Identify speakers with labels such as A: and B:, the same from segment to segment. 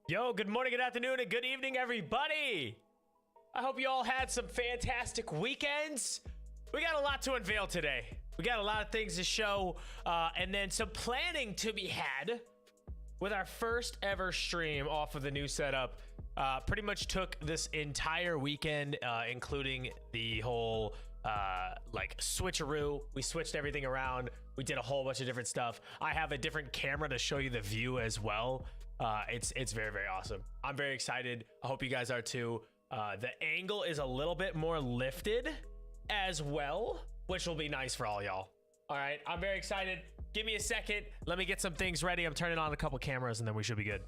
A: Yo, good morning, good afternoon, and good evening, everybody. I hope you all had some fantastic weekends. We got a lot to unveil today. We got a lot of things to show, and then some planning to be had with our first ever stream off of the new setup. Pretty much took this entire weekend, including the whole like switcheroo. We switched everything around. We did a whole bunch of different stuff. I have a different camera to show you the view as well. It's very, very awesome. I'm very excited. I hope you guys are too. The angle is a little bit more lifted as well, which will be nice for all y'all. All right, I'm very excited. Give me a second. Let me get some things ready. I'm turning on a couple cameras and then we should be good.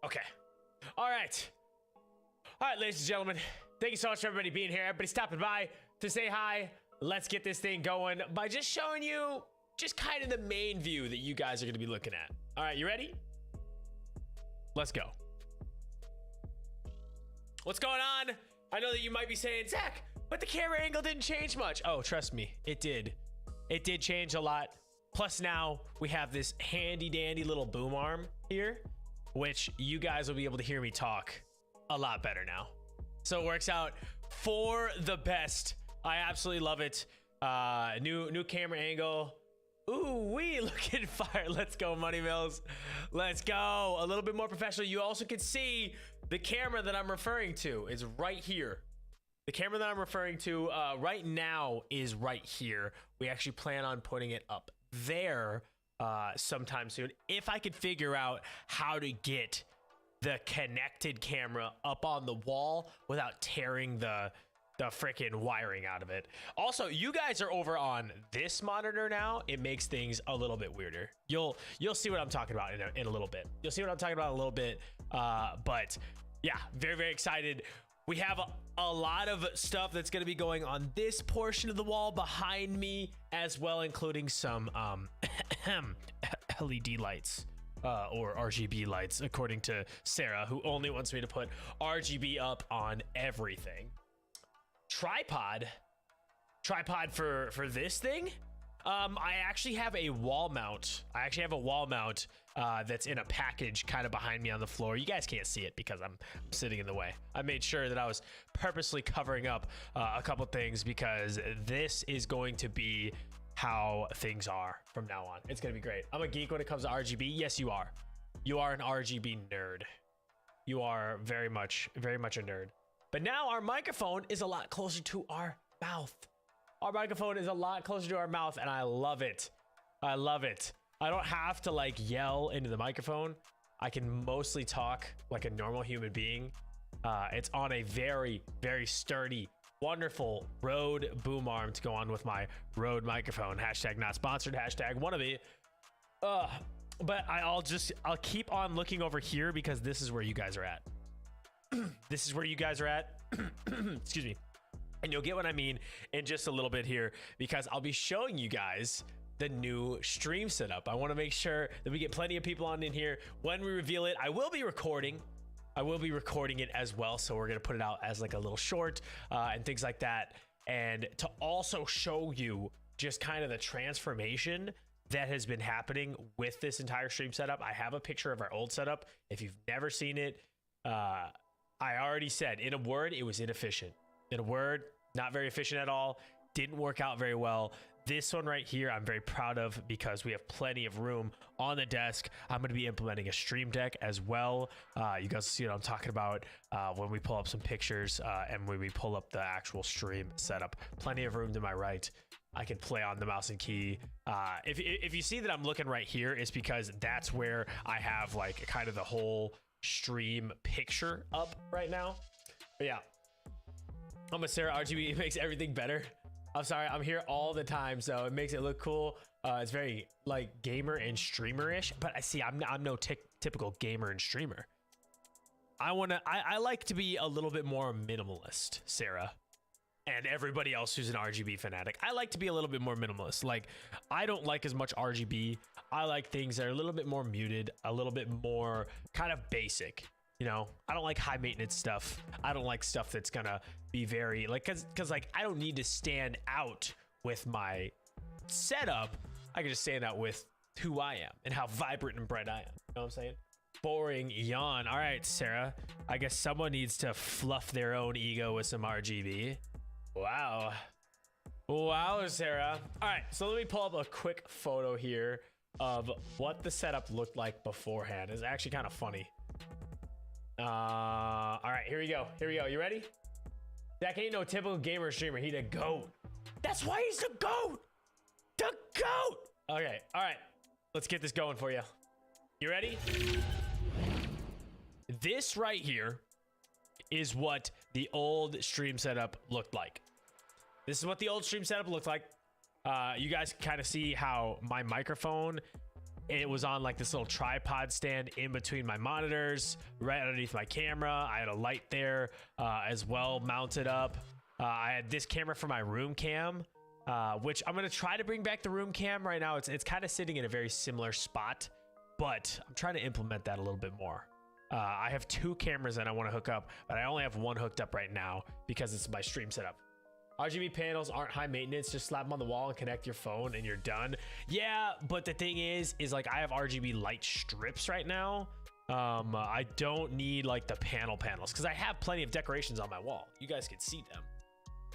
A: Okay. All right, ladies and gentlemen, thank you so much for everybody being here. Everybody stopping by to say hi. Let's get this thing going by just showing you just kind of the main view that you guys are going to be looking at. All right, you ready? Let's go. What's going on? I know that you might be saying, Zach, but the camera angle didn't change much. Oh, trust me, it did. It did change a lot. Plus now we have this handy dandy little boom arm here, which you guys will be able to hear me talk a lot better now. So it works out for the best. I absolutely love it. New camera angle. Ooh, we looking fire. Let's go, Money Mills. Let's go. A little bit more professional. You also can see the camera that I'm referring to is right here. The camera that I'm referring to right now is right here. We actually plan on putting it up there sometime soon, if I could figure out how to get the connected camera up on the wall without tearing the freaking wiring out of it. Also, you guys are over on this monitor now. It makes things a little bit weirder. You'll see what I'm talking about in a little bit. You'll see what I'm talking about in a little bit. But yeah, very, very excited. We have a lot of stuff that's going to be going on this portion of the wall behind me as well, including some LED lights or RGB lights, according to Sarah, who only wants me to put RGB up on everything. Tripod for this thing. I actually have a wall mount. That's in a package kind of behind me on the floor. You guys can't see it because I'm sitting in the way. I made sure that I was purposely covering up a couple things because this is going to be how things are from now on. It's going to be great. I'm a geek when it comes to RGB. Yes, you are. You are an RGB nerd. You are very much a nerd. But now our microphone is a lot closer to our mouth. Our microphone is a lot closer to our mouth, and I love it. I love it. I don't have to like yell into the microphone. I can mostly talk like a normal human being. It's on a very, very sturdy, wonderful Rode boom arm to go on with my Rode microphone. Hashtag not sponsored, hashtag wannabe. But I'll keep on looking over here because this is where you guys are at. This is where you guys are at. Excuse me. And you'll get what I mean in just a little bit here because I'll be showing you guys the new stream setup. I want to make sure that we get plenty of people on in here. When we reveal it, I will be recording it as well. So we're going to put it out as like a little short and things like that. And to also show you just kind of the transformation that has been happening with this entire stream setup. I have a picture of our old setup. If you've never seen it, I already said in a word, it was inefficient. In a word, not very efficient at all. Didn't work out very well. This one right here, I'm very proud of because we have plenty of room on the desk. I'm going to be implementing a stream deck as well. You guys see what I'm talking about when we pull up some pictures and when we pull up the actual stream setup. Plenty of room to my right. I can play on the mouse and key. If you see that I'm looking right here, it's because that's where I have like kind of the whole stream picture up right now. But yeah. I'm a Sarah RGB. It makes everything better. I'm sorry, I'm here all the time, so it makes it look cool. It's very like gamer and streamer-ish, but I see I'm no typical gamer and streamer. I like to be a little bit more minimalist, Sarah. and everybody else who's an RGB fanatic. I like to be a little bit more minimalist. Like, I don't like as much RGB. I like things that are a little bit more muted, a little bit more kind of basic. You know, I don't like high maintenance stuff. I don't like stuff that's gonna be very like, cause like I don't need to stand out with my setup. I can just stand out with who I am and how vibrant and bright I am. You know what I'm saying? Boring yawn. All right, Sarah. I guess someone needs to fluff their own ego with some RGB. Wow. Wow, Sarah. All right, so let me pull up a quick photo here of what the setup looked like beforehand. It's actually kind of funny. All right, here we go. Here we go. You ready? That ain't no typical gamer streamer. He the GOAT. That's why he's the GOAT. The GOAT. Okay. All right. Let's get this going for you. You ready? This right here is what the old stream setup looked like. This is what the old stream setup looked like. You guys can kind of see how my microphone, it was on like this little tripod stand in between my monitors, right underneath my camera. I had a light there as well mounted up. I had this camera for my room cam, which I'm going to try to bring back the room cam right now. It's kind of sitting in a very similar spot, but I'm trying to implement that a little bit more. I have 2 cameras that I want to hook up, but I only have 1 hooked up right now because it's my stream setup. RGB panels aren't high maintenance. Just slap them on the wall and connect your phone and you're done. Yeah, but the thing is like I have RGB light strips right now. I don't need like the panels because I have plenty of decorations on my wall. You guys can see them.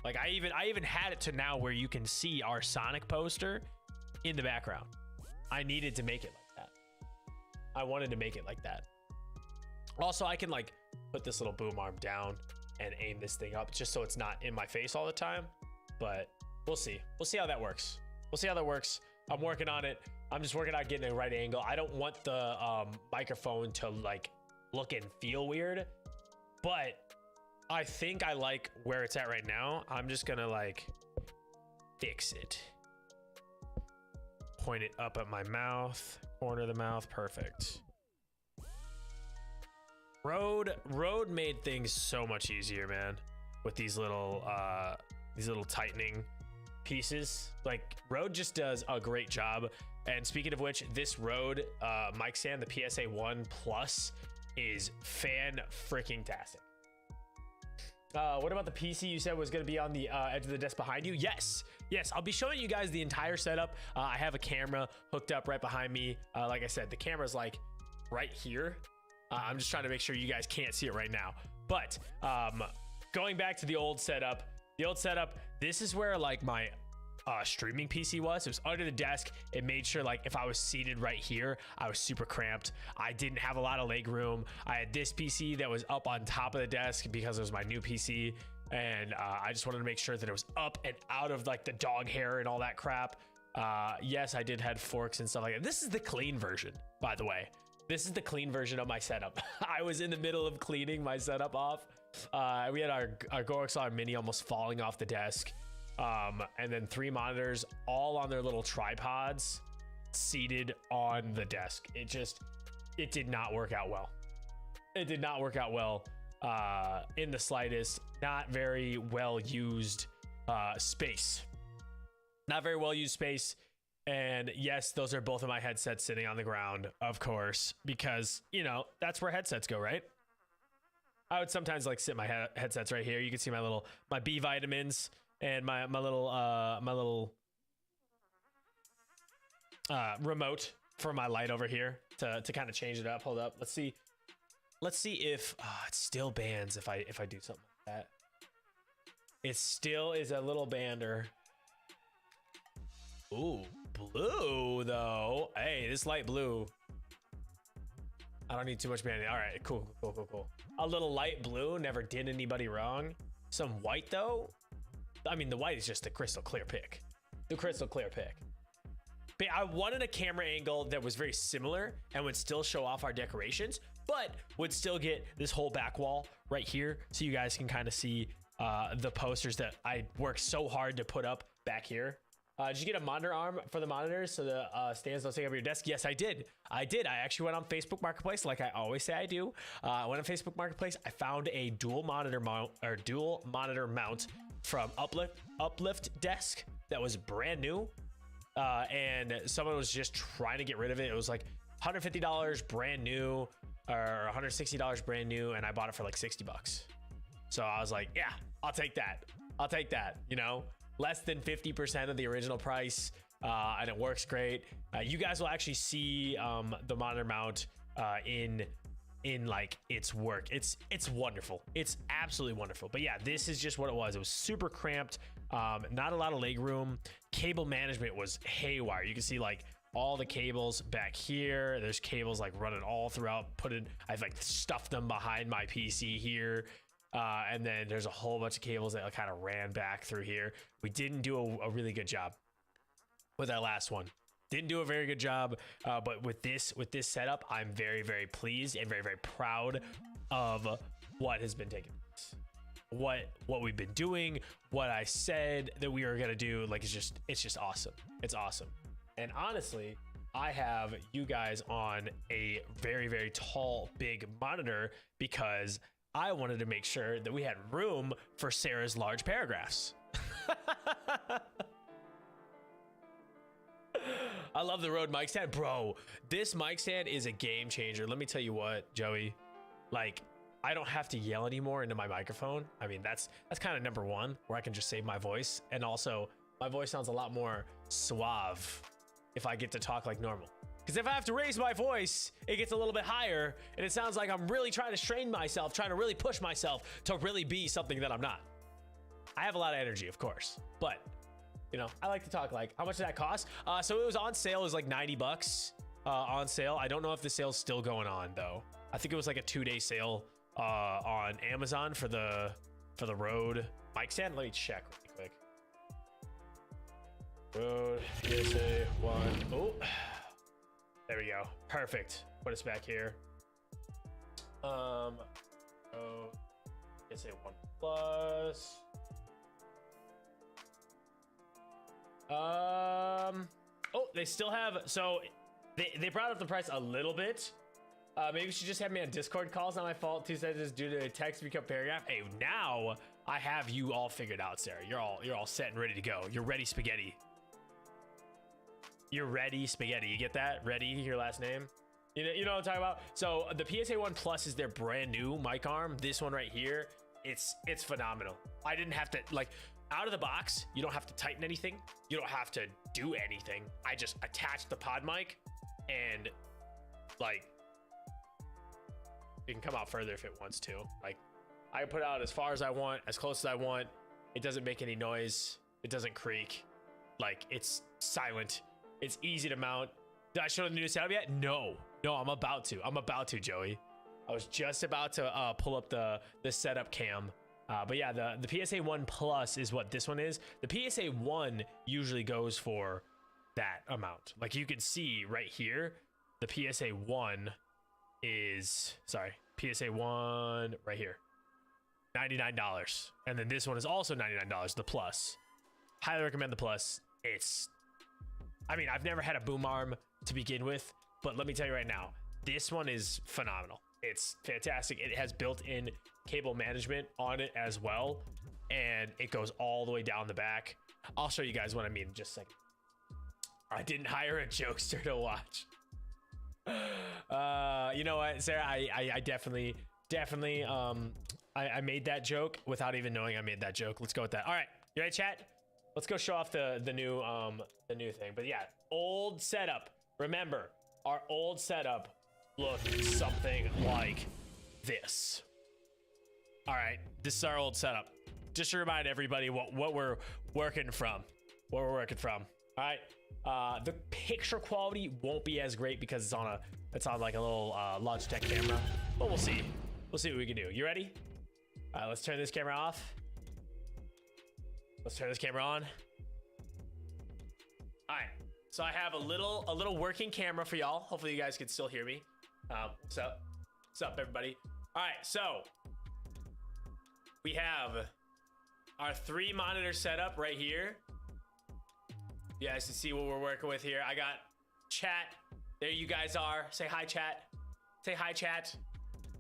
A: Like I even had it to now where you can see our Sonic poster in the background. I needed to make it like that. I wanted to make it like that. Also, I can like put this little boom arm down and aim this thing up just so it's not in my face all the time. But we'll see. We'll see how that works. We'll see how that works. I'm working on it. I'm just working on getting a right angle. I don't want the microphone to like look and feel weird, but I think I like where it's at right now. I'm just gonna like fix it. Point it up at my mouth, corner of the mouth. Perfect. Rode made things so much easier, man, with these little tightening pieces. Like Rode just does a great job. And speaking of which, this Rode mic stand, the PSA 1 Plus, is fan-freaking-tastic. What about the PC you said was going to be on the edge of the desk behind you? Yes, I'll be showing you guys the entire setup. I have a camera hooked up right behind me. Like I said, the camera's like right here. I'm just trying to make sure you guys can't see it right now. But going back to the old setup, this is where like my streaming PC was. It was under the desk. It made sure like if I was seated right here, I was super cramped. I didn't have a lot of leg room. I had this PC that was up on top of the desk because it was my new PC. And I just wanted to make sure that it was up and out of like the dog hair and all that crap. Yes, I did have forks and stuff like that. This is the clean version, by the way. This is the clean version of my setup. I was in the middle of cleaning my setup off. We had our GoXLR Mini almost falling off the desk. And then 3 monitors all on their little tripods seated on the desk. It did not work out well. It did not work out well in the slightest. Not very well used space. Not very well used space. And yes, those are both of my headsets sitting on the ground, of course, because, you know, that's where headsets go, right? I would sometimes like sit my headsets right here. You can see my B vitamins and my little remote for my light over here to kind of change it up. Hold up. Let's see if it still bans if I do something like that. It still is a little bander. Ooh, blue though. Hey, this light blue. I don't need too much banding. All right, cool. A little light blue never did anybody wrong. Some white though. I mean, the white is just a crystal clear pick. The crystal clear pick. But I wanted a camera angle that was very similar and would still show off our decorations, but would still get this whole back wall right here, so you guys can kind of see the posters that I worked so hard to put up back here. Did you get a monitor arm for the monitors so the stands don't take up your desk? Yes, I did. I actually went on Facebook Marketplace, like I always say I do. I went on Facebook Marketplace. I found a dual monitor mount from Uplift Desk that was brand new, and someone was just trying to get rid of it. It was like $150 brand new, or $160 brand new, and I bought it for like 60 bucks. So I was like, yeah, I'll take that. I'll take that, you know, less than 50% of the original price. And it works great. You guys will actually see the monitor mount in like its work. It's wonderful. It's absolutely wonderful. But yeah, this is just what it was. It was super cramped. Not a lot of leg room. Cable management was haywire. You can see like all the cables back here. There's cables like running all throughout. I've like stuffed them behind my PC here. And then there's a whole bunch of cables that kind of ran back through here. We didn't do a really good job with that last one. Didn't do a very good job, but with this setup, I'm very, very pleased and very, very proud of what has been taking place. What we've been doing, what I said that we were gonna do. Like, it's just awesome. It's awesome. And honestly, I have you guys on a very, very tall, big monitor because I wanted to make sure that we had room for Sarah's large paragraphs. I love the Rode mic stand. Bro, this mic stand is a game changer. Let me tell you what, Joey, like, I don't have to yell anymore into my microphone. I mean, that's kind of number one, where I can just save my voice. And also, my voice sounds a lot more suave if I get to talk like normal. Because if I have to raise my voice, it gets a little bit higher, and it sounds like I'm really trying to strain myself, trying to really push myself to really be something that I'm not. I have a lot of energy, of course, but you know, I like to talk. Like, how much did that cost? So it was on sale. It was like 90 bucks on sale. I don't know if the sale's still going on though. I think it was like a 2-day sale on Amazon for the Rode mic stand. Let me check really quick. Rode PSA 1. Oh, there we go. Perfect. Put us back here. Oh, PSA 1 Plus. Oh, they still have, so they brought up the price a little bit. Maybe she just had me on Discord calls. Not my fault. 2 sentences due to a text become paragraph. Hey, now I have you all figured out, Sarah. You're all set and ready to go. You're ready, spaghetti. You're ready, spaghetti. You get that? Ready, your last name. You know what I'm talking about? So the PSA 1 Plus is their brand new mic arm. This one right here, it's phenomenal. I didn't have to, like, out of the box, you don't have to tighten anything. You don't have to do anything. I just attach the pod mic and like it can come out further if it wants to. Like, I can put it out as far as I want, as close as I want. It doesn't make any noise. It doesn't creak. Like, it's silent. It's easy to mount. Did I show the new setup yet? No, I'm about to, Joey. I was just about to pull up the setup cam. But yeah, the PSA 1 Plus is what this one is. The PSA 1 usually goes for that amount. Like, you can see right here, the PSA 1 is, sorry, PSA 1 right here, $99. And then this one is also $99, the Plus. Highly recommend the Plus. I mean, I've never had a boom arm to begin with, but let me tell you right now, this one is phenomenal. It's fantastic. It has built-in cable management on it as well, and it goes all the way down the back. I'll show you guys what I mean in just a second. I didn't hire a jokester to watch. You know what, Sarah? I definitely I made that joke without even knowing I made that joke. Let's go with that. All right, you ready, chat? Let's go show off the new thing. But yeah, old setup. Remember, our old setup looked something like this. All right, this is our old setup. Just to remind everybody what we're working from. All right, the picture quality won't be as great because it's on like a little Logitech camera, but we'll see what we can do. You ready? All right, let's turn this camera off. Let's turn this camera on. All right, so I have a little working camera for y'all. Hopefully you guys can still hear me. What's up? What's up, everybody? All right, so we have our 3 monitor setup right here. You guys can see what we're working with here. I got chat. There you guys are. Say hi, chat. Say hi, chat.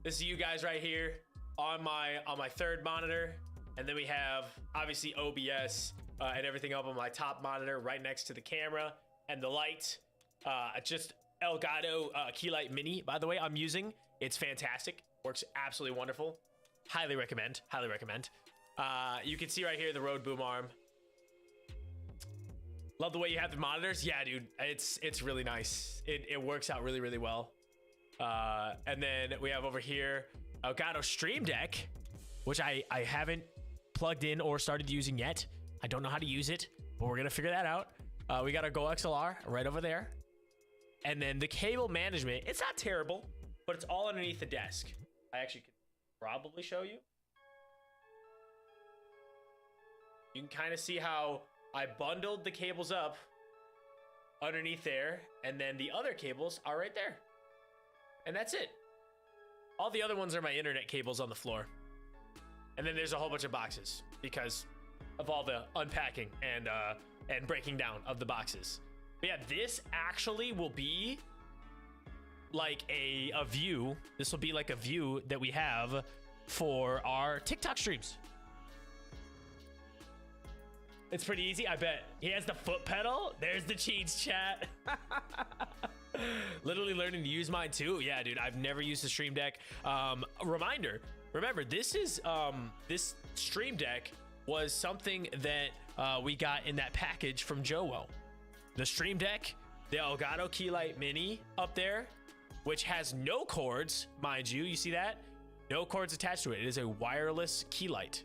A: This is you guys right here on my 3rd monitor. And then we have obviously OBS and everything up on my top monitor right next to the camera and the light. Just Elgato Keylight Mini, by the way, I'm using. It's fantastic. Works absolutely wonderful. Highly recommend. Highly recommend. You can see right here the Rode boom arm. Love the way you have the monitors. Yeah, dude, it's really nice. It works out really, really well. And then we have over here Elgato Stream Deck, which I haven't plugged in or started using yet. I don't know how to use it, but we're gonna figure that out. We got our Go XLR right over there. And then the cable management, it's not terrible, but it's all underneath the desk. I actually could probably show you. You can kind of see how I bundled the cables up underneath there, and then the other cables are right there. And that's it. All the other ones are my internet cables on the floor. And then there's a whole bunch of boxes because of all the unpacking and breaking down of the boxes. But yeah, this actually will be like a view. This will be like a view that we have for our TikTok streams. It's pretty easy, I bet. He has the foot pedal. There's the cheats, chat. Literally learning to use mine too. Yeah, dude, I've never used the Stream Deck. Reminder, remember, this is this Stream Deck was something that we got in that package from Jowo. The Stream Deck, the Elgato Keylight Mini up there, which has no cords, mind you. You see that? No cords attached to it. It is a wireless keylight.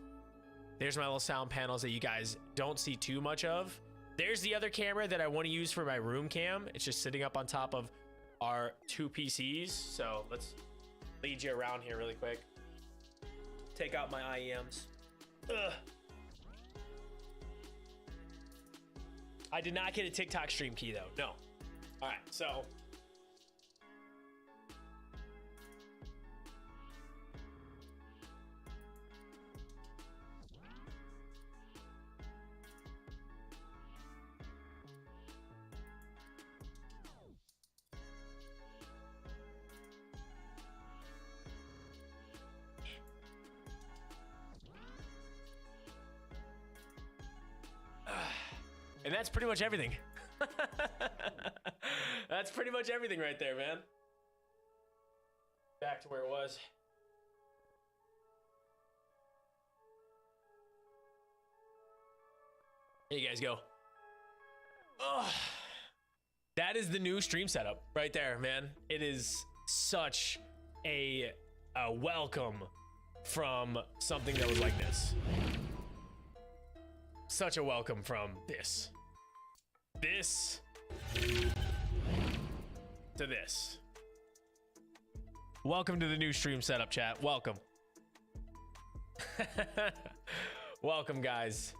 A: There's my little sound panels that you guys don't see too much of. There's the other camera that I want to use for my room cam. It's just sitting up on top of our two PCs. So let's lead you around here really quick. Take out my IEMs. Ugh. I did not get a TikTok stream key though. No. All right, so and that's pretty much everything. That's pretty much everything right there, man. Back to where it was. There you guys go. Oh, that is the new stream setup right there, man. It is such a welcome from something that was like this. Such a welcome from this to this. Welcome to the new stream setup, chat. Welcome. Welcome, guys.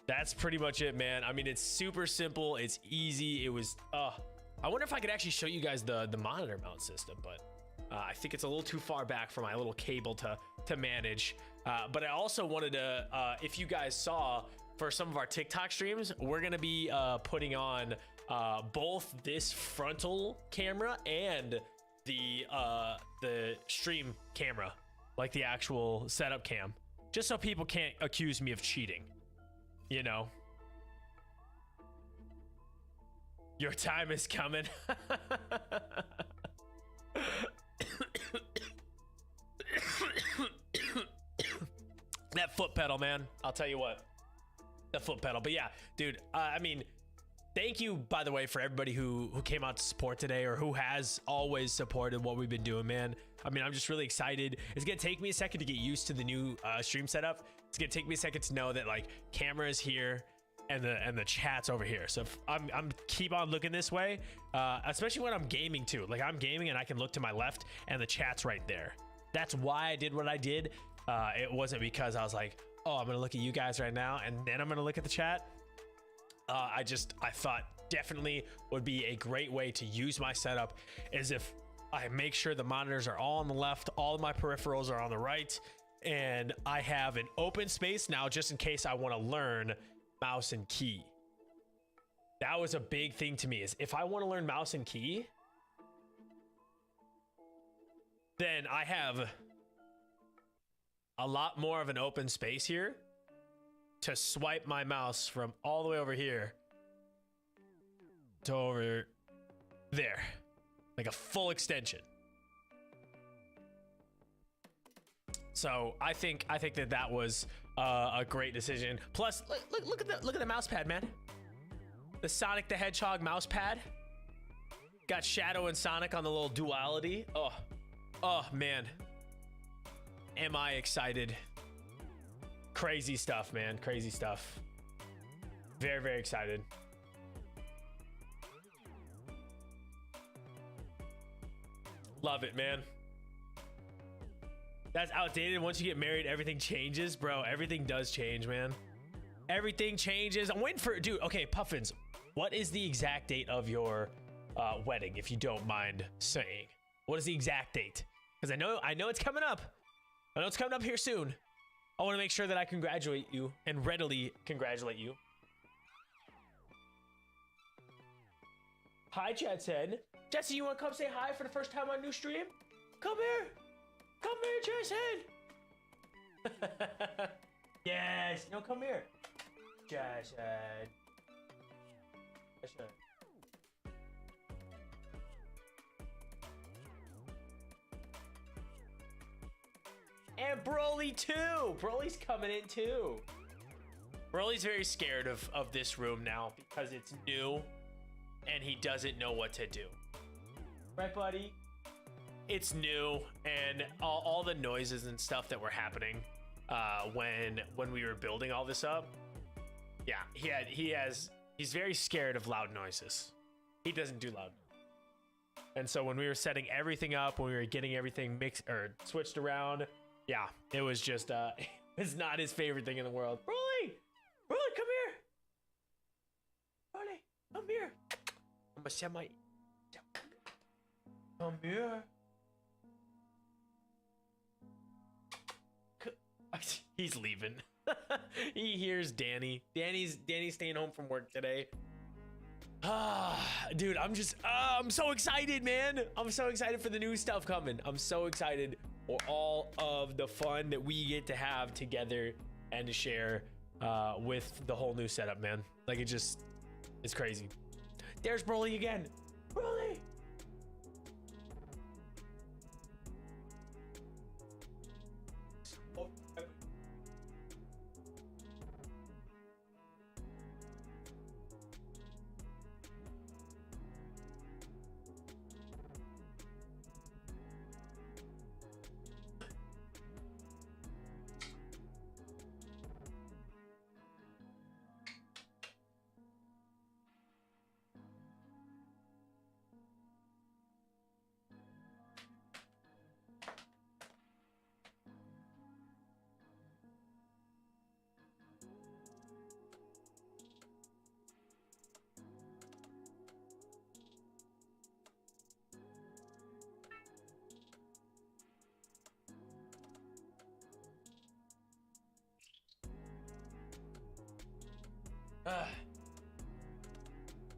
A: That's pretty much it, man. I mean, it's super simple. It's easy. It was, I wonder if I could actually show you guys the monitor mount system, but I think it's a little too far back for my little cable to manage. But I also wanted to, if you guys saw for some of our TikTok streams, we're going to be putting on both this frontal camera and the stream camera, like the actual setup cam, just so people can't accuse me of cheating, you know? Your time is coming. That foot pedal, man. I'll tell you what. The foot pedal. But yeah, dude, I mean, thank you, by the way, for everybody who came out to support today or who has always supported what we've been doing, man. I mean, I'm just really excited. It's going to take me a second to get used to the new stream setup. It's going to take me a second to know that, like, camera is here and the chat's over here. So if I'm keep on looking this way, especially when I'm gaming too. Like, I'm gaming and I can look to my left and the chat's right there. That's why I did what I did. It wasn't because I was like, oh, I'm gonna look at you guys right now and then I'm gonna look at the chat. I thought definitely would be a great way to use my setup is if I make sure the monitors are all on the left, all of my peripherals are on the right, and I have an open space now just in case I want to learn mouse and key. That was a big thing to me, is if I want to learn mouse and key, then I have a lot more of an open space here to swipe my mouse from all the way over here to over there, like a full extension. So I think that was a great decision. Plus, look at the mouse pad, man. The Sonic the Hedgehog mouse pad. Got Shadow and Sonic on the little duality. Oh man, am I excited? Crazy stuff, man. Crazy stuff. Very, very excited. Love it, man. That's outdated. Once you get married, everything changes, bro. Everything does change, man. Everything changes. I'm waiting for, dude. Okay, Puffins, what is the exact date of your wedding, if you don't mind saying? What is the exact date? Because I know it's coming up. I know it's coming up here soon. I want to make sure that I congratulate you and readily congratulate you. Hi, Jetson. Jesse, you want to come say hi for the first time on new stream? Come here. Come here, Jason. Yes. No, come here. Jason. Jason. And Broly too. Broly's coming in too. Broly's very scared of this room now because it's new and he doesn't know what to do. Right, buddy? It's new, and all the noises and stuff that were happening when we were building all this up. Yeah, he's very scared of loud noises. He doesn't do loud. And so when we were setting everything up, when we were getting everything mixed or switched around, yeah, it was just it's not his favorite thing in the world. Broly, come here. Broly, come here. I'm gonna set my. Come here. He's leaving. He hears Danny. Danny's staying home from work today. Dude, I'm so excited, man. I'm so excited for the new stuff coming. I'm so excited for all of the fun that we get to have together and to share with the whole new setup, man. Like, it's crazy. There's Broly again. Broly.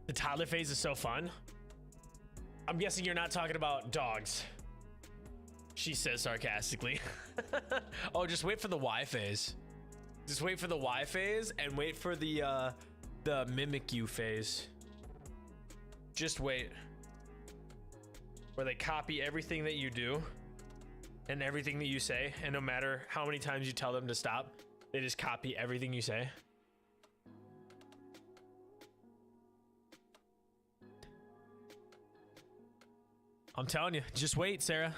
A: The toddler phase is so fun. I'm guessing you're not talking about dogs. She says sarcastically. Oh, just wait for the Y phase. Just wait for the Y phase and wait for the mimic you phase. Just wait. Where they copy everything that you do and everything that you say, and no matter how many times you tell them to stop, they just copy everything you say. I'm telling you, just wait, Sarah.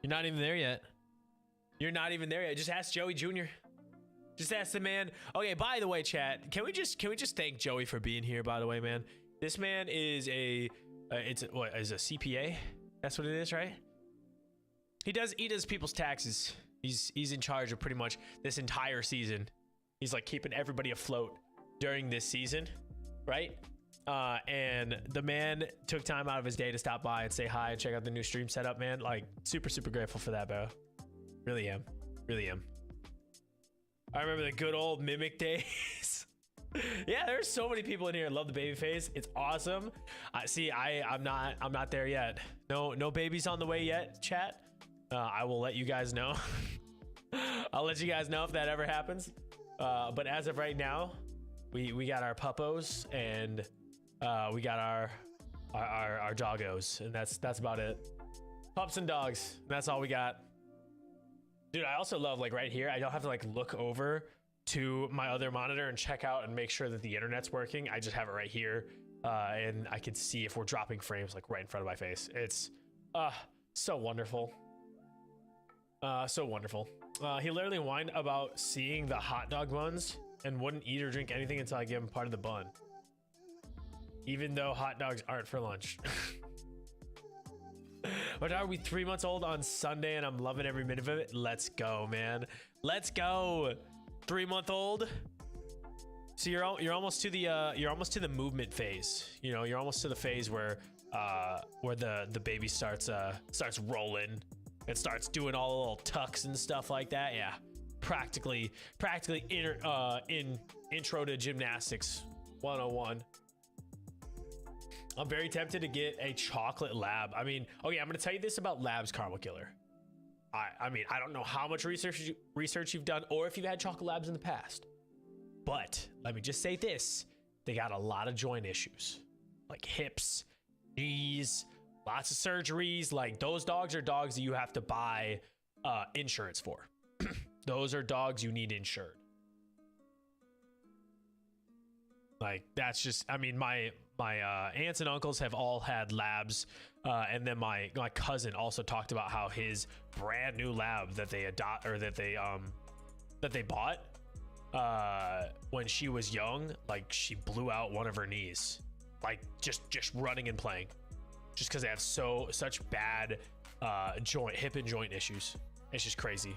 A: You're not even there yet. You're not even there yet. Just ask Joey Jr. Just ask the man. Okay, by the way, chat, can we just thank Joey for being here, by the way, man? This man is a CPA? That's what it is, right? He does people's taxes. He's in charge of pretty much this entire season. He's like keeping everybody afloat during this season, right? And the man took time out of his day to stop by and say hi and check out the new stream setup, man. Like, super grateful for that, bro. Really am. I remember the good old mimic days. Yeah, there's so many people in here who love the baby phase. It's awesome. I'm not there yet. No babies on the way yet, chat. I will let you guys know. I'll let you guys know if that ever happens. But as of right now, we got our puppos and we got our doggos, and that's about it. Pups and dogs. That's all we got. Dude, I also love, like, right here, I don't have to like look over to my other monitor and check out and make sure that the internet's working. I just have it right here, and I can see if we're dropping frames like right in front of my face. It's so wonderful. So wonderful. He literally whined about seeing the hot dog buns and wouldn't eat or drink anything until I give him part of the bun, even though hot dogs aren't for lunch. But are we 3 months old on Sunday and I'm loving every minute of it? Let's go, man. Let's go. 3-month-old. So you're almost to the movement phase. You know, you're almost to the phase where the baby starts rolling. It starts doing all the little tucks and stuff like that. Yeah, practically in intro to gymnastics 101. I'm very tempted to get a chocolate lab. I mean, okay, I'm gonna tell you this about Labs Caramel Killer. I mean, I don't know how much research you've done or if you've had chocolate labs in the past, but let me just say this: they got a lot of joint issues, like hips, knees, lots of surgeries. Like, those dogs are dogs that you have to buy insurance for. Those are dogs you need insured. Like, that's just, I mean, my aunts and uncles have all had labs, and then my cousin also talked about how his brand new lab that they bought when she was young, like, she blew out one of her knees, like just running and playing, just because they have such bad hip and joint issues. It's just crazy.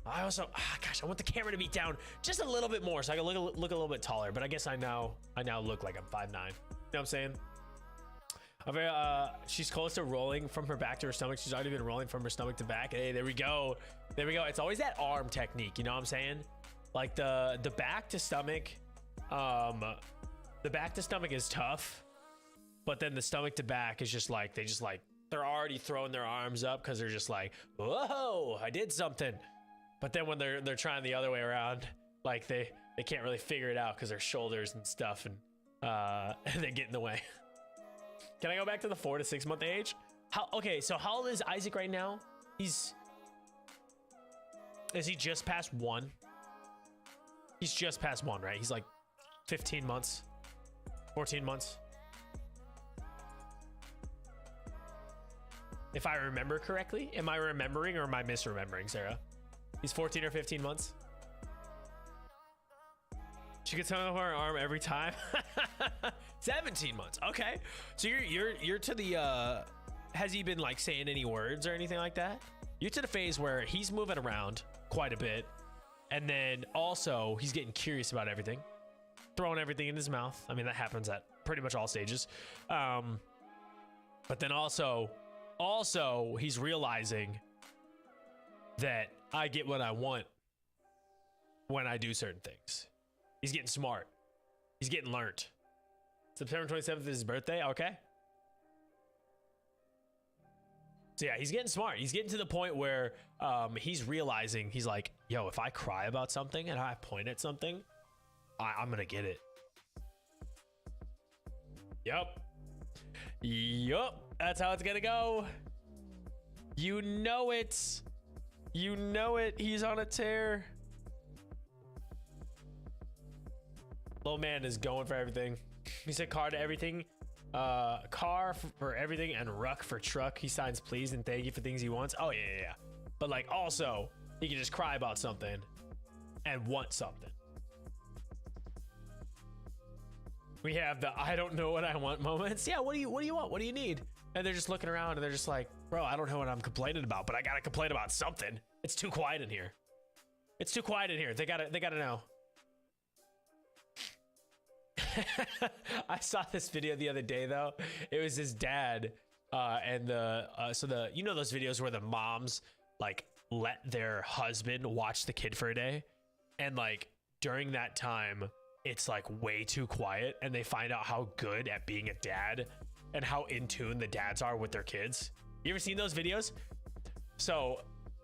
A: I also, gosh, I want the camera to be down just a little bit more so I can look a little bit taller. But I guess I now look like I'm 5'9". You know what I'm saying? She's close to rolling from her back to her stomach. She's already been rolling from her stomach to back. Hey, there we go. There we go. It's always that arm technique. You know what I'm saying? Like the back to stomach. The back to stomach is tough, but then the stomach to back is just like they're already throwing their arms up because they're just like, whoa, I did something. But then when they're trying the other way around, like they can't really figure it out because their shoulders and stuff and they get in the way. Can I go back to the 4 to 6 month age? Okay, so how old is Isaac right now? Is he just past 1? He's just past 1, right? He's like 15 months, 14 months. If I remember correctly. Am I remembering or am I misremembering, Sarah? He's 14 or 15 months. She gets hung up on her arm every time. 17 months. Okay. So you're to the has he been like saying any words or anything like that? You're to the phase where he's moving around quite a bit. And then also he's getting curious about everything. Throwing everything in his mouth. I mean, that happens at pretty much all stages. But then also he's realizing that I get what I want when I do certain things. He's getting smart. He's getting learned. September 27th is his birthday. Okay. So yeah, he's getting smart. He's getting to the point where he's realizing, he's like, yo, if I cry about something and I point at something, I'm going to get it. Yup. That's how it's going to go. You know it. You know it. He's on a tear. Little man is going for everything. He said car to everything. Car for everything and ruck for truck. He signs please and thank you for things he wants. Oh, yeah. But like also, he can just cry about something and want something. We have the I don't know what I want moments. Yeah, what do you want? What do you need? And they're just looking around and they're just like, bro, I don't know what I'm complaining about, but I gotta complain about something. It's too quiet in here. It's too quiet in here. They gotta know. I saw this video the other day though. It was his dad, and you know those videos where the moms like let their husband watch the kid for a day, and like during that time it's like way too quiet, and they find out how good at being a dad and how in tune the dads are with their kids. You ever seen those videos? So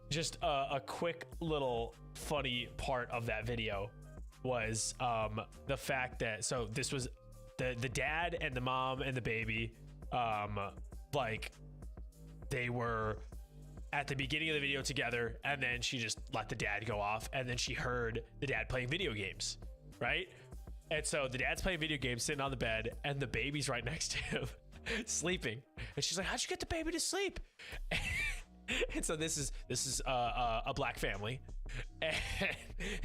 A: just a quick little funny part of that video was the fact that, so this was the dad and the mom and the baby, like they were at the beginning of the video together, and then she just let the dad go off, and then she heard the dad playing video games, right? And so the dad's playing video games, sitting on the bed, and the baby's right next to him, sleeping. And she's like, "How'd you get the baby to sleep?" And so this is a black family, and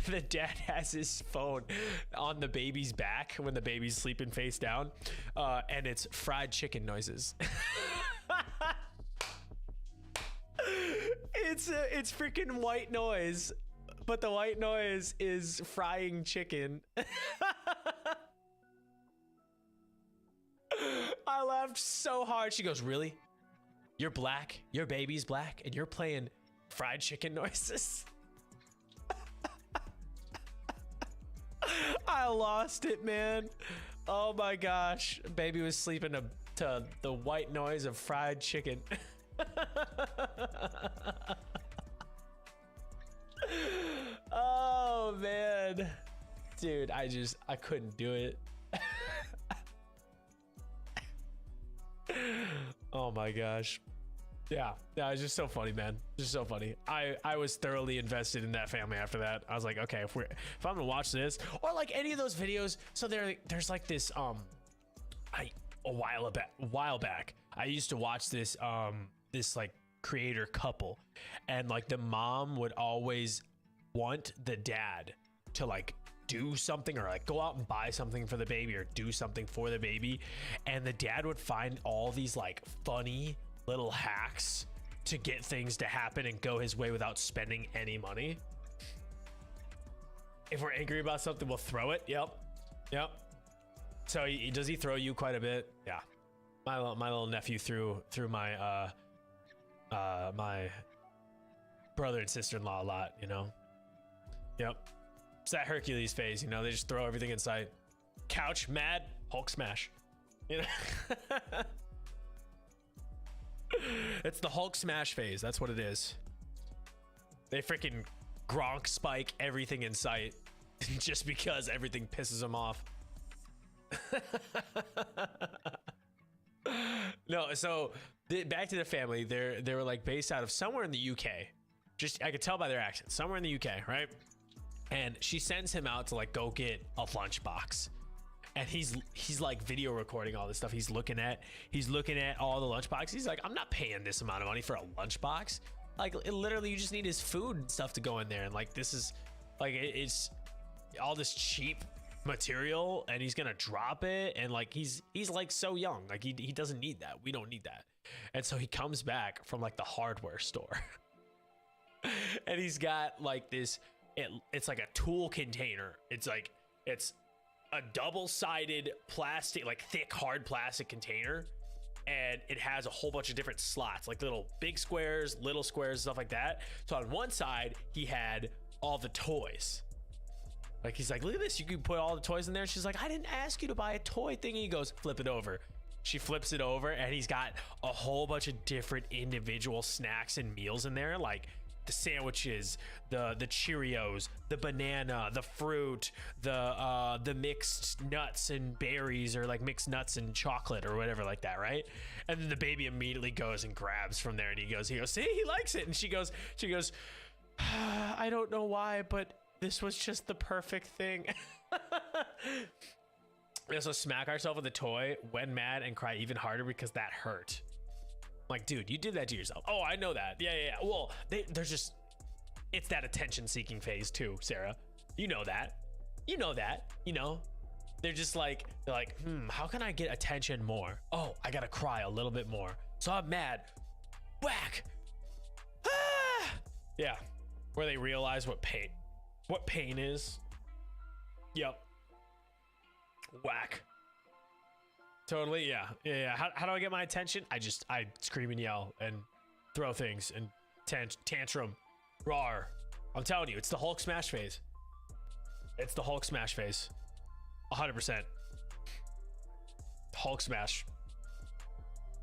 A: the dad has his phone on the baby's back when the baby's sleeping face down, and it's fried chicken noises. It's freaking white noise, but the white noise is frying chicken. I laughed so hard. She goes, "Really? You're black, your baby's black, and you're playing fried chicken noises?" I lost it, man. Oh my gosh. Baby was sleeping to the white noise of fried chicken. Oh man, dude, I couldn't do it. Oh my gosh. Yeah, it's just so funny, man. Just so funny. I was thoroughly invested in that family after that. I was like, okay, if I'm gonna watch this, or like any of those videos. So there's like this a while back, I used to watch this this like creator couple, and like the mom would always want the dad to like do something, or like go out and buy something for the baby, or do something for the baby, and the dad would find all these like funny little hacks to get things to happen and go his way without spending any money. If we're angry about something, we'll throw it. Yep. So does he throw you quite a bit? Yeah, my little nephew threw my my brother and sister-in-law a lot, you know. Yep, it's that Hercules phase, you know. They just throw everything in sight. Couch, mad, Hulk smash, you know. It's the Hulk smash phase. That's what it is. They freaking Gronk spike everything in sight just because everything pisses them off. No, so back to the family. They were like based out of somewhere in the UK. Just I could tell by their accent, somewhere in the UK, right? And she sends him out to like go get a lunchbox. And he's like video recording all this stuff. He's looking at all the lunchboxes. He's like, "I'm not paying this amount of money for a lunchbox. Like, literally, you just need his food and stuff to go in there. And like, this is like, it's all this cheap material, and he's gonna drop it. And like, he's like so young. Like, he doesn't need that. We don't need that." And so he comes back from like the hardware store, and he's got like this. It's like a tool container. It's a double-sided plastic, like thick, hard plastic container, and it has a whole bunch of different slots, like little big squares, little squares, stuff like that. So on one side, he had all the toys. Like, he's like, "Look at this, you can put all the toys in there." She's like, "I didn't ask you to buy a toy thing." He goes, "Flip it over." She flips it over, and he's got a whole bunch of different individual snacks and meals in there, like the sandwiches, the Cheerios, the banana, the fruit, the mixed nuts and berries, or like mixed nuts and chocolate or whatever like that, right? And then the baby immediately goes and grabs from there, and he goes, "See, he likes it." And she goes, "I don't know why, but this was just the perfect thing." We also smack ourselves with a toy when mad and cry even harder because that hurt. Like, dude, you did that to yourself. Oh, I know that. Yeah. Well, there's just, it's that attention seeking phase too, Sarah. You know that. You know, they're just like, how can I get attention more? Oh, I gotta cry a little bit more. So I'm mad. Whack. Ah! Yeah. Where they realize what pain is. Yep. Whack. Totally, yeah. How do I get my attention? I scream and yell and throw things and tantrum. Roar. I'm telling you, it's the Hulk smash phase. It's the Hulk smash phase. 100%. Hulk smash.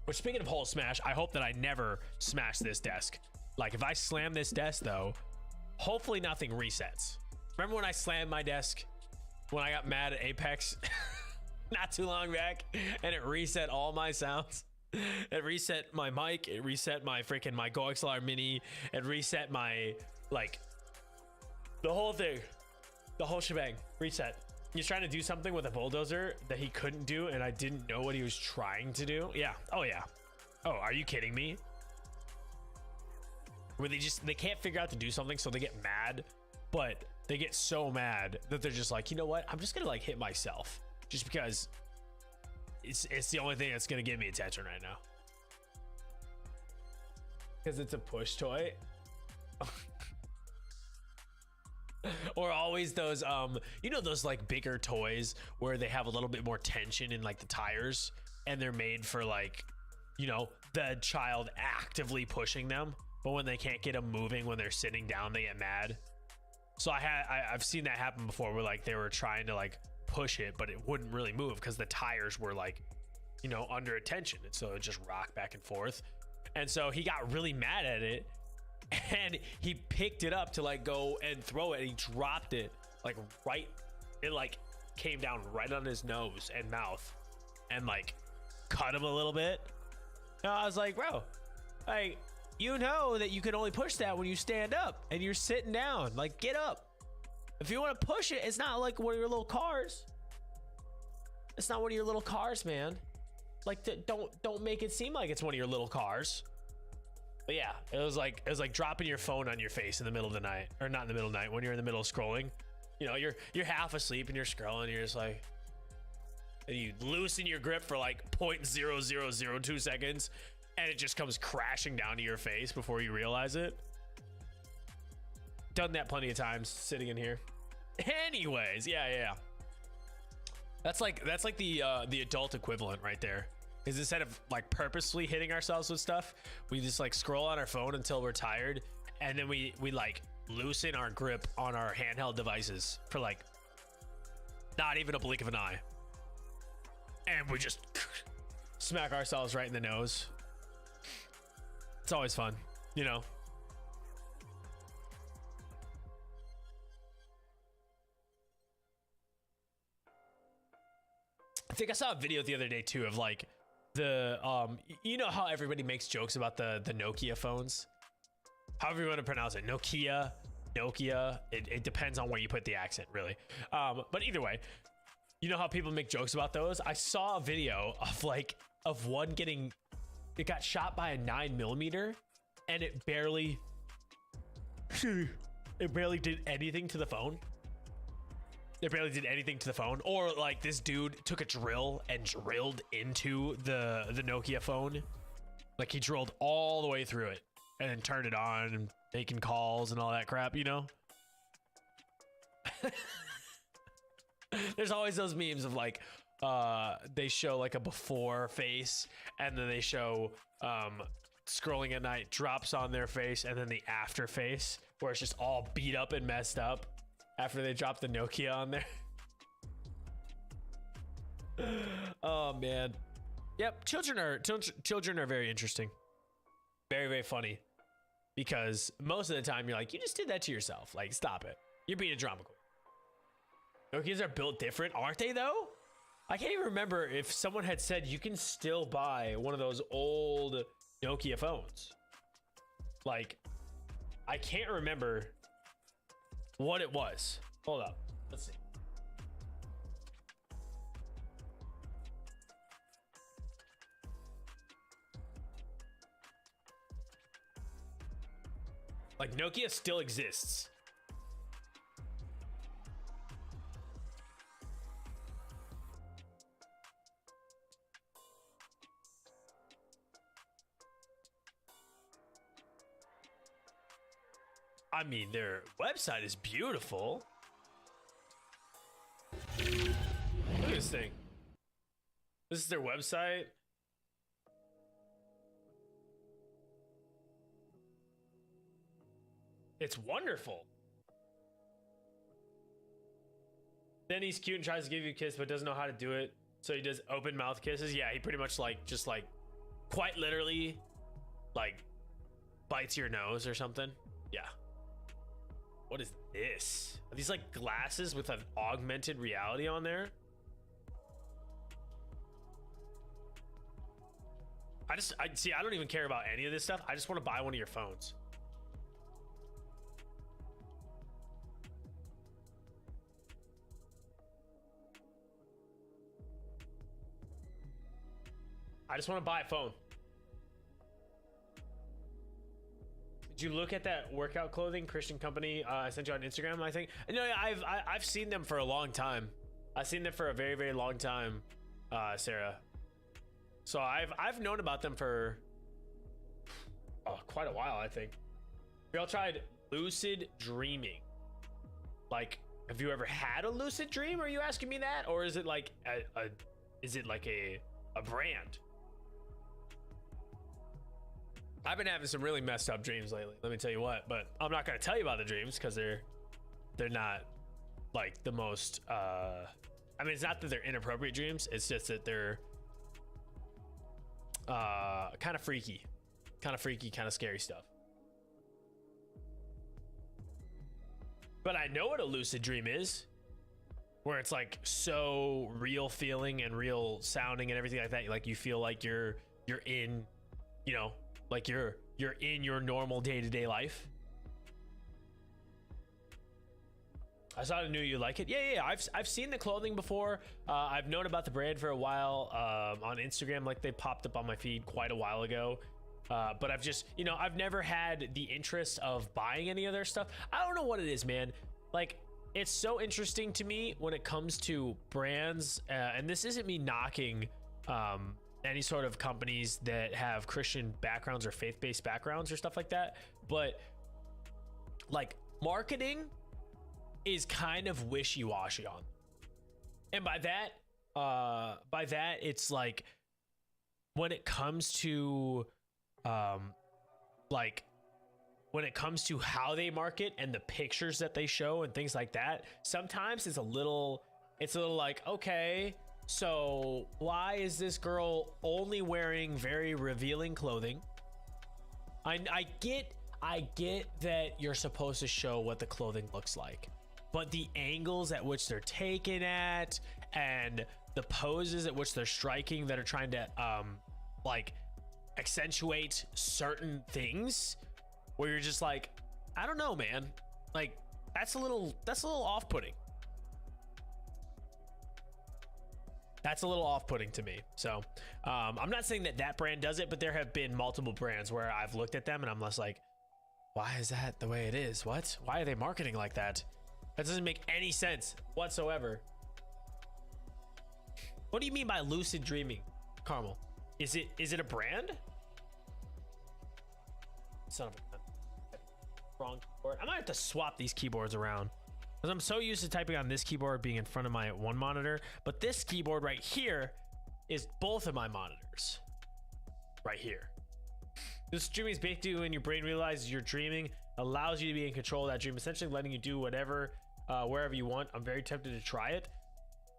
A: Which, speaking of Hulk smash, I hope that I never smash this desk. Like if I slam this desk though, hopefully nothing resets. Remember when I slammed my desk when I got mad at Apex not too long back, and it reset all my sounds? It reset my mic, it reset my freaking my GoXLR Mini, it reset my, like, the whole thing, the whole shebang, reset. He's trying to do something with a bulldozer that he couldn't do, and I didn't know what he was trying to do. Yeah, oh yeah. Oh, are you kidding me? Where they can't figure out to do something, so they get mad, but they get so mad that they're just like, you know what? I'm just gonna like hit myself just because it's the only thing that's gonna give me attention right now. Because it's a push toy. Or always those you know, those like bigger toys where they have a little bit more tension in like the tires, and they're made for like, you know, the child actively pushing them, but when they can't get them moving when they're sitting down, they get mad. So I've seen that happen before, where like they were trying to like push it, but it wouldn't really move because the tires were like, you know, under tension, and so it just rocked back and forth. And so he got really mad at it, and he picked it up to like go and throw it, and he dropped it like right, it like came down right on his nose and mouth and like cut him a little bit. And I was like, bro, like, you know that you can only push that when you stand up and you're sitting down. Like, get up. If you want to push it, it's not like one of your little cars. It's not one of your little cars, man. Like, don't make it seem like it's one of your little cars. But yeah, it was like dropping your phone on your face in the middle of the night, or not in the middle of the night, when you're in the middle of scrolling. You know, you're half asleep and you're scrolling, and you're just like, and you loosen your grip for like 0.0002 seconds, and it just comes crashing down to your face before you realize it. Done that plenty of times sitting in here. Anyways, yeah. That's like the adult equivalent right there. Is instead of like purposely hitting ourselves with stuff, we just like scroll on our phone until we're tired, and then we like loosen our grip on our handheld devices for like not even a blink of an eye, and we just smack ourselves right in the nose. It's always fun, you know. I think I saw a video the other day too of like the you know how everybody makes jokes about the Nokia phones, however you want to pronounce it, Nokia, it depends on where you put the accent, really. But either way, you know how people make jokes about those. I saw a video of one getting, it got shot by a 9mm, and it barely did anything to the phone. It barely did anything to the phone. Or like this dude took a drill and drilled into the Nokia phone. Like he drilled all the way through it and then turned it on and making calls and all that crap, you know? There's always those memes of like, they show like a before face, and then they show scrolling at night drops on their face, and then the after face where it's just all beat up and messed up after they dropped the Nokia on there. Oh man. Yep, children are very interesting. Very, very funny. Because most of the time you're like, you just did that to yourself. Like, stop it. You're being a drama queen. Nokias are built different, aren't they though? I can't even remember if someone had said you can still buy one of those old Nokia phones. Like, I can't remember what it was. Hold up. Let's see. Like, Nokia still exists. I mean, their website is beautiful. Look at this thing. This is their website. It's wonderful. Then he's cute and tries to give you a kiss, but doesn't know how to do it. So he does open mouth kisses. Yeah, he pretty much like, just like, quite literally, like, bites your nose or something. Yeah. What is this? Are these like glasses with an augmented reality on there? I don't even care about any of this stuff. I just want to buy one of your phones. I just want to buy a phone. Did you look at that workout clothing Christian company I sent you on Instagram? I think. No, I've seen them for a long time. I've seen them for a very, very long time, Sarah. So I've known about them for quite a while, I think. We all tried lucid dreaming. Like, have you ever had a lucid dream? Are you asking me that, or is it like a brand? I've been having some really messed up dreams lately. Let me tell you what. But I'm not gonna tell you about the dreams because they're not like the most. I mean, it's not that they're inappropriate dreams. It's just that they're kind of freaky, kind of scary stuff. But I know what a lucid dream is, where it's like so real feeling and real sounding and everything like that. Like you feel like you're in, you know, like you're in your normal day-to-day life. I saw it, knew you like it. Yeah. I've seen the clothing before. I've known about the brand for a while on Instagram. Like they popped up on my feed quite a while ago. But I've just, you know, I've never had the interest of buying any of their stuff. I don't know what it is, man. Like it's so interesting to me when it comes to brands. And this isn't me knocking any sort of companies that have Christian backgrounds or faith-based backgrounds or stuff like that. But like marketing is kind of wishy-washy on. And by that, it's like when it comes to when it comes to how they market and the pictures that they show and things like that, sometimes it's a little like, okay, so why is this girl only wearing very revealing clothing? I get that you're supposed to show what the clothing looks like, but the angles at which they're taken at and the poses at which they're striking that are trying to like accentuate certain things, where you're just like, I don't know, man. Like that's a little off-putting. That's a little off-putting to me. So I'm not saying that brand does it, but there have been multiple brands where I've looked at them and I'm just like, why is that the way it is? What? Why are they marketing like that? That doesn't make any sense whatsoever. What do you mean by lucid dreaming, Carmel? Is it a brand? Son of a gun. Wrong keyboard. I might have to swap these keyboards around, because I'm so used to typing on this keyboard being in front of my one monitor, but this keyboard right here is both of my monitors. Right here. This streaming is basically when your brain realizes you're dreaming, allows you to be in control of that dream, essentially letting you do whatever, wherever you want. I'm very tempted to try it.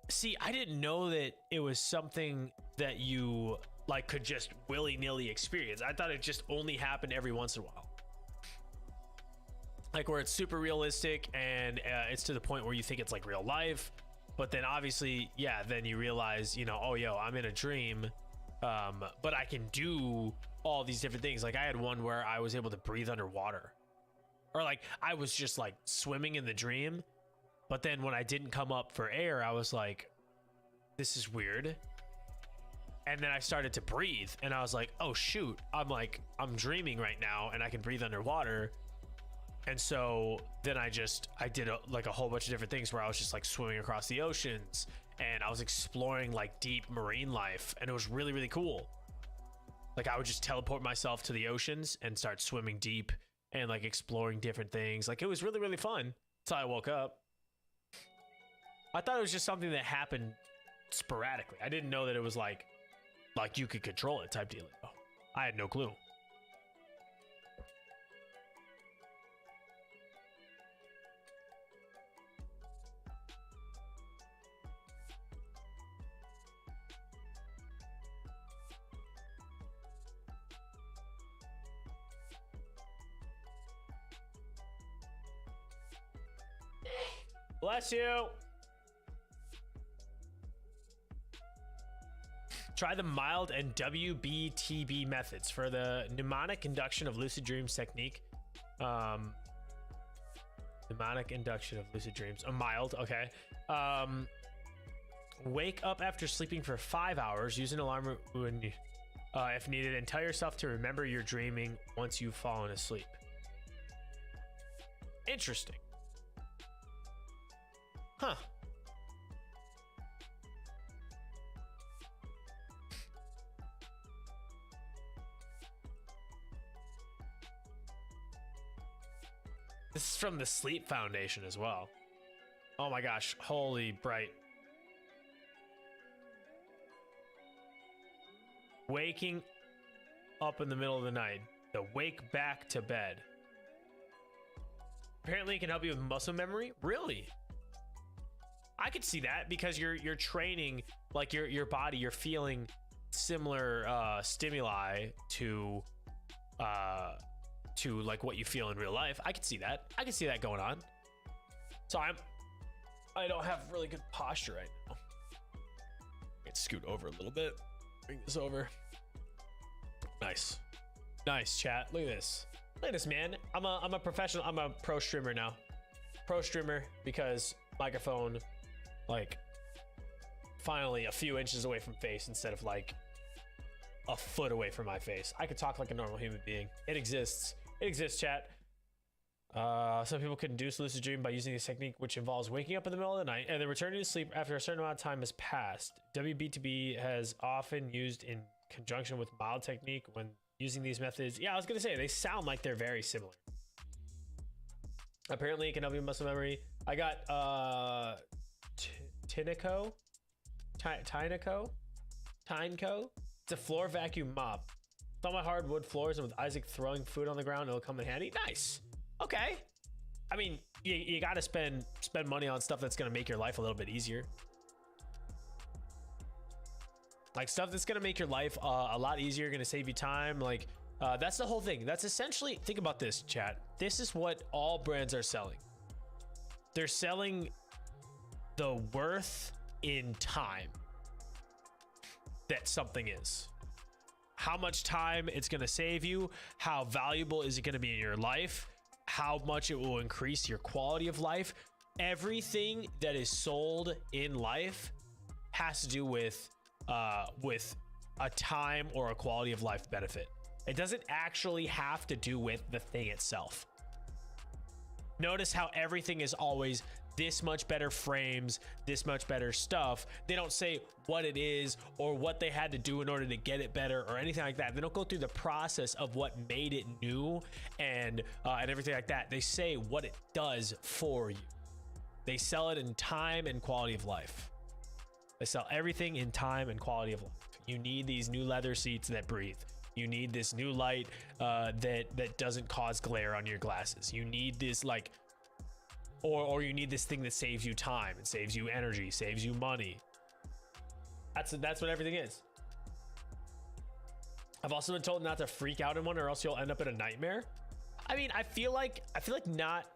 A: See, I didn't know that it was something that you like could just willy-nilly experience. I thought it just only happened every once in a while. Like where it's super realistic and it's to the point where you think it's like real life, but then obviously, yeah, then you realize, you know, oh, yo, I'm in a dream, but I can do all these different things. Like I had one where I was able to breathe underwater, or like I was just like swimming in the dream, but then when I didn't come up for air, I was like, this is weird. And then I started to breathe and I was like, oh shoot, I'm dreaming right now and I can breathe underwater. And so then I did a whole bunch of different things where I was just like swimming across the oceans and I was exploring like deep marine life, and it was really, really cool. Like I would just teleport myself to the oceans and start swimming deep and like exploring different things. Like it was really, really fun until I woke up. I thought it was just something that happened sporadically. I didn't know that it was like you could control it type deal. I had no clue. Bless you. Try the mild and WBTB methods for the mnemonic induction of lucid dreams technique. Mnemonic induction of lucid dreams. A mild, okay. Wake up after sleeping for 5 hours. Use an alarm when, if needed, and tell yourself to remember you're dreaming once you've fallen asleep. Interesting. Huh. This is from the Sleep Foundation as well. Oh my gosh, holy bright. Waking up in the middle of the night. The wake back to bed. Apparently it can help you with muscle memory. Really? I could see that because you're training like your body, you're feeling similar stimuli to like what you feel in real life. I could see that. I could see that going on. So I don't have really good posture right now. Let's scoot over a little bit. Bring this over. Nice. Nice, chat. Look at this. Look at this, man. I'm a professional. I'm a pro streamer now. Pro streamer because microphone, like, finally a few inches away from face instead of like a foot away from my face. I could talk like a normal human being. It exists. It exists, chat. Some people can induce lucid dream by using this technique, which involves waking up in the middle of the night and then returning to sleep after a certain amount of time has passed. WBTB has often used in conjunction with mild technique when using these methods. Yeah, I was gonna say they sound like they're very similar. Apparently, it can help you muscle memory. I got Tyneco. It's a floor vacuum mop. It's on my hardwood floors, and with Isaac throwing food on the ground, it'll come in handy. Nice. Okay. I mean, you got to spend money on stuff that's going to make your life a little bit easier. Like stuff that's going to make your life a lot easier, going to save you time. Like that's the whole thing. That's essentially, think about this, chat. This is what all brands are selling. They're selling the worth in time that something is. How much time it's going to save you, how valuable is it going to be in your life, how much it will increase your quality of life. Everything that is sold in life has to do with a time or a quality of life benefit. It doesn't actually have to do with the thing itself. Notice how everything is always this much better frames, this much better stuff. They don't say what it is or what they had to do in order to get it better or anything like that. They don't go through the process of what made it new and everything like that. They say what it does for you. They sell it in time and quality of life. They sell everything in time and quality of life. You need these new leather seats that breathe. You need this new light that doesn't cause glare on your glasses. You need this like, or you need this thing that saves you time, it saves you energy, saves you money. That's what everything is. I've also been told not to freak out in one or else you'll end up in a nightmare. I mean, I feel like not.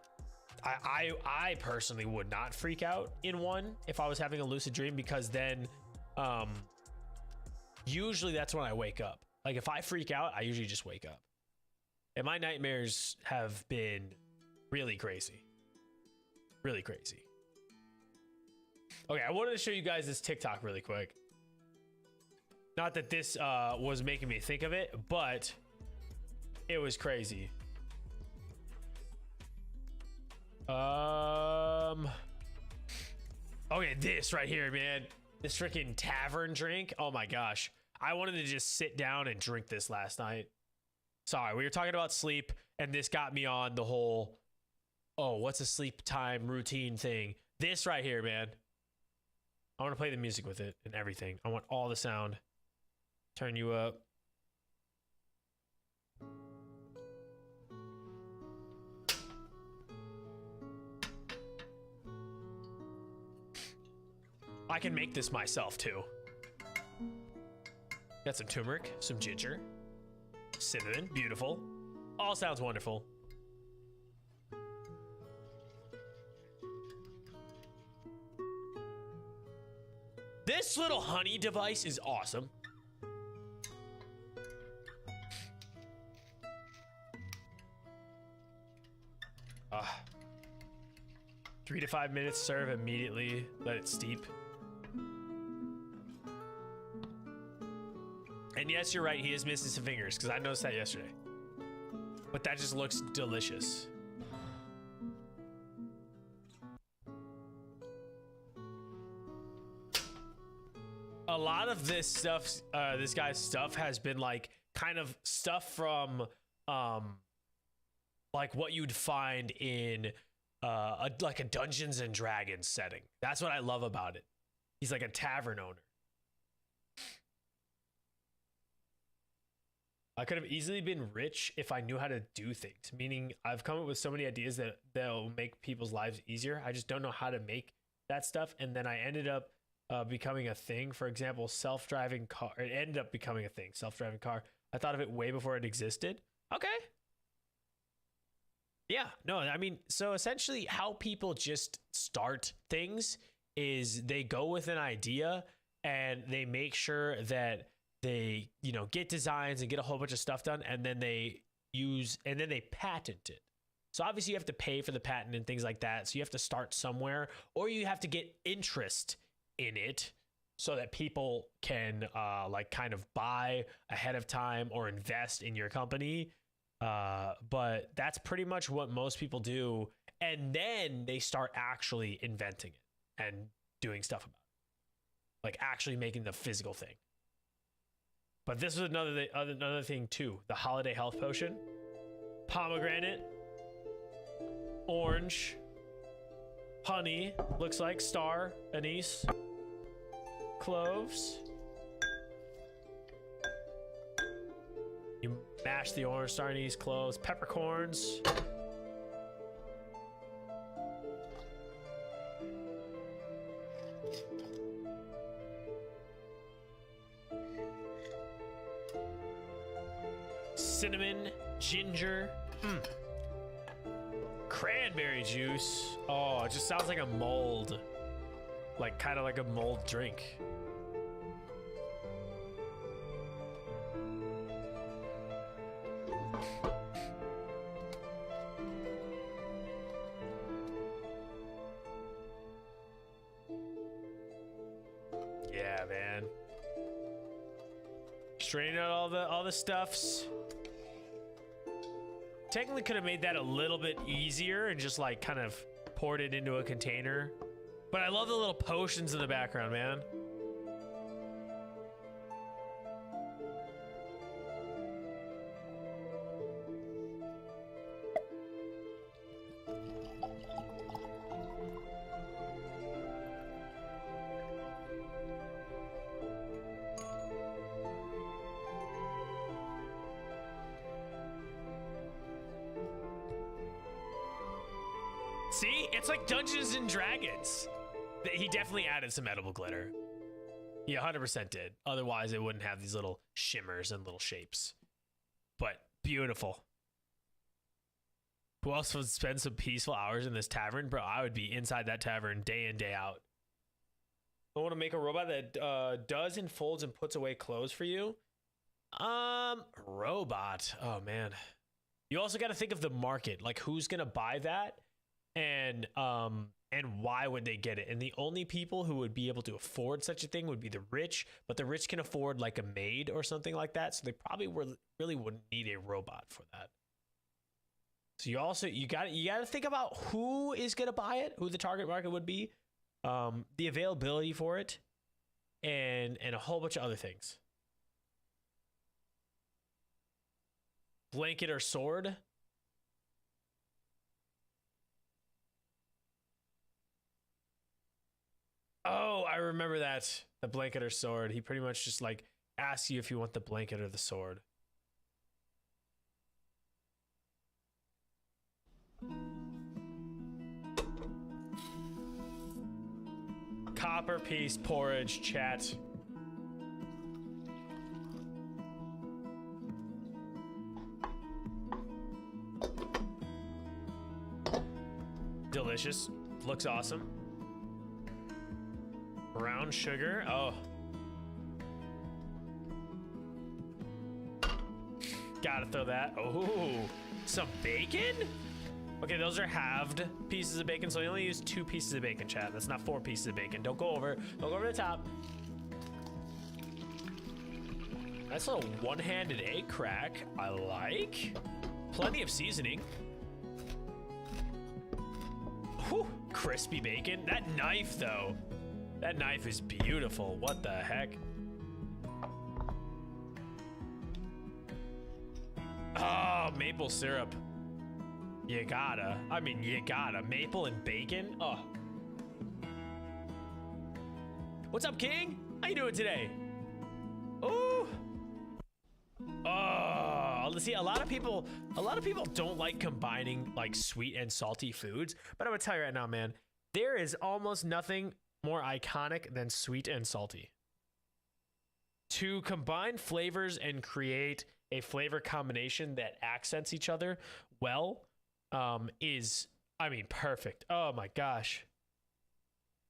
A: I personally would not freak out in one if I was having a lucid dream, because then usually that's when I wake up. Like if I freak out, I usually just wake up. And my nightmares have been really crazy. Really crazy. Okay, I wanted to show you guys this TikTok really quick. Not that this was making me think of it, but it was crazy. Okay, this right here, man. This freaking tavern drink. Oh my gosh. I wanted to just sit down and drink this last night. Sorry, we were talking about sleep, and this got me on the whole, oh, what's a sleep time routine thing? This right here, man. I want to play the music with it and everything. I want all the sound. Turn you up. I can make this myself too. Got some turmeric, some ginger, cinnamon, beautiful. All sounds wonderful. This little honey device is awesome. Uh, 3 to 5 minutes, serve immediately, let it steep. And yes, you're right, he is missing some fingers, because I noticed that yesterday. But that just looks delicious. A lot of this stuff, this guy's stuff has been like kind of stuff from like what you'd find in like a Dungeons and Dragons setting. That's what I love about it. He's like a tavern owner. I could have easily been rich if I knew how to do things, meaning I've come up with so many ideas that they'll make people's lives easier. I just don't know how to make that stuff. And then I ended up becoming a thing. For example, self-driving car. It ended up becoming a thing, self-driving car. I thought of it way before it existed. Okay. Yeah, no, I mean, so essentially how people just start things is they go with an idea and they make sure that they, you know, get designs and get a whole bunch of stuff done, and then they patent it. So obviously you have to pay for the patent and things like that. So you have to start somewhere, or you have to get interest in it so that people can like kind of buy ahead of time or invest in your company. But that's pretty much what most people do. And then they start actually inventing it and doing stuff about it, like actually making the physical thing. But this is another thing too. The holiday health potion, pomegranate, orange, honey, looks like star, anise, cloves. You mash the orange, star, anise, cloves, peppercorns. Cinnamon, ginger, cranberry juice. Oh, it just sounds like a mold, like kind of like a mold drink. Yeah, man. Straining out all the stuffs. Technically could have made that a little bit easier and just like kind of poured it into a container. But I love the little potions in the background, man. See, it's like Dungeons and Dragons. He definitely added some edible glitter. He 100% did. Otherwise, it wouldn't have these little shimmers and little shapes. But beautiful. Who else would spend some peaceful hours in this tavern? Bro, I would be inside that tavern day in, day out. I want to make a robot that does and folds and puts away clothes for you. Robot. Oh, man. You also got to think of the market. Like, who's going to buy that? And why would they get it? And the only people who would be able to afford such a thing would be the rich, but the rich can afford like a maid or something like that. So they probably really wouldn't need a robot for that. So you got to think about who is going to buy it, who the target market would be, the availability for it, and a whole bunch of other things. Blanket or sword? Oh, I remember that. The blanket or sword. He pretty much just like asks you if you want the blanket or the sword. Copper piece porridge, chat. Delicious. Looks awesome. Brown sugar. Oh. Gotta throw that. Oh, some bacon? Okay, those are halved pieces of bacon, so we only use 2 pieces of bacon, chat. That's not 4 pieces of bacon. Don't go over the top. Nice little one-handed egg crack. I like. Plenty of seasoning. Whew, crispy bacon. That knife, though. That knife is beautiful. What the heck? Oh, maple syrup. You gotta. I mean, you gotta. Maple and bacon? Oh. What's up, King? How you doing today? Oh. Oh, see, a lot of people don't like combining like sweet and salty foods, but I'm gonna tell you right now, man, there is almost nothing more iconic than sweet and salty. To combine flavors and create a flavor combination that accents each other well, is, I mean, perfect. Oh my gosh,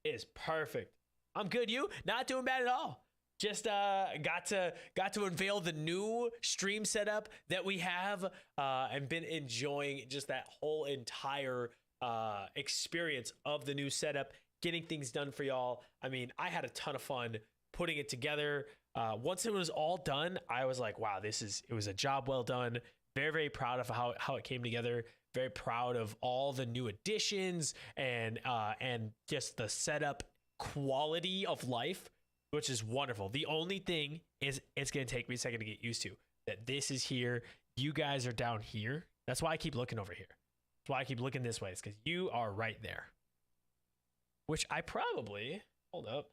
A: it is perfect. I'm good. You not doing bad at all. Just got to unveil the new stream setup that we have, and been enjoying just that whole entire experience of the new setup, getting things done for y'all. I mean, I had a ton of fun putting it together. Once it was all done, I was like, wow, it was a job well done. Very, very proud of how it came together. Very proud of all the new additions and just the setup quality of life, which is wonderful. The only thing is it's going to take me a second to get used to that this is here. You guys are down here. That's why I keep looking over here. That's why I keep looking this way. It's because you are right there. Which I probably, hold up,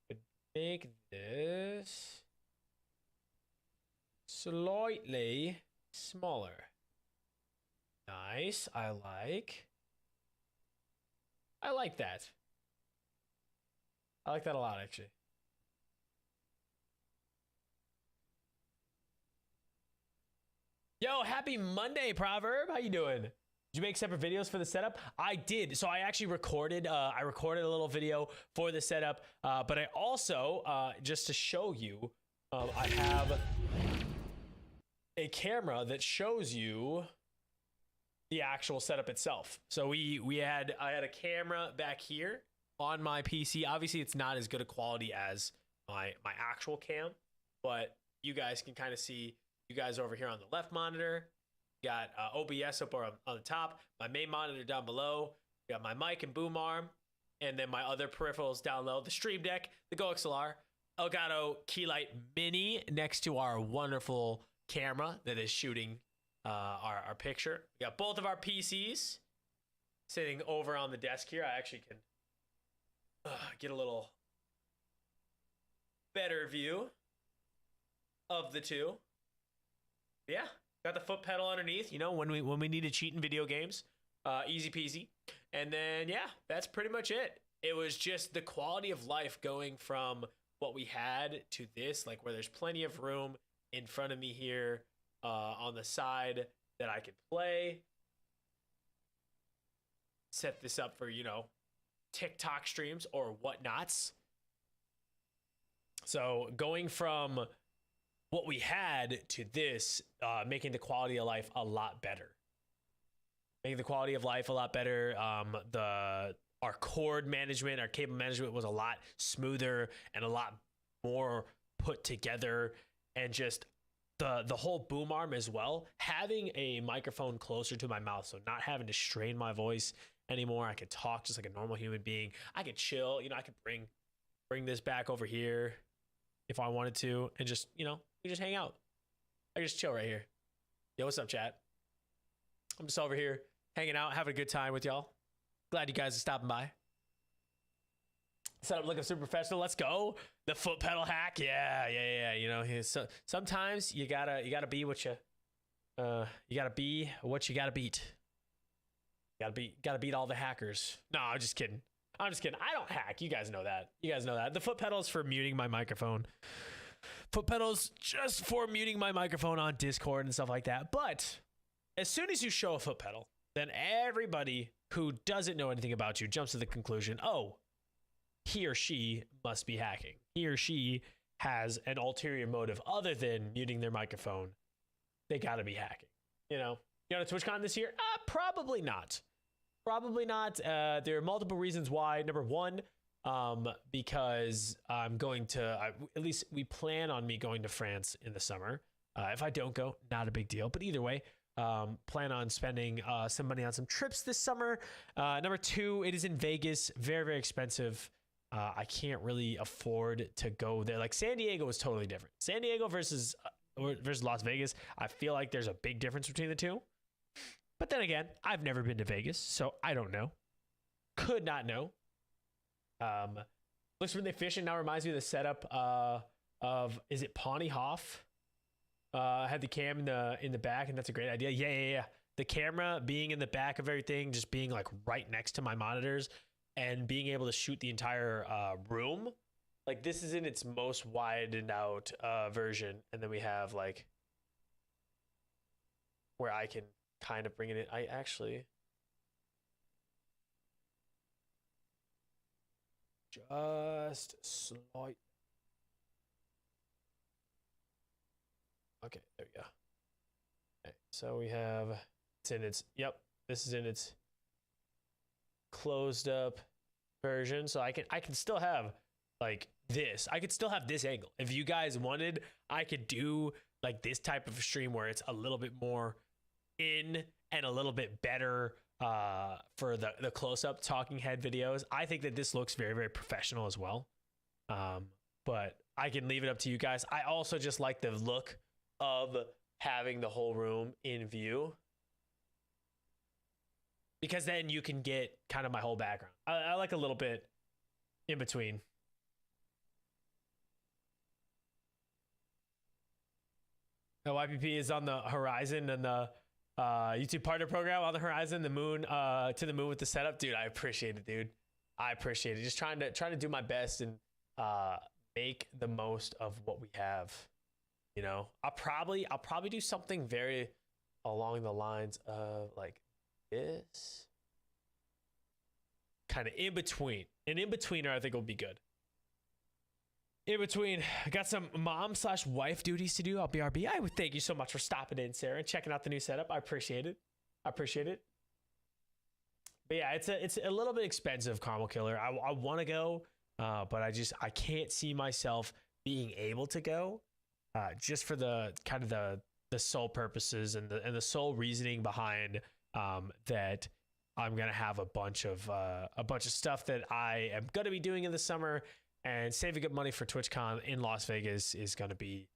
A: could make this slightly smaller. Nice. I like that. I like that a lot, actually. Yo, happy Monday, Proverb. How you doing? Did you make separate videos for the setup? I did. So I actually recorded a little video for the setup, but I also, just to show you, I have a camera that shows you the actual setup itself. So I had a camera back here on my PC. Obviously, it's not as good a quality as my actual cam, but you guys can kind of see you guys over here on the left monitor. Got OBS up on the top, my main monitor down below. Got my mic and boom arm, and then my other peripherals down low. The Stream Deck, the GoXLR, Elgato Keylight Mini next to our wonderful camera that is shooting our picture. We got both of our PCs sitting over on the desk here. I actually can get a little better view of the two. Yeah, got the foot pedal underneath, you know, when we need to cheat in video games. Easy peasy. And then, yeah, that's pretty much it. It was just the quality of life going from what we had to this, like where there's plenty of room in front of me here on the side that I could play. Set this up for, you know, TikTok streams or whatnots. So going from what we had to this, making the quality of life a lot better. Making the quality of life a lot better. Our cord management, our cable management was a lot smoother and a lot more put together, and just the whole boom arm as well. Having a microphone closer to my mouth, so not having to strain my voice anymore. I could talk just like a normal human being. I could chill, you know, I could bring this back over here if I wanted to, and just, you know, we just hang out. I can just chill right here. Yo, what's up, chat? I'm just over here hanging out, having a good time with y'all. Glad you guys are stopping by. Setup looking super professional. Let's go. The foot pedal hack. Yeah. You know, so sometimes you gotta be what you gotta be what you gotta beat. Gotta beat all the hackers. No, I'm just kidding. I don't hack. You guys know that. The foot pedal is for muting my microphone. Foot pedals just for muting my microphone on Discord and stuff like that. But as soon as you show a foot pedal, then everybody who doesn't know anything about you jumps to the conclusion, oh, he or she must be hacking. He or she has an ulterior motive other than muting their microphone. They got to be hacking. You know to TwitchCon this year? Probably not. Probably not. There are multiple reasons why. Number one, because I'm going to, at least we plan on me going to France in the summer. If I don't go, not a big deal. But either way, plan on spending some money on some trips this summer. Number two, it is in Vegas. Very, very expensive. I can't really afford to go there. Like San Diego is totally different. San Diego versus Las Vegas, I feel like there's a big difference between the two. But then again, I've never been to Vegas, so I don't know. Could not know. Looks really efficient. Now reminds me of the setup of, is it Pawnee Hoff? Had the cam in the back, and that's a great idea. Yeah. The camera being in the back of everything, just being like right next to my monitors, and being able to shoot the entire room. Like this is in its most widened out version, and then we have like where I can kind of bring it in. I actually just slight. Okay, there we go. Okay, so we have it's in its this is in its closed up version, so I can still have like this. I could still have this angle. If you guys wanted, I could do like this type of a stream where it's a little bit more in and a little bit better for the close-up talking head videos. I think that this looks very, very professional as well. But I can leave it up to you guys. I also just like the look of having the whole room in view, because then you can get kind of my whole background. I like a little bit in between. The YPP is on the horizon, and the YouTube partner program on the horizon, the moon, to the moon with the setup. Dude, I appreciate it, dude. I appreciate it. Just trying to do my best and make the most of what we have. You know, I'll probably do something very along the lines of like this, kind of in between. An in-betweener I think will be good. In between, I got some mom/wife duties to do. I'll BRB. I would thank you so much for stopping in, Sarah, and checking out the new setup. I appreciate it. But yeah, it's a little bit expensive, Caramel Killer. I want to go, but I can't see myself being able to go, just for the kind of the sole purposes and the sole reasoning behind that I'm gonna have a bunch of stuff that I am gonna be doing in the summer. And saving up money for TwitchCon in Las Vegas is going to be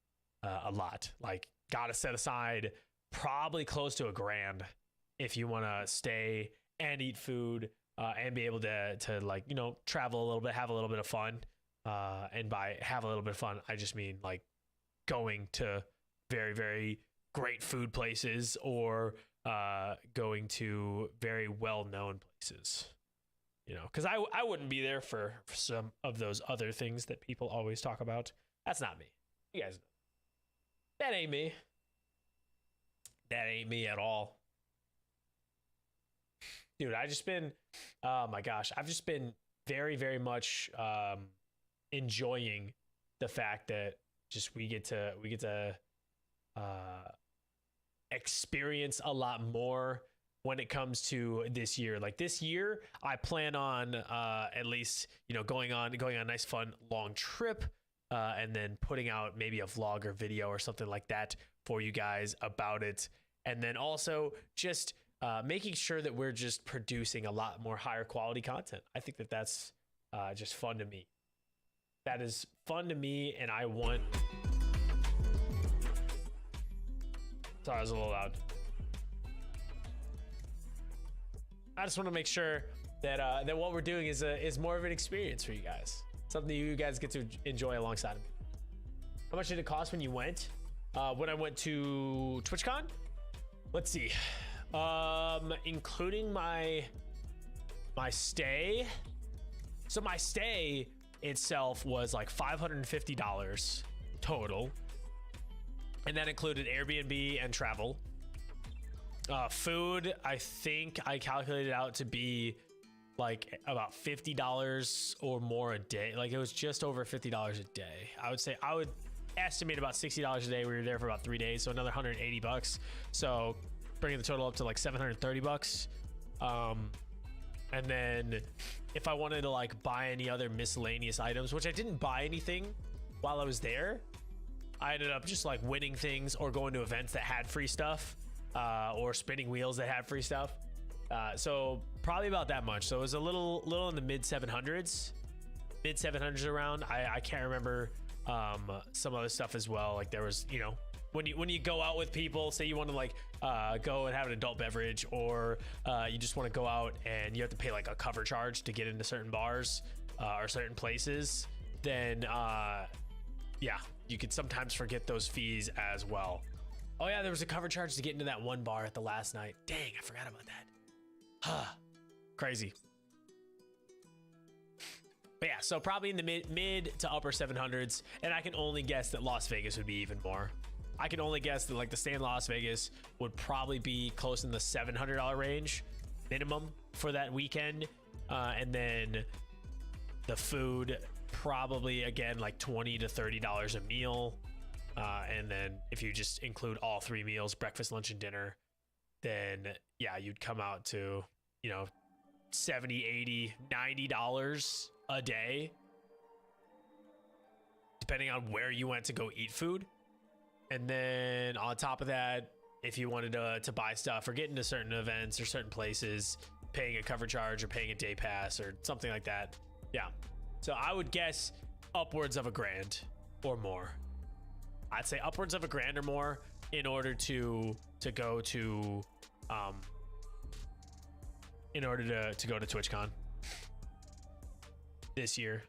A: a lot. Like, got to set aside probably close to $1,000 if you want to stay and eat food and be able to like, you know, travel a little bit, have a little bit of fun. And by have a little bit of fun, I just mean like going to very, very great food places or going to very well-known places. You know, because I wouldn't be there for some of those other things that people always talk about. That's not me. You guys know. That ain't me. That ain't me at all. Dude, I've just been very, very much enjoying the fact that just we get to experience a lot more when it comes to this year. Like this year, I plan on at least, you know, going on a nice fun long trip, and then putting out maybe a vlog or video or something like that for you guys about it. And then also just making sure that we're just producing a lot more higher quality content. I think that that's just fun to me. That is fun to me, and I want... Sorry, I was a little loud. I just want to make sure that that what we're doing is more of an experience for you guys, something you guys get to enjoy alongside of me. How much did it cost when you went? When I went to TwitchCon? Let's see, including my stay. So my stay itself was like $550 total, and that included Airbnb and travel. Food, I think I calculated out to be like about $50 or more a day. Like it was just over $50 a day. I would say I would estimate about $60 a day. We were there for about 3 days, so another $180. So bringing the total up to like $730. And then if I wanted to like buy any other miscellaneous items, which I didn't buy anything while I was there, I ended up just like winning things or going to events that had free stuff, or spinning wheels that had free stuff. So probably about that much. So it was a little in the mid 700s around. I can't remember some other stuff as well. Like there was, you know, when you go out with people, say you want to like go and have an adult beverage, or you just want to go out and you have to pay like a cover charge to get into certain bars or certain places, then yeah, you could sometimes forget those fees as well. Oh yeah, there was a cover charge to get into that one bar at the last night. Dang, I forgot about that. Crazy. But yeah, so probably in the mid to upper 700s, and I can only guess that Las Vegas would be even more. I can only guess that like the stay in Las Vegas would probably be close in the $700 range minimum for that weekend, and then the food probably again like $20 to $30 a meal, and then if you just include all 3 meals, breakfast, lunch, and dinner, then yeah, you'd come out to, you know, $70, $80, $90 a day, depending on where you went to go eat food. And then on top of that, if you wanted to buy stuff or get into certain events or certain places, paying a cover charge or paying a day pass or something like that. Yeah. So I would guess upwards of $1,000 or more. I'd say upwards of $1,000 or more in order to go to TwitchCon this year.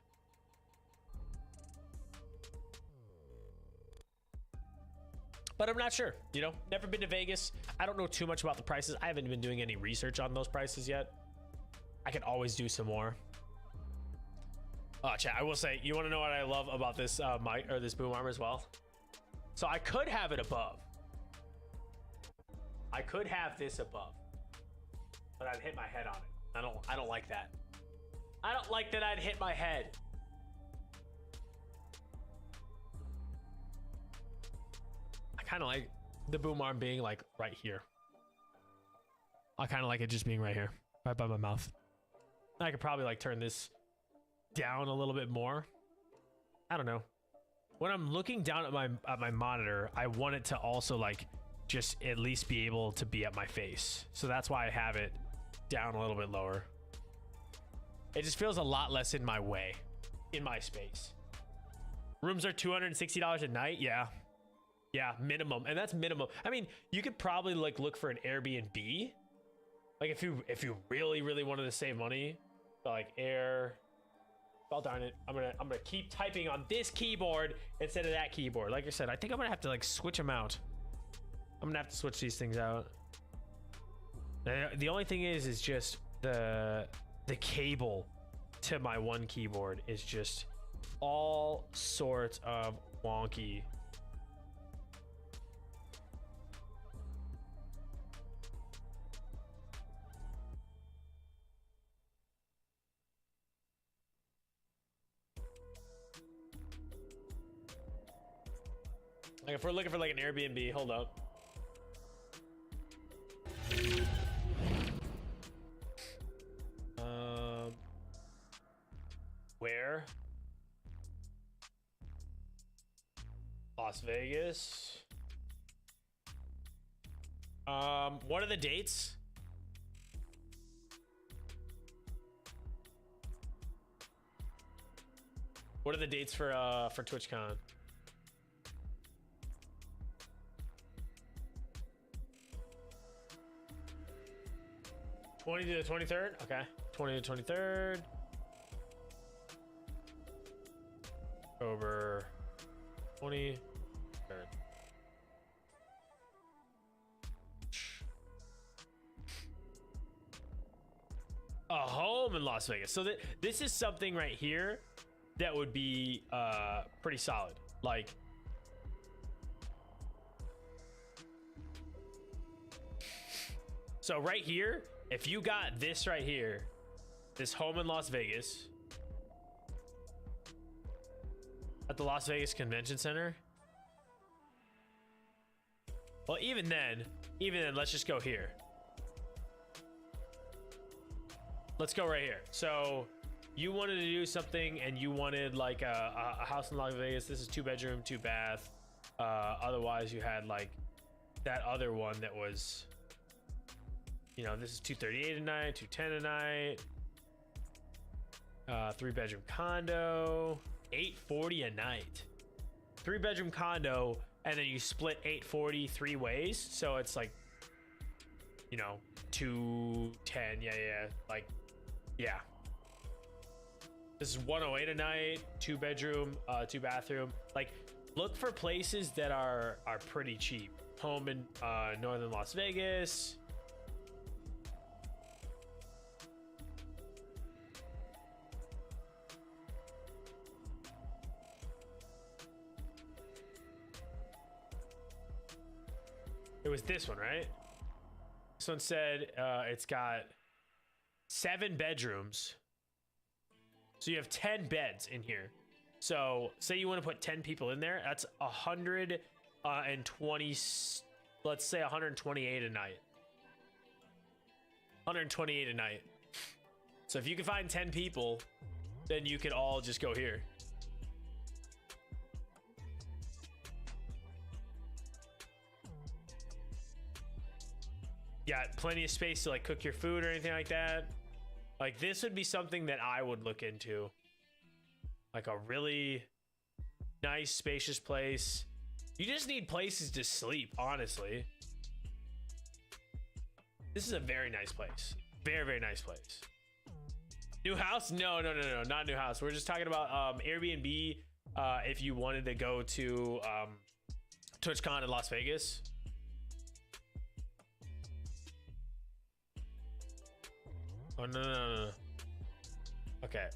A: But I'm not sure, you know, never been to Vegas. I don't know too much about the prices. I haven't been doing any research on those prices yet. I could always do some more. Chat, I will say, you want to know what I love about this mic or this boom arm as well? So I could have it above. I could have this above, but I'd hit my head on it. I don't like that. I don't like that I'd hit my head. Kind of like the boom arm being like right here. I kind of like it just being right here, right by my mouth. I could probably like turn this down a little bit more. I don't know. When I'm looking down at my monitor, I want it to also like just at least be able to be at my face. So that's why I have it down a little bit lower. It just feels a lot less in my way, in my space. Rooms are $260 a night. Yeah, minimum. And that's minimum. I mean, you could probably like look for an Airbnb. Like if you really wanted to save money, like oh darn it. I'm gonna keep typing on this keyboard instead of that keyboard. Like I said, I think I'm gonna have to like switch them out. I'm gonna have to switch these things out. The only thing is just the cable to my one keyboard is just all sorts of wonky. Like if we're looking for like an Airbnb, hold up. Where? Las Vegas. What are the dates? What are the dates for TwitchCon? '20 to the 23rd? Okay. 20 to 23rd. Over 23rd. A home in Las Vegas. So this is something right here that would be pretty solid. Like, so right here, if you got this right here, this home in Las Vegas at the Las Vegas Convention Center. Well, even then, let's just go here. Let's go right here. So you wanted to do something and you wanted like a house in Las Vegas. This is 2-bedroom, 2-bath. Otherwise you had like that other one that was, you know, this is $238 a night, $210 a night. 3-bedroom condo, $840 a night. 3-bedroom condo, and then you split $840 3 ways. So it's like, you know, $210. Yeah. Like, yeah. This is $108 a night, 2-bedroom, 2-bathroom. Like, look for places that are pretty cheap. Home in northern Las Vegas. It was this one, right? This one said it's got 7 bedrooms. So you have 10 beds in here. So say you want to put 10 people in there, that's 120, let's say 128 a night. 128 a night. So if you can find 10 people, then you could all just go here. Got plenty of space to like cook your food or anything like that. Like this would be something that I would look into. Like a really nice, spacious place. You just need places to sleep, honestly. This is a very nice place. Very, very nice place. New house? No, not new house. We're just talking about Airbnb. If you wanted to go to TwitchCon in Las Vegas. Oh, no. Okay.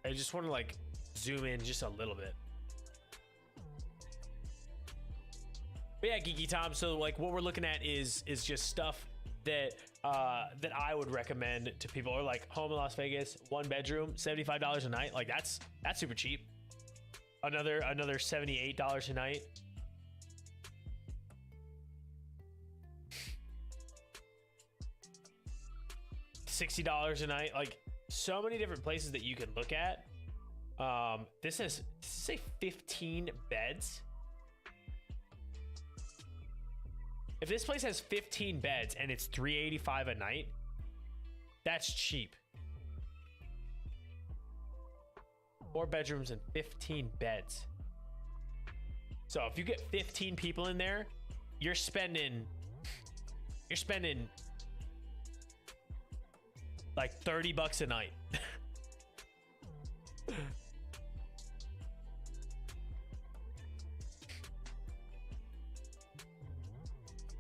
A: I just want to like zoom in just a little bit. But yeah, Geeky Tom. So like what we're looking at is just stuff that that I would recommend to people. Or like home in Las Vegas, 1 bedroom, $75 a night. Like that's super cheap. Another $78 a night. $60 a night. Like so many different places that you can look at. This is say 15 beds. If this place has 15 beds and it's $385 a night, that's cheap. 4 bedrooms and 15 beds. So if you get 15 people in there, you're spending like $30 a night.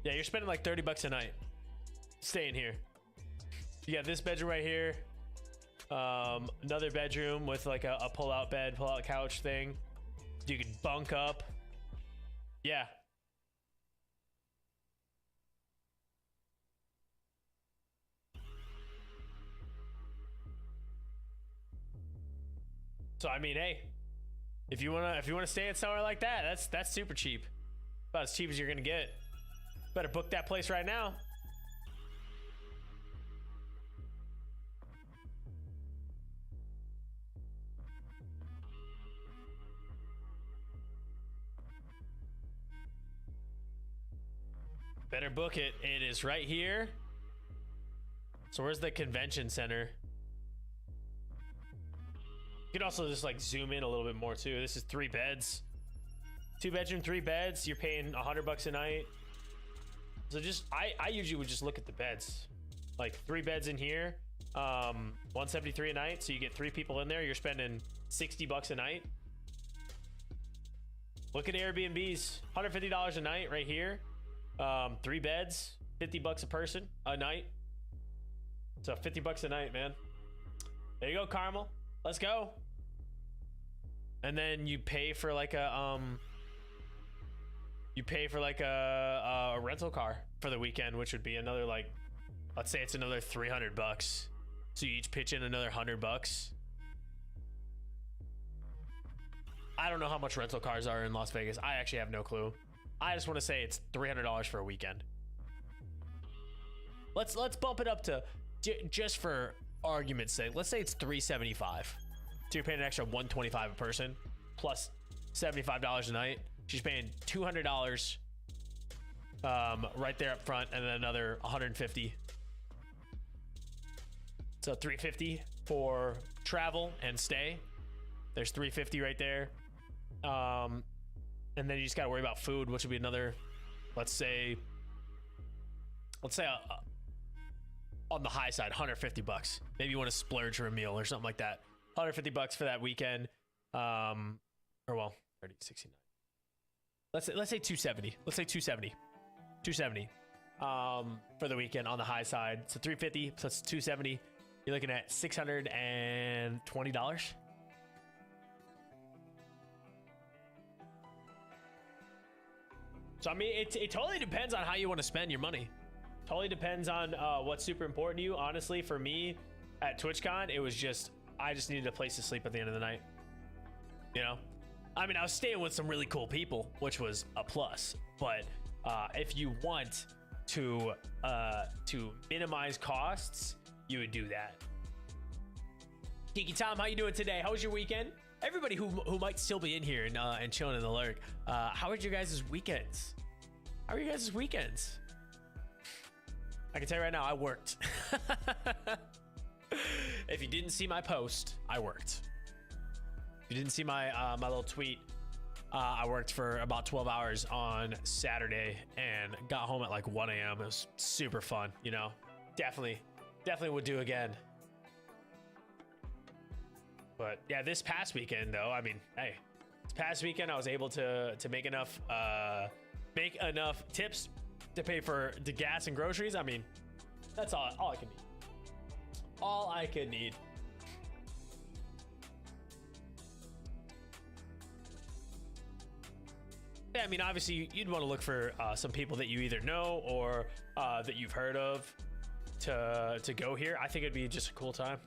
A: Yeah, you're spending like $30 a night staying here. You got this bedroom right here. Another bedroom with like a pull-out bed, pull-out couch thing. You can bunk up. Yeah. So I mean, hey, if you wanna stay at somewhere like that, that's super cheap. About as cheap as you're gonna get. Better book that place right now. Better book it. It is right here. So where's the convention center? You can also just like zoom in a little bit more too. This is 3 beds. 2 bedroom, 3 beds. You're paying $100 a night. So just, I usually would just look at the beds. Like 3 beds in here, $173 a night. So you get 3 people in there. You're spending $60 a night. Look at Airbnbs, $150 a night right here. 3 beds, $50 a person a night. So $50 a night, man. There you go, Carmel. Let's go. And then you pay for like a rental car for the weekend, which would be another like, let's say it's another $300. So you each pitch in another $100. I don't know how much rental cars are in Las Vegas. I actually have no clue. I just want to say it's $300 for a weekend. Let's bump it up to, just for argument's sake, let's say it's $375. So you're paying an extra $125 a person plus $75 a night. She's paying $200 right there up front, and then another $150. So $350 for travel and stay. There's $350 right there. And then you just got to worry about food, which would be another, let's say on the high side, $150. Maybe you want to splurge for a meal or something like that. $150 for that weekend. Or well, 30, 69. Let's say 270. Let's say 270. 270 for the weekend on the high side. So 350 plus 270. You're looking at $620. So I mean, it totally depends on how you want to spend your money. Totally depends on what's super important to you. Honestly, for me at TwitchCon, it was just, I just needed a place to sleep at the end of the night. You know, I mean, I was staying with some really cool people, which was a plus. But if you want to minimize costs, you would do that. Geeky Tom, how you doing today? How was your weekend? Everybody who might still be in here and chilling in the lurk, how are your guys' weekends? How are you guys' weekends? I can tell you right now, I worked. If you didn't see my post, I worked. If you didn't see my my little tweet, I worked for about 12 hours on Saturday and got home at like 1 a.m. It was super fun, you know. Definitely would do again. But yeah, this past weekend though, I mean, hey, this past weekend I was able to make enough tips to pay for the gas and groceries. I mean, that's all I could need. All I could need. Yeah, I mean, obviously you'd want to look for some people that you either know or that you've heard of to go here. I think it'd be just a cool time.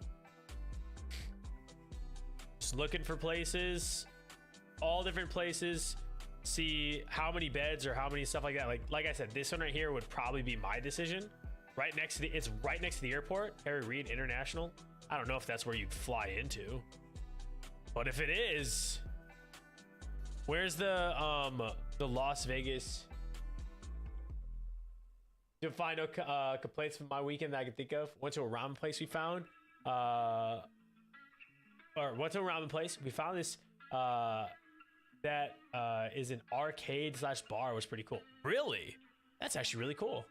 A: Just looking for places, all different places, see how many beds or how many stuff like that. Like I said, this one right here would probably be my decision. It's right next to the airport, Harry Reid International. I don't know if that's where you'd fly into, but if it is, where's the Las Vegas? To find no complaints from my weekend that I can think of. Went to a ramen place we found. Went to a ramen place. We found this that is an arcade / bar. Was pretty cool. Really? That's actually really cool.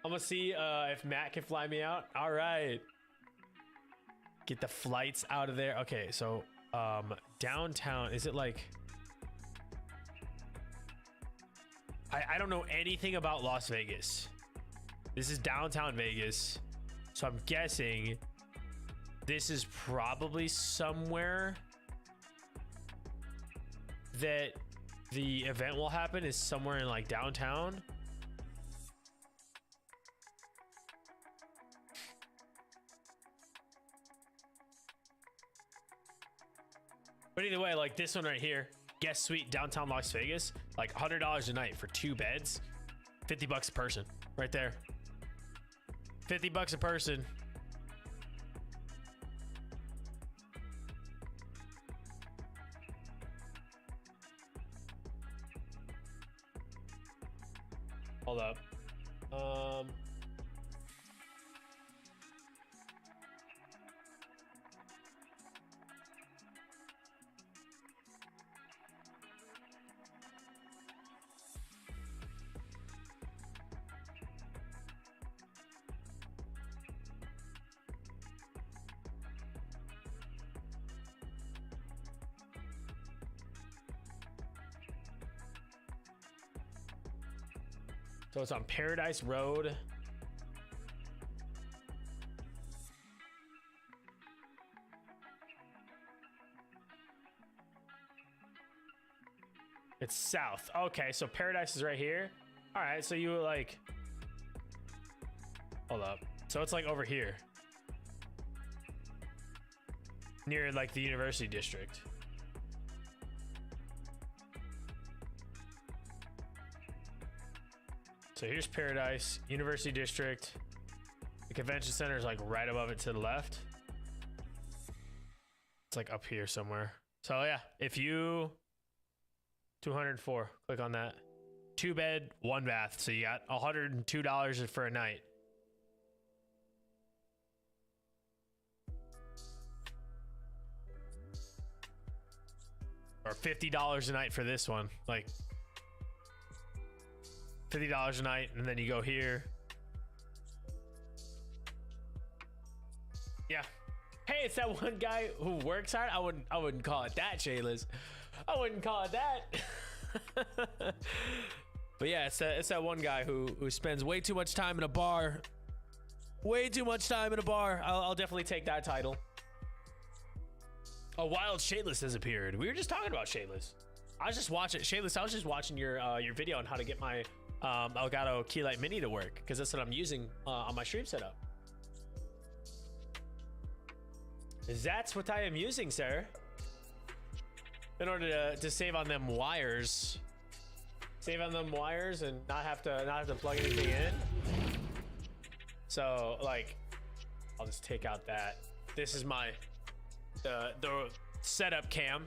A: I'm gonna see if Matt can fly me out. All right. Get the flights out of there. Okay, so downtown, is it like, I don't know anything about Las Vegas. This is downtown Vegas, so I'm guessing this is probably somewhere that the event will happen, is somewhere in like downtown. But either way, like this one right here, guest suite downtown Las Vegas, like $100 a night for 2 beds, $50 a person, right there. $50 a person. Hold up. So it's on Paradise Road. It's south. Okay, so Paradise is right here. All right, so you like, hold up. So it's like over here. Near like the University District. So here's Paradise, University District. The convention center is like right above it to the left. It's like up here somewhere. So yeah, if you 204, click on that. 2 bed, 1 bath. So you got $102 for a night. Or $50 a night for this one. Like $50 a night, and then you go here. Yeah. Hey, it's that one guy who works hard. I wouldn't call it that, Shayla's. I wouldn't call it that. But yeah, it's that one guy who spends way too much time in a bar. Way too much time in a bar. I'll definitely take that title. A wild Shayla's has appeared. We were just talking about Shayla's. I was just watching Shayla's. I was just watching your video on how to get my Elgato Keylight Mini to work, because that's what I'm using on my stream setup. That's what I am using, sir. In order to save on them wires. Save on them wires and not have to plug anything in. So like, I'll just take out that. This is my the setup cam.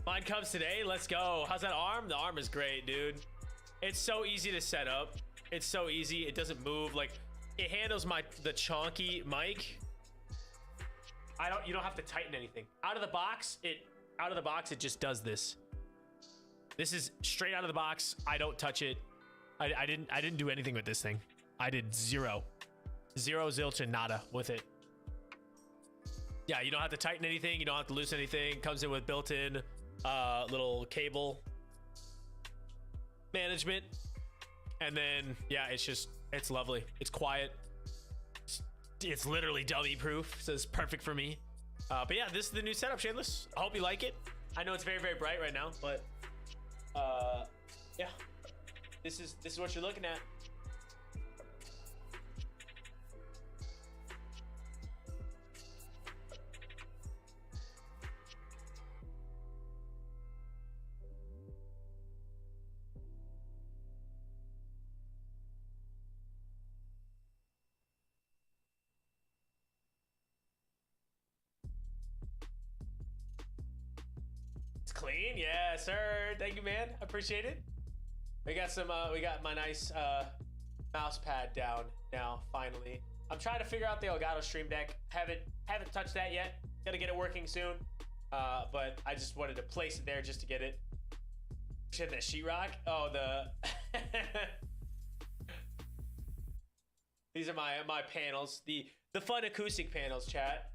A: Mine comes today. Let's go. How's that arm? The arm is great, dude. It's so easy to set up. It's so easy. It doesn't move. Like, it handles the chonky mic. You don't have to tighten anything. Out of the box, it just does this. This is straight out of the box. I don't touch it. I didn't do anything with this thing. I did zero zilch and nada with it. Yeah, you don't have to tighten anything. You don't have to loosen anything. Comes in with built-in little cable management. And then, yeah, it's lovely. It's quiet. It's literally dummy proof, so it's perfect for me. But yeah, this is the new setup, Shameless. I hope you like it. I know it's very, very bright right now, but yeah, this is what you're looking at. Clean, yeah, sir. Thank you, man. I appreciate it. We got my nice mouse pad down now. Finally, I'm trying to figure out the Elgato Stream Deck. Haven't touched that yet. Gotta get it working soon. But I just wanted to place it there just to get it. Shit, that sheetrock. Oh, these are my panels. The fun acoustic panels, chat.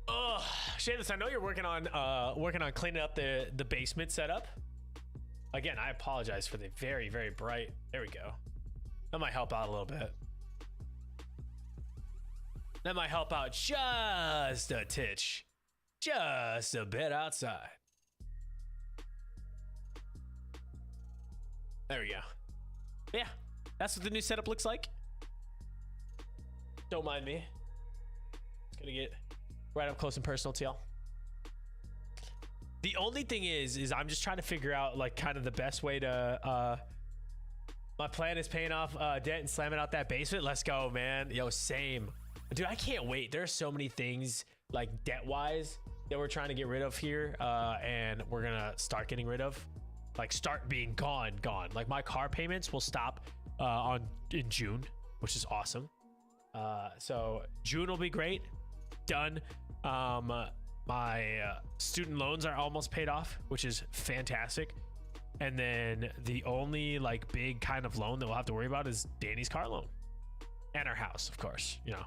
A: Oh, Shameless, I know you're working on cleaning up the basement setup. Again, I apologize for the very, very bright. There we go. That might help out a little bit. That might help out just a titch. Just a bit outside. There we go. Yeah, that's what the new setup looks like. Don't mind me. It's gonna get right up close and personal to y'all. The only thing is I'm just trying to figure out like kind of the best way to my plan is paying off debt and slamming out that basement. Let's go, man. Yo, same. Dude, I can't wait. There's so many things like debt wise that we're trying to get rid of here, and we're gonna start getting rid of, like start being gone. Like my car payments will stop in June, which is awesome. So June will be great. Done. My student loans are almost paid off, which is fantastic. And then the only like big kind of loan that we'll have to worry about is Danny's car loan and our house, of course. You know,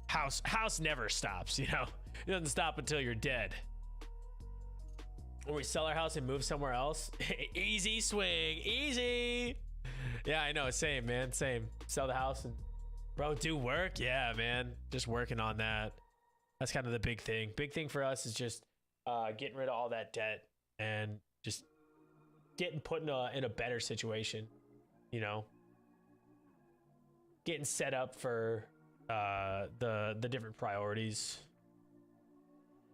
A: house never stops. You know, it doesn't stop until you're dead. When we sell our house and move somewhere else, easy swing, easy. Yeah, I know. Same, man. Same. Sell the house and bro, do work. Yeah, man. Just working on that. That's kind of the big thing. Big thing for us is just getting rid of all that debt and just getting put in a better situation. You know, getting set up for the different priorities.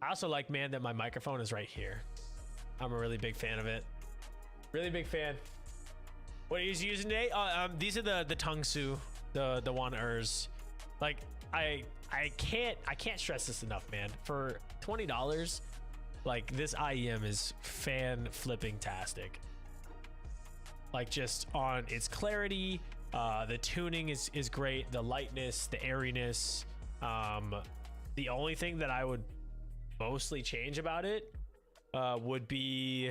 A: I also like, man, that my microphone is right here. I'm a really big fan of it. Really big fan. What are you using today? These are the Tongsu, the Wan-Ers. Like I can't stress this enough, man. For $20, like this IEM is fan flipping tastic. Like just on its clarity, the tuning is great, the lightness, the airiness. The only thing that I would mostly change about it would be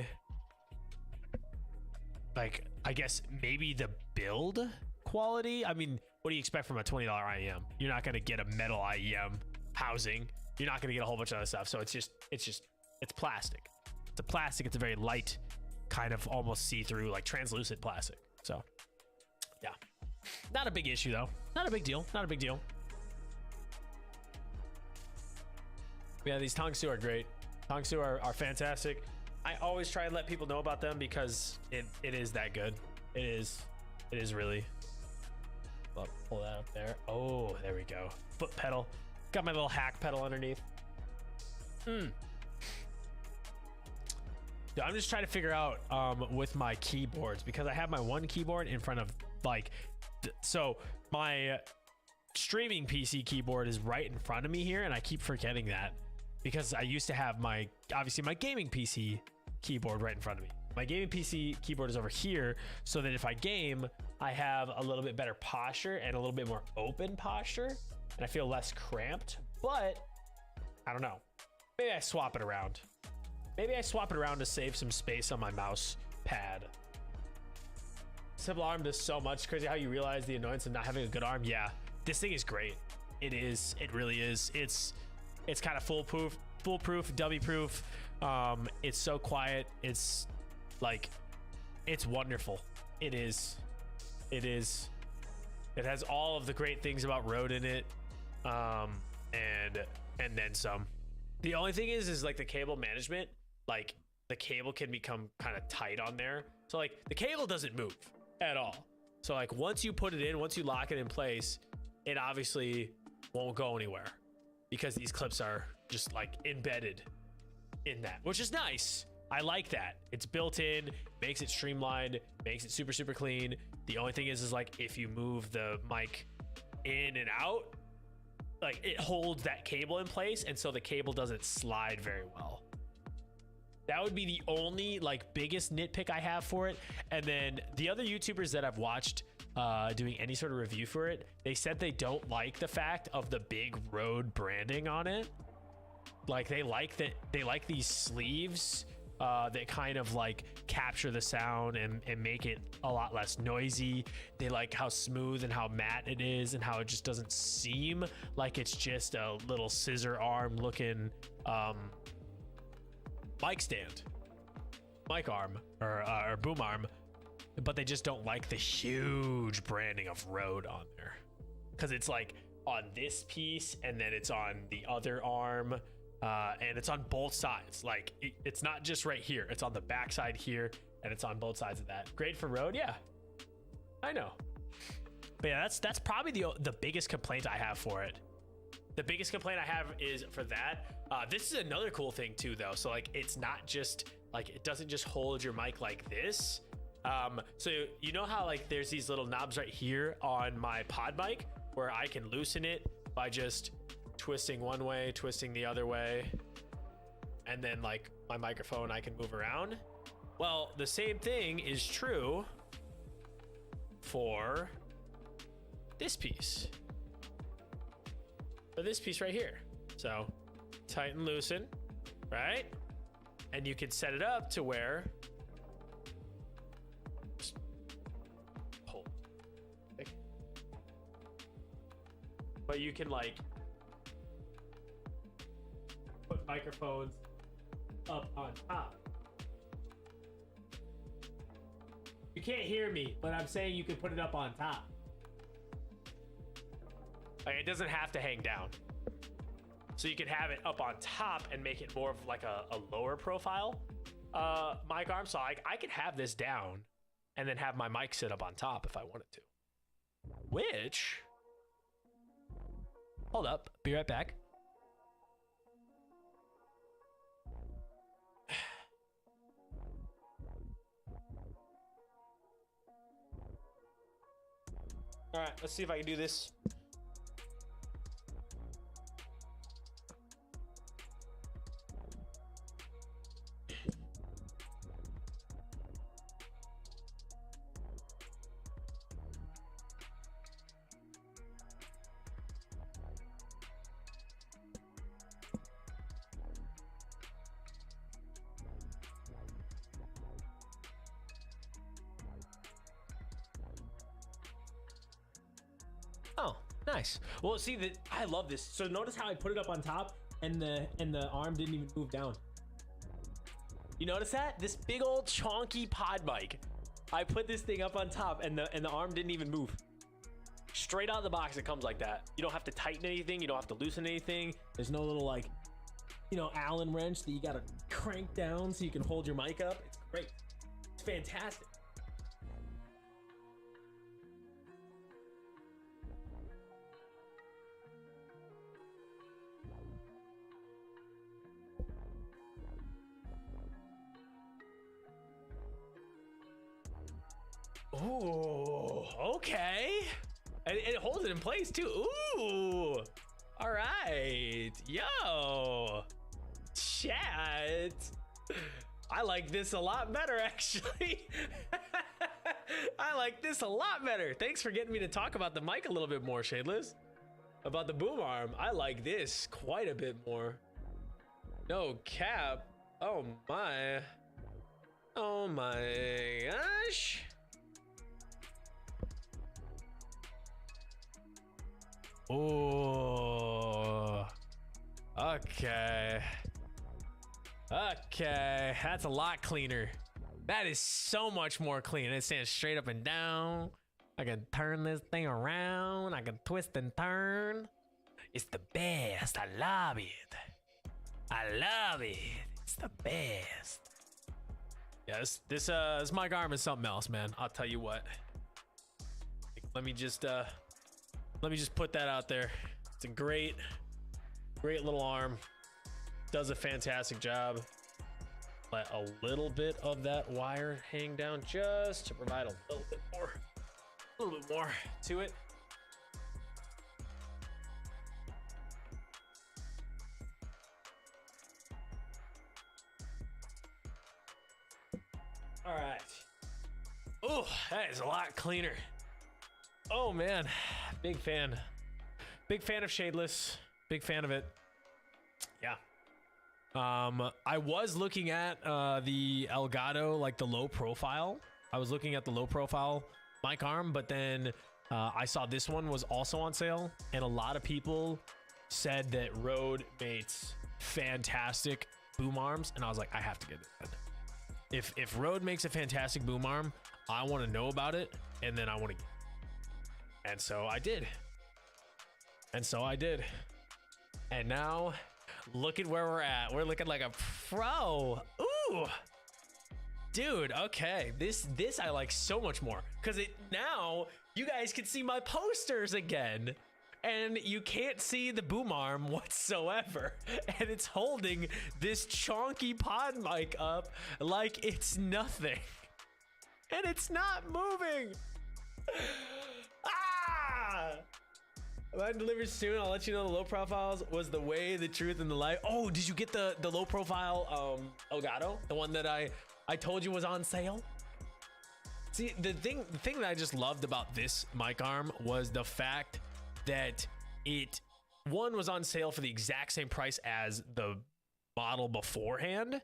A: like, I guess maybe the build quality. I mean, what do you expect from a $20 IEM? You're not going to get a metal IEM housing. You're not going to get a whole bunch of other stuff. So it's plastic. It's a plastic. It's a very light, kind of almost see-through, like translucent plastic. So yeah, not a big issue though. Not a big deal. Not a big deal. Yeah, these Tongsu are great. Tongsu are fantastic. I always try and let people know about them because it is that good. It is really. Pull that up there. Oh, there we go. Foot pedal. Got my little hack pedal underneath. Dude, I'm just trying to figure out with my keyboards, because I have my one keyboard in front of like, so my streaming PC keyboard is right in front of me here, and I keep forgetting that because I used to have obviously my gaming PC keyboard right in front of me. My gaming PC keyboard is over here, so that if I game, I have a little bit better posture and a little bit more open posture, and I feel less cramped. But I don't know. Maybe I swap it around. Maybe I swap it around to save some space on my mouse pad. Simple arm does so much. It's crazy how you realize the annoyance of not having a good arm. Yeah, this thing is great. It is. It really is. It's kind of foolproof, dummy proof. It's so quiet. It's like, it's wonderful. It is. It has all of the great things about Rode in it, and then some. The only thing is like the cable management. Like the cable can become kind of tight on there, so like the cable doesn't move at all. So like once you put it in, once you lock it in place, it obviously won't go anywhere because these clips are just like embedded in that, which is nice. I like that. It's built in, makes it streamlined, makes it super, super clean. The only thing is like if you move the mic in and out, like it holds that cable in place, and so the cable doesn't slide very well. That would be the only like biggest nitpick I have for it. And then the other YouTubers that I've watched doing any sort of review for it, they said they don't like the fact of the big Rode branding on it. Like they like these sleeves that kind of like capture the sound and make it a lot less noisy. They like how smooth and how matte it is, and how it just doesn't seem like it's just a little scissor arm looking mic arm or boom arm. But they just don't like the huge branding of Rode on there, because it's like on this piece and then it's on the other arm, and it's on both sides. Like it's not just right here, it's on the back side here, and it's on both sides of that. Great for Rode, yeah, I know. But yeah, that's probably the biggest complaint I have for it. The biggest complaint I have is for that. This is another cool thing too, though. So like, it's not just like, it doesn't just hold your mic like this. So you know how like there's these little knobs right here on my pod mic where I can loosen it by just twisting one way, twisting the other way, and then like my microphone I can move around. Well, the same thing is true for this piece. For this piece right here. So tighten, loosen, right? And you can set it up to where hold. But you can like put microphones up on top. You can't hear me, but I'm saying you can put it up on top. Like, it doesn't have to hang down. So you could have it up on top and make it more of like a lower profile mic arm. So I could have this down and then have my mic sit up on top if I wanted to. Which, hold up, be right back. All right, let's see if I can do this. Oh, nice. Well, see that I love this. So notice how I put it up on top and the arm didn't even move down. You notice that? This big old chonky pod mic. I put this thing up on top and the arm didn't even move. Straight out of the box it comes like that. You don't have to tighten anything, you don't have to loosen anything. There's no little like, you know, Allen wrench that you got to crank down so you can hold your mic up. It's great. It's fantastic. Ooh, okay. And it holds it in place too. Ooh, all right. Yo, chat. I like this a lot better, actually. I like this a lot better. Thanks for getting me to talk about the mic a little bit more, Shadeless. About the boom arm. I like this quite a bit more. No cap. Oh my. Oh my gosh. Oh, okay. Okay, that's a lot cleaner. That is so much more clean. It stands straight up and down. I can turn this thing around. I can twist and turn. It's the best. I love it. I love it. It's the best. Yeah, this mic arm is something else, man. I'll tell you what. Let me just put that out there. It's a great little arm. Does a fantastic job. Let a little bit of that wire hang down just to provide a little bit more to it. All right. Oh, that is a lot cleaner. Oh man, big fan of Shadeless, big fan of it. Yeah. I was looking at the Elgato, like the low profile. I was looking at the low profile mic arm, but then I saw this one was also on sale, and a lot of people said that Rode makes fantastic boom arms, and I was like, I have to get it. If Rode makes a fantastic boom arm, I want to know about it, and then I want to get it. And so I did. And now look at where we're at. We're looking like a pro. Ooh, dude. Okay. This I like so much more, because now you guys can see my posters again, and you can't see the boom arm whatsoever. And it's holding this chonky pod mic up like it's nothing, and it's not moving. Mine delivered soon. I'll let you know. The low profiles was the way, the truth, and the light. Oh, did you get the low profile Elgato? The one that I told you was on sale? See, the thing that I just loved about this mic arm was the fact that it, one, was on sale for the exact same price as the model beforehand.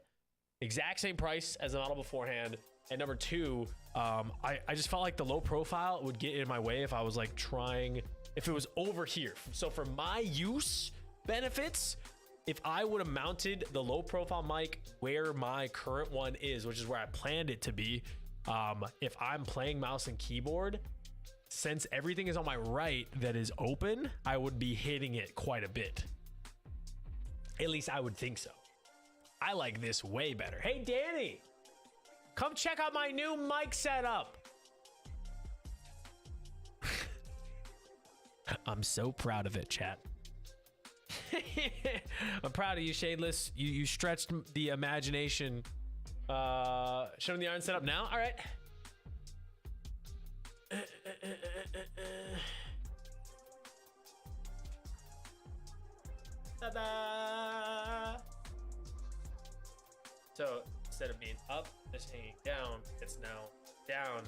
A: Exact same price as the model beforehand. And number two, I just felt like the low profile would get in my way if I was like trying, if it was over here. So for my use benefits, if I would have mounted the low profile mic where my current one is, which is where I planned it to be, If I'm playing mouse and keyboard, since everything is on my right that is open, I would be hitting it quite a bit. At least I would think so. I like this way better. Hey, Danny, come check out my new mic setup. I'm so proud of it, chat. I'm proud of you, Shadeless. You stretched the imagination. Showing the iron setup now. All right. Ta-da! So instead of being up, just hanging down, it's now down.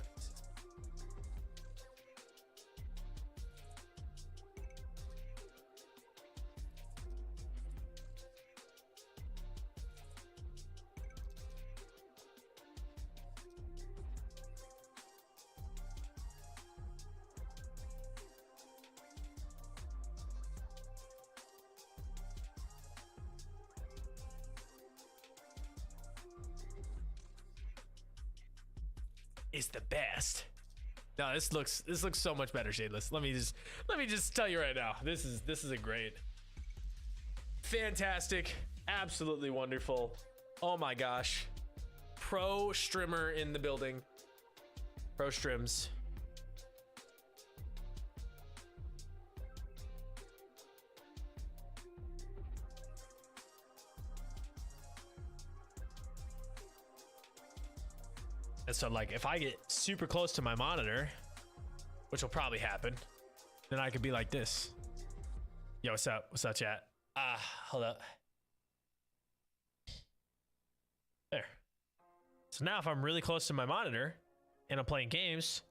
A: Is the best. No, this looks so much better, Shadeless. Let me just tell you right now. This is a great, fantastic, absolutely wonderful. Oh my gosh. Pro Strimmer in the building. Pro Strims. And so, like, if I get super close to my monitor, which will probably happen, then I could be like this. Yo, what's up? What's up, chat? Hold up. There. So now if I'm really close to my monitor and I'm playing games,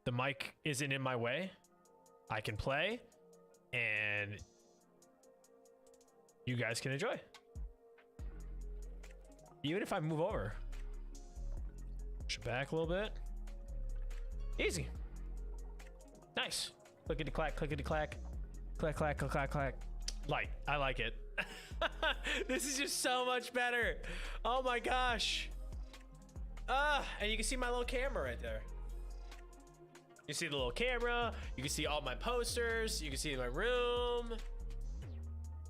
A: the mic isn't in my way. I can play and you guys can enjoy. Even if I move over. Push it back a little bit. Easy. Nice. Clickety clack, clickety clack. Clack, clack, clack, clack, clack. Like, I like it. This is just so much better. Oh my gosh. And you can see my little camera right there. You see the little camera. You can see all my posters. You can see my room.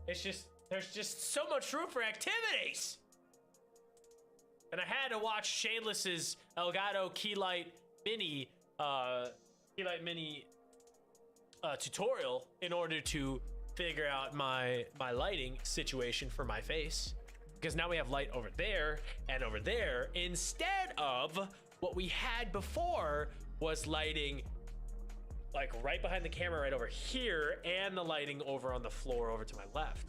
A: It's just, there's just so much room for activities. And I had to watch Shadeless's Elgato Keylight Mini tutorial in order to figure out my lighting situation for my face, because now we have light over there and over there instead of what we had before was lighting like right behind the camera right over here and the lighting over on the floor over to my left.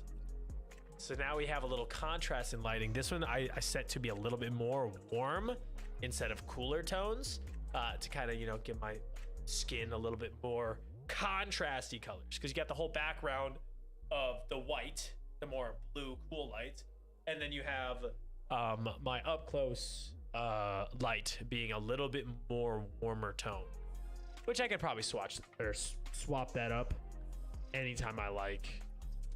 A: So now we have a little contrast in lighting. This one I set to be a little bit more warm instead of cooler tones, to kind of, you know, give my skin a little bit more contrasty colors, because you got the whole background of the white, the more blue cool light, and then you have my up close light being a little bit more warmer tone, which I could probably swap that up anytime I like,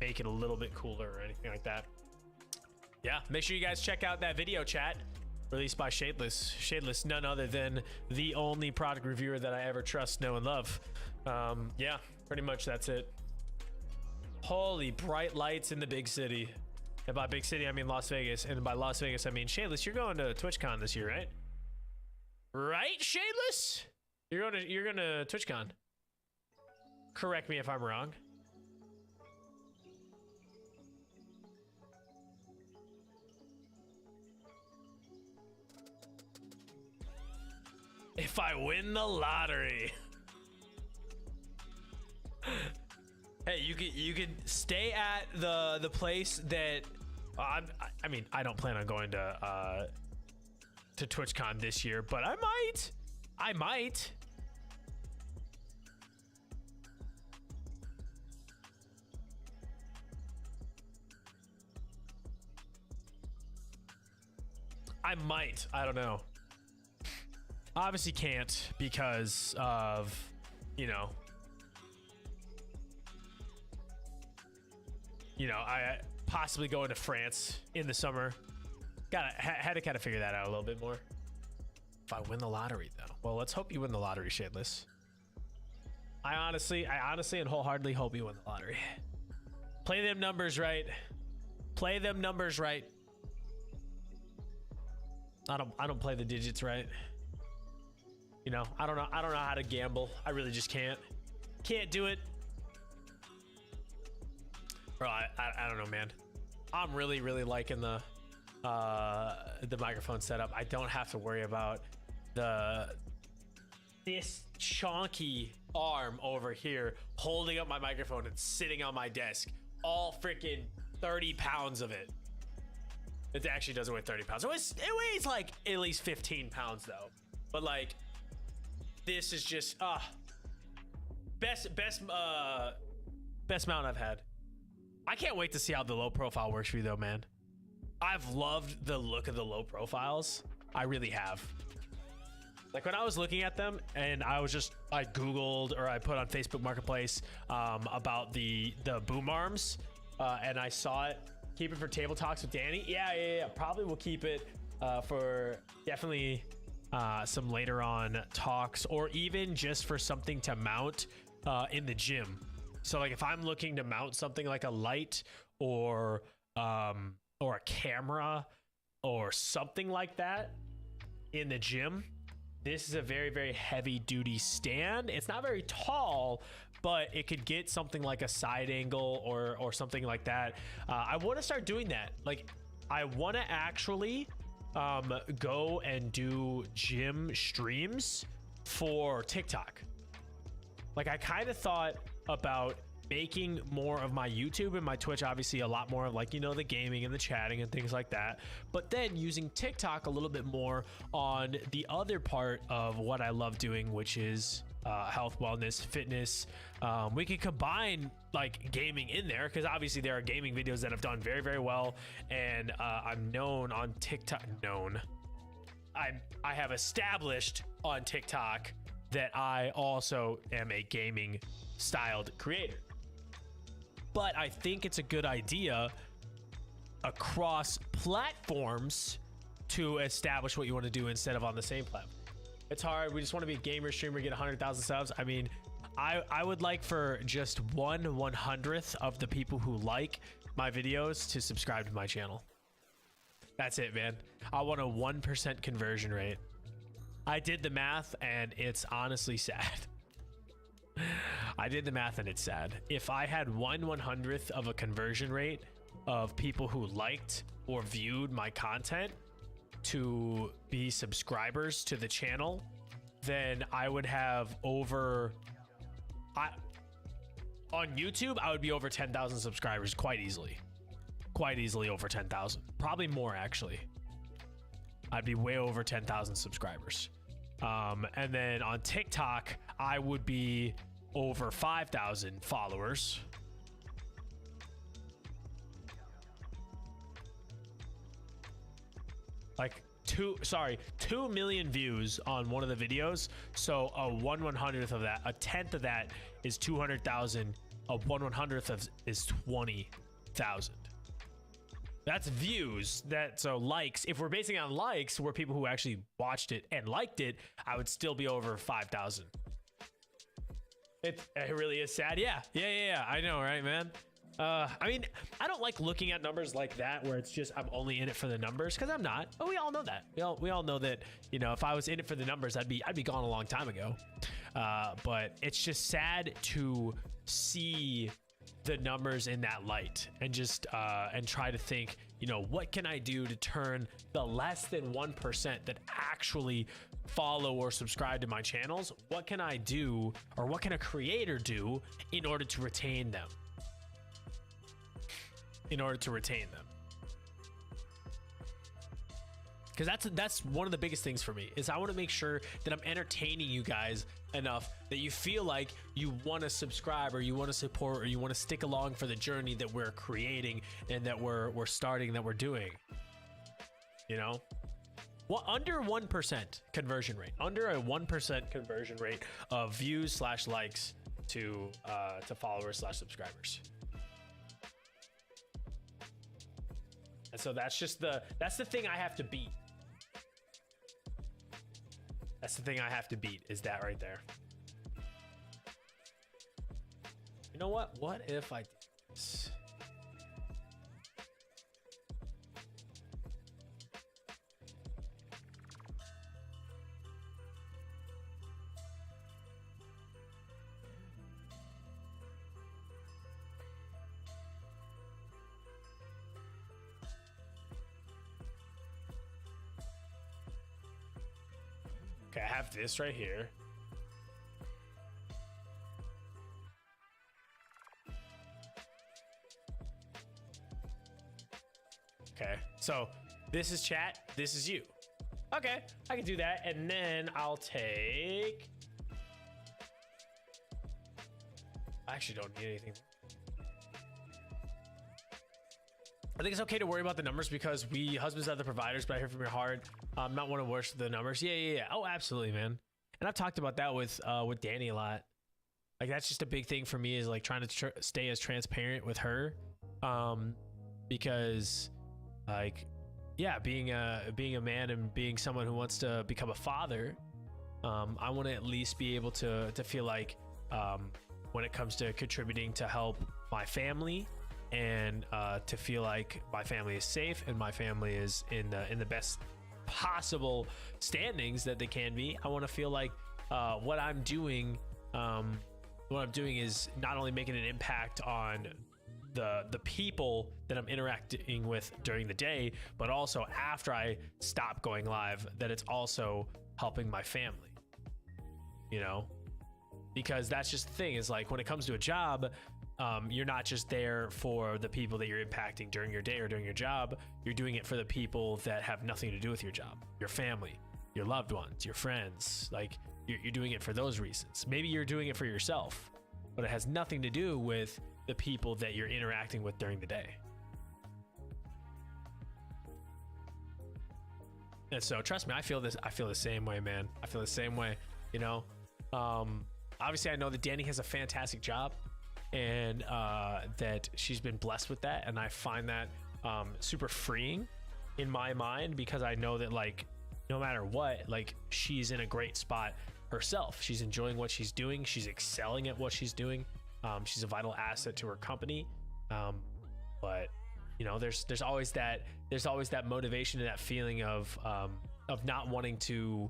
A: make it a little bit cooler or anything like that. Yeah, make sure you guys check out that video, chat, released by Shadeless. Shadeless, none other than the only product reviewer that I ever trust, know, and love. Yeah, pretty much that's it. Holy bright lights in the big city. And by big city, I mean Las Vegas. And by Las Vegas, I mean Shadeless, you're going to TwitchCon this year, right? Right, Shadeless? You're going to TwitchCon. Correct me if I'm wrong. If I win the lottery. Hey, you could stay at the place that I mean, I don't plan on going to TwitchCon this year, but I might. I don't know. Obviously can't because of, you know, I possibly going to France in the summer. Had to kind of figure that out a little bit more. If I win the lottery, though. Well, let's hope you win the lottery, Shadeless. I honestly and wholeheartedly hope you win the lottery. Play them numbers right. Play them numbers right. I don't play the digits right. You know, I don't know how to gamble. I really just can't do it. Bro, I don't know, man. I'm really liking the microphone setup. I don't have to worry about this chonky arm over here holding up my microphone and sitting on my desk, all freaking 30 pounds of it. It actually doesn't weigh 30 pounds. It weighs like at least 15 pounds though. But like, this is just best mount I've had. I can't wait to see how the low profile works for you though, man. I've loved the look of the low profiles. I really have. Like when I was looking at them and I Googled or I put on Facebook Marketplace about the boom arms and I saw it. Keep it for table talks with Danny. Yeah. Probably will keep it for definitely some later on talks, or even just for something to mount in the gym. So like if I'm looking to mount something like a light or a camera or something like that in the gym, this is a very heavy duty stand. It's not very tall, but it could get something like a side angle or something like that. I want to start doing that. Like I want to actually go and do gym streams for TikTok. Like I kind of thought about making more of my YouTube and my Twitch, obviously a lot more of like, you know, the gaming and the chatting and things like that, but then using TikTok a little bit more on the other part of what I love doing, which is health, wellness, fitness. We can combine like gaming in there because obviously there are gaming videos that have done very well, and I'm known on TikTok. I have established on TikTok that I also am a gaming styled creator. But I think it's a good idea across platforms to establish what you want to do instead of on the same platform. It's hard. We just want to be a gamer streamer, get 100,000 subs. I mean, I would like for just 1/100th of the people who like my videos to subscribe to my channel. That's it, man. I want a 1% conversion rate. I did the math and it's honestly sad. I did the math and it's sad. If I had 1/100th of a conversion rate of people who liked or viewed my content to be subscribers to the channel, then I would have on YouTube, I would be over 10,000 subscribers quite easily over 10,000, probably more actually. I'd be way over 10,000 subscribers. And then on TikTok, I would be over 5,000 followers. Like 2 million views on one of the videos. So a 1/100th of that, a tenth of that is 200,000. A 1/100th of is 20,000. That's views. So likes, if we're basing it on likes, where people who actually watched it and liked it, I would still be over 5,000. It really is sad. Yeah. I know, right, man? I mean, I don't like looking at numbers like that where it's just I'm only in it for the numbers, because I'm not. But we all know that. We all know that, you know, if I was in it for the numbers, I'd be gone a long time ago. But it's just sad to see the numbers in that light and just and try to think, you know, what can I do to turn the less than 1% that actually follow or subscribe to my channels? What can I do, or what can a creator do in order to retain them? Because that's one of the biggest things for me, is I want to make sure that I'm entertaining you guys enough that you feel like you want to subscribe, or you want to support, or you want to stick along for the journey that we're creating and that we're starting, that we're doing. You know, well, under 1% conversion rate, under a 1% conversion rate of views / likes to followers / subscribers. And so that's the thing I have to beat. That's the thing I have to beat, is that right there. You know what? What if I did this? Okay, I have this right here. Okay, so this is chat, this is you. Okay, I can do that, and then I'll take... I actually don't need anything. I think it's okay to worry about the numbers because we husbands are the providers, but I hear from your heart, not want to worship the numbers. Yeah. Oh, absolutely, man. And I've talked about that with Danny a lot. Like, that's just a big thing for me, is like trying to stay as transparent with her, because like, yeah, being a man and being someone who wants to become a father, I want to at least be able to feel like, when it comes to contributing to help my family, and to feel like my family is safe and my family is in the best possible standings that they can be. I want to feel like what I'm doing is not only making an impact on the people that I'm interacting with during the day, but also after I stop going live, that it's also helping my family, you know? Because that's just the thing, is like, when it comes to a job, you're not just there for the people that you're impacting during your day or during your job. You're doing it for the people that have nothing to do with your job, your family, your loved ones, your friends. Like, you're doing it for those reasons. Maybe you're doing it for yourself, but it has nothing to do with the people that you're interacting with during the day. And so trust me, I feel the same way, man. I feel the same way, you know? Obviously I know that Danny has a fantastic job, and that she's been blessed with that, and I find that super freeing in my mind, because I know that, like, no matter what, like, she's in a great spot herself. She's enjoying what she's doing, she's excelling at what she's doing, she's a vital asset to her company, but you know, there's always that motivation and that feeling of not wanting to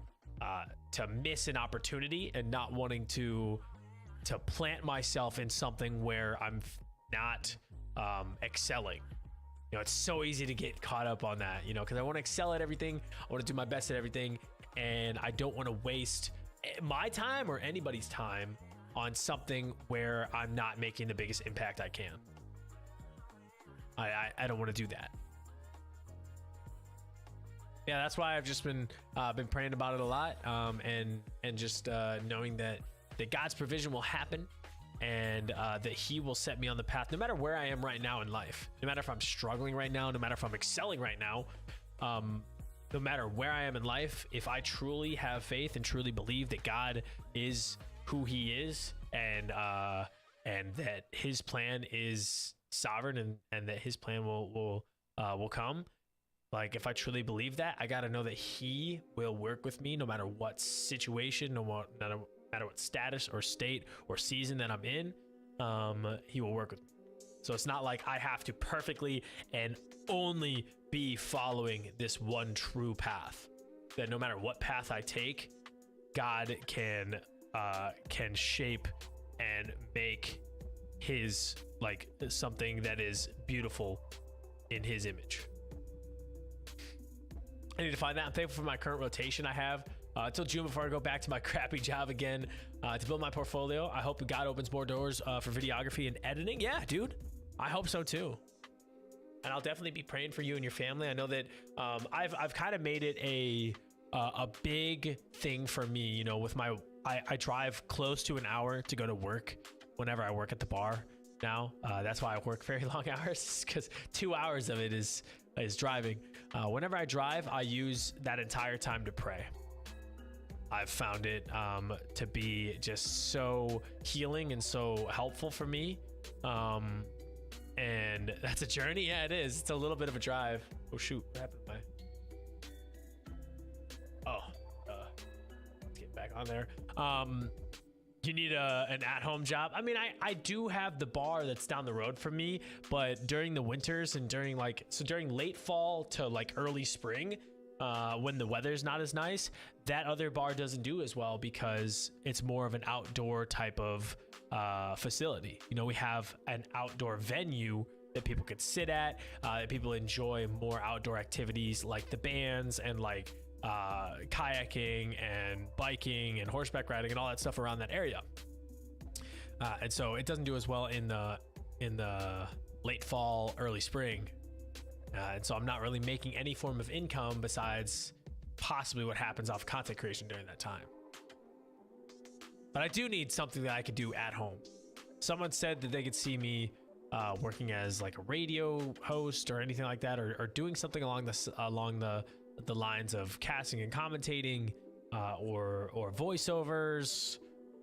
A: miss an opportunity, and not wanting to plant myself in something where I'm not excelling. You know, it's so easy to get caught up on that, you know, because I want to excel at everything. I want to do my best at everything, and I don't want to waste my time or anybody's time on something where I'm not making the biggest impact I can. I don't want to do that. Yeah, that's why I've just been praying about it a lot, and just knowing that God's provision will happen, and that he will set me on the path no matter where I am right now in life. No matter if I'm struggling right now, no matter if I'm excelling right now, no matter where I am in life, if I truly have faith and truly believe that God is who he is, and that his plan is sovereign, and that his plan will come. Like, if I truly believe that, I got to know that he will work with me no matter what situation, no matter what status or state or season that I'm in. He will work with me. So it's not like I have to perfectly and only be following this one true path. That no matter what path I take, God can shape and make his, like, something that is beautiful in his image. I need to find that. I'm thankful for my current rotation I have until June, before I go back to my crappy job again, to build my portfolio. I hope God opens more doors for videography and editing. Yeah, dude, I hope so too. And I'll definitely be praying for you and your family. I know that I've kind of made it a big thing for me, you know, with I drive close to an hour to go to work whenever I work at the bar now. That's why I work very long hours, because 2 hours of it is driving. Whenever I drive, I use that entire time to pray. I've found it to be just so healing and so helpful for me. And that's a journey. Yeah, it is. It's a little bit of a drive. Oh shoot, what happened to my... on there. You need an at-home job. I mean, I do have the bar that's down the road from me, but during the winters and during late fall to like early spring, when the weather's not as nice, that other bar doesn't do as well because it's more of an outdoor type of facility. You know, we have an outdoor venue that people could sit at, that people enjoy more outdoor activities like the bands and like kayaking and biking and horseback riding and all that stuff around that area. And so it doesn't do as well in the late fall, early spring. And so I'm not really making any form of income besides possibly what happens off content creation during that time. But I do need something that I could do at home. Someone said that they could see me working as like a radio host or anything like that, or doing something along the lines of casting and commentating, or voiceovers,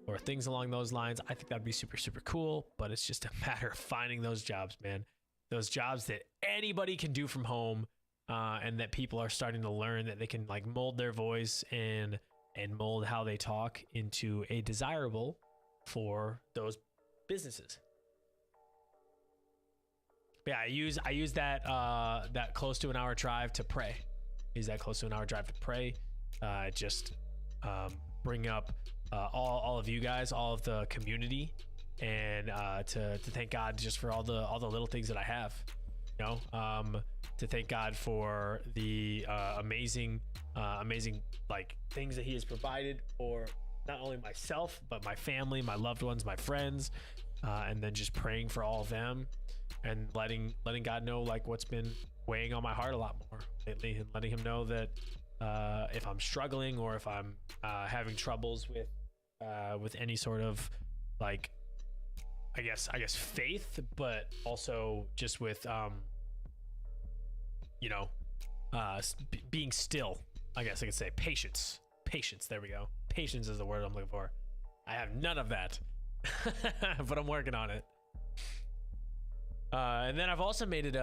A: or things along those lines. I think that'd be super, super cool, but it's just a matter of finding those jobs, man. Those jobs that anybody can do from home, and that people are starting to learn that they can like mold their voice and mold how they talk into a desirable for those businesses. But yeah, I use that close to an hour drive to pray. Use that close to an hour drive to pray. Just bring up all of you guys, all of the community, and to thank God just for all the little things that I have. You know, to thank God for the amazing like things that He has provided for not only myself but my family, my loved ones, my friends, and then just praying for all of them. And letting God know like what's been weighing on my heart a lot more lately, and letting Him know that if I'm struggling or if I'm having troubles with any sort of like I guess faith, but also just with being still. I guess I could say patience. There we go. Patience is the word I'm looking for. I have none of that, but I'm working on it. And then I've also made it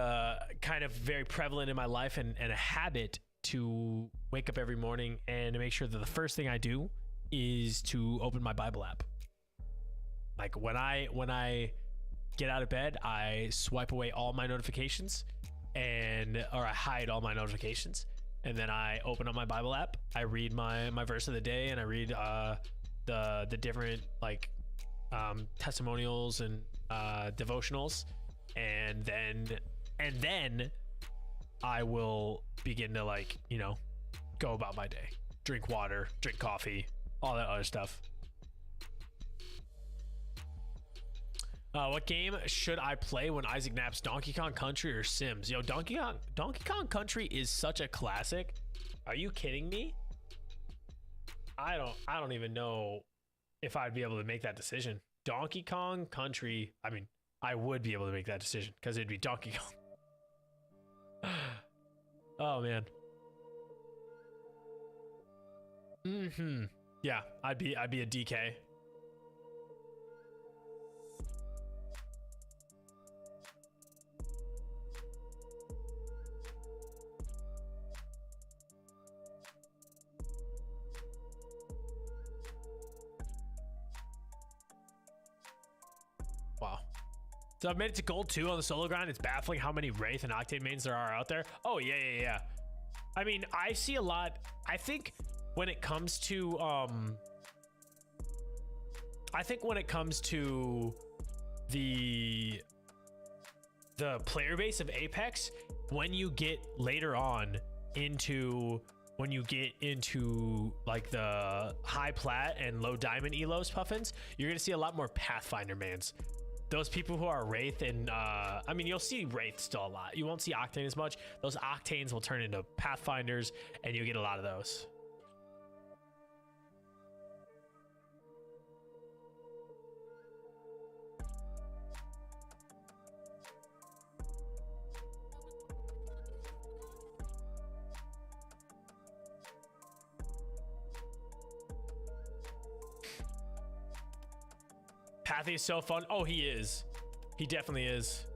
A: kind of very prevalent in my life and a habit to wake up every morning and to make sure that the first thing I do is to open my Bible app. Like when I get out of bed, I swipe away all my notifications or I hide all my notifications. And then I open up my Bible app. I read my verse of the day, and I read the different like testimonials and devotionals. And then I will begin to like, you know, go about my day, drink water, drink coffee, all that other stuff. What game should I play when Isaac naps? Donkey Kong Country or Sims? Yo, Donkey Kong Country is such a classic. Are you kidding me? I don't even know if I'd be able to make that decision. Donkey Kong Country, I mean, I would be able to make that decision because it'd be Donkey Kong. Oh man. Yeah, I'd be a DK. Wow. So I've made it to gold 2 on the solo grind. It's baffling how many Wraith and Octane mains there are out there. Oh, yeah. I mean, I see a lot. I think when it comes to the player base of Apex, when you get later on into like the high plat and low diamond elos puffins, you're gonna see a lot more Pathfinder mans. Those people who are Wraith and I mean, you'll see Wraith still a lot. You won't see Octane as much. Those Octanes will turn into Pathfinders, and you get a lot of those. Pathy is so fun. Oh, he is. He definitely is.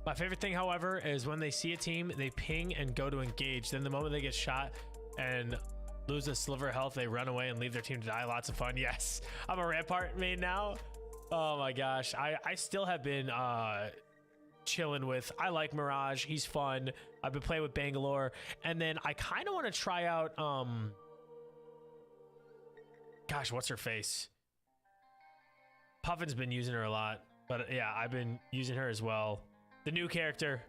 A: My favorite thing, however, is when they see a team, they ping and go to engage. Then the moment they get shot and lose a sliver of health, they run away and leave their team to die. Lots of fun. Yes, I'm a Rampart main now. Oh my gosh, I still have been chilling with. I like Mirage. He's fun. I've been playing with Bangalore, and then I kind of want to try out. Gosh, what's her face? Puffin's been using her a lot, but yeah, I've been using her as well. The new character.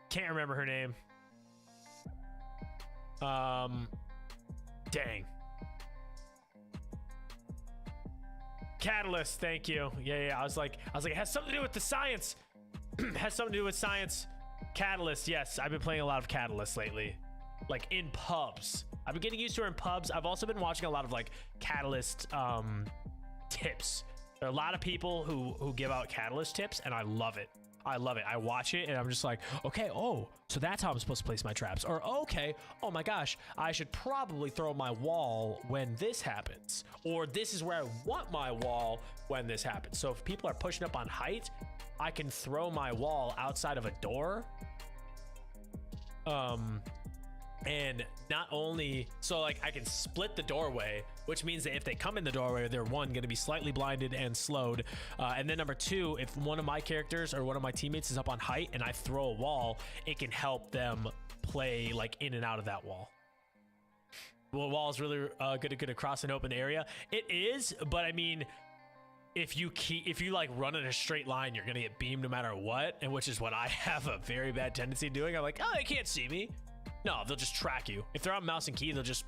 A: Can't remember her name. Dang. Catalyst, thank you. Yeah. I was like, it has something to do with the science. Has something to do with science. Catalyst, yes. I've been playing a lot of Catalyst lately. Like in pubs. I've been getting used to her in pubs. I've also been watching a lot of like Catalyst tips. There are a lot of people who give out Catalyst tips, and I love it. I love it. I watch it and I'm just like, okay, oh, so that's how I'm supposed to place my traps. Or okay, oh my gosh, I should probably throw my wall when this happens. Or this is where I want my wall when this happens. So if people are pushing up on height, I can throw my wall outside of a door. And not only, so like I can split the doorway, which means that if they come in the doorway, they're one, going to be slightly blinded and slowed. And then number two, if one of my characters or one of my teammates is up on height and I throw a wall, it can help them play like in and out of that wall. Well, wall is really good to get across an open area. It is, but I mean, if you like run in a straight line, you're going to get beamed no matter what. And which is what I have a very bad tendency of doing. I'm like, oh, they can't see me. No, they'll just track you. If they're on mouse and key, they'll just,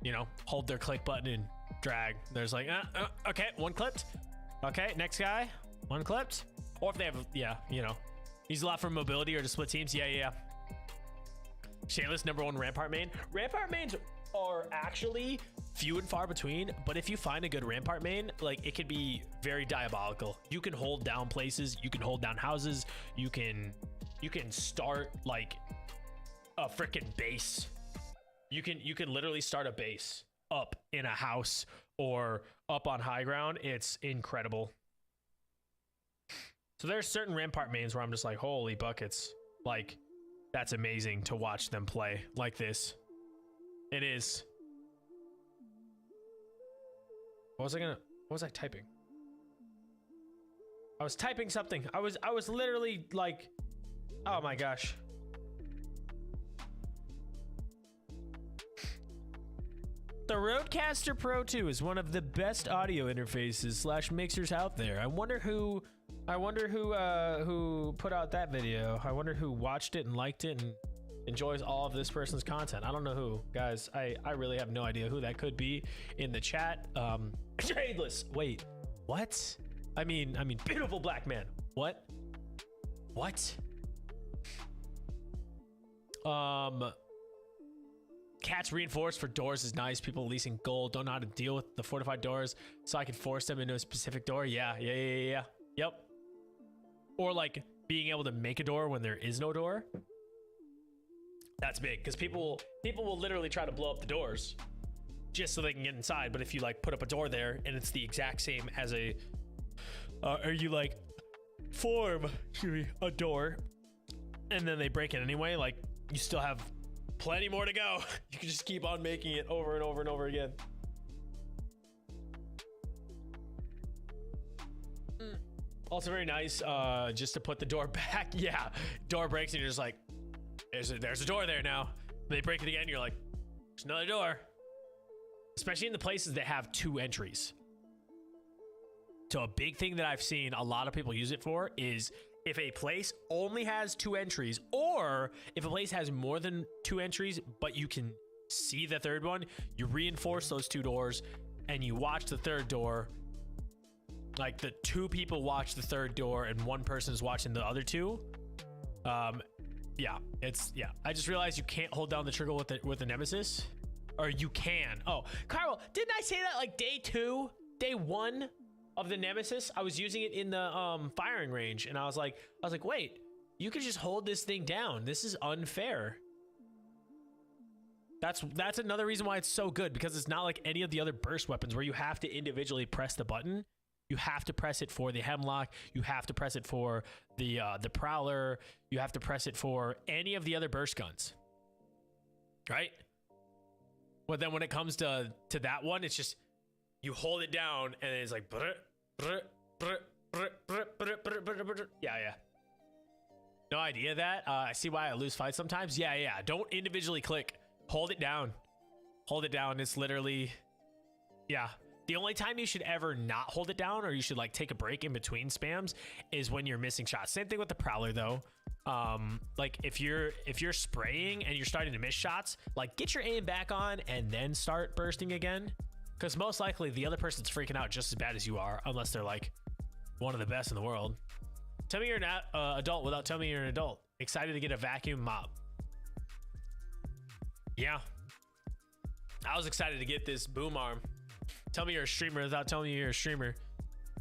A: you know, hold their click button and drag. There's like, okay, one clipped. Okay, next guy, one clipped. Or if they have, yeah, you know, use a lot for mobility or to split teams. Yeah. Shayless, #1 Rampart main. Rampart mains are actually few and far between, but if you find a good Rampart main, like it could be very diabolical. You can hold down places, you can hold down houses, you can start like a freaking base. You can literally start a base up in a house or up on high ground. It's incredible. So there's certain Rampart mains where I'm just like, holy buckets. Like, that's amazing to watch them play like this. It is. What was I typing? I was typing something. I was literally like, oh my gosh. The Rodecaster Pro 2 is one of the best audio interfaces / mixers out there. I wonder who put out that video. I wonder who watched it and liked it and enjoys all of this person's content. I don't know who, guys. I really have no idea who that could be in the chat. Tradeless. Wait, what? I mean, beautiful black man. What? Cats reinforced for doors is nice. People leasing gold don't know how to deal with the fortified doors, so I can force them into a specific door. Yeah. Yep. Or like being able to make a door when there is no door. That's big because people will literally try to blow up the doors just so they can get inside. But if you like put up a door there and it's the exact same as a, or you like form a door and then they break it anyway, like you still have plenty more to go. You can just keep on making it over and over and over again. Also very nice, just to put the door back. Yeah, door breaks and you're just like, there's a door there now. They break it again, you're like, there's another door. Especially in the places that have 2 entries. So a big thing that I've seen a lot of people use it for is if a place only has 2 entries, or if a place has more than 2 entries, but you can see the third one, you reinforce those 2 doors and you watch the third door. Like the 2 people watch the third door and 1 person is watching the other 2. Yeah, I just realized you can't hold down the trigger with the Nemesis, or you can. Oh, Carl, didn't I say that like day 1 of the Nemesis? I was using it in the firing range, and I was like, wait, you could just hold this thing down. This is unfair. That's another reason why it's so good, because it's not like any of the other burst weapons where you have to individually press the button. You have to press it for the Hemlock. You have to press it for the Prowler. You have to press it for any of the other burst guns, right? But then when it comes to that one, it's just you hold it down and it's like yeah. No idea that. I see why I lose fights sometimes. Yeah. Don't individually click. Hold it down. Hold it down. It's literally, yeah. The only time you should ever not hold it down, or you should like take a break in between spams, is when you're missing shots. Same thing with the Prowler though. Like if you're spraying and you're starting to miss shots, like get your aim back on and then start bursting again, because most likely the other person's freaking out just as bad as you are, unless they're like one of the best in the world. Tell me you're not adult without telling me you're an adult. Excited to get a vacuum mop. Yeah, I was excited to get this boom arm. Tell me you're a streamer without telling me you're a streamer.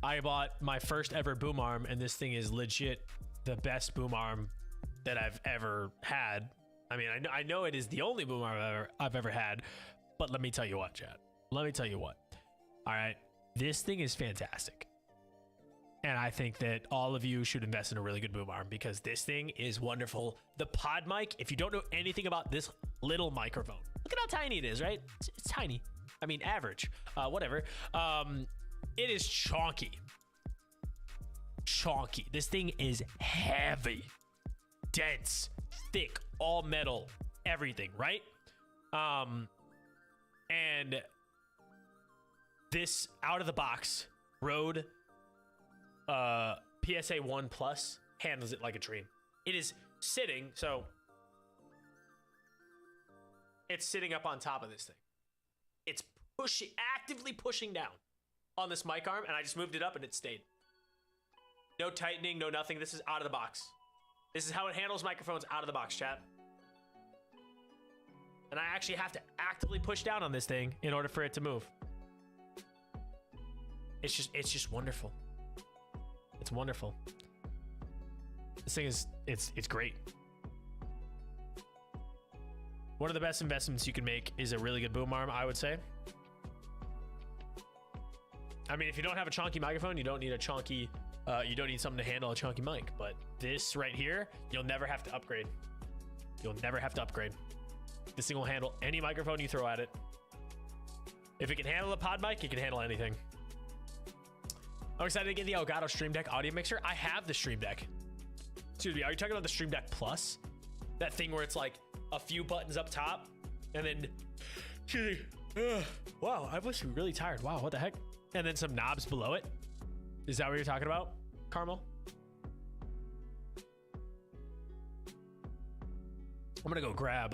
A: I bought my first ever boom arm, and this thing is legit the best boom arm that I've ever had. I mean, I know it is the only boom arm I've ever had, but let me tell you what, Chad. Let me tell you what. All right, this thing is fantastic. And I think that all of you should invest in a really good boom arm, because this thing is wonderful. The pod mic, if you don't know anything about this little microphone, look at how tiny it is, right? It's tiny. I mean, average, whatever. It is chonky. This thing is heavy, dense, thick, all metal, everything, right? And this out of the box Rode PSA 1 Plus handles it like a dream. It is sitting, so it's sitting up on top of this thing. It's actively pushing down on this mic arm, and I just moved it up and it stayed. No tightening, no nothing. This is out of the box. This is how it handles microphones out of the box, chat. And I actually have to actively push down on this thing in order for it to move. It's just wonderful. It's wonderful. This thing is, it's great. One of the best investments you can make is a really good boom arm, I would say. I mean, if you don't have a chonky microphone, you don't need a chonky, you don't need something to handle a chonky mic. But this right here, you'll never have to upgrade. You'll never have to upgrade. This thing will handle any microphone you throw at it. If it can handle a pod mic, it can handle anything. I'm excited to get the Elgato Stream Deck audio mixer. I have the Stream Deck. Excuse me, are you talking about the Stream Deck Plus? That thing where it's like a few buttons up top and then, wow, I must be really tired. Wow, what the heck? And then some knobs below it. Is that what you're talking about, Carmel? I'm gonna go grab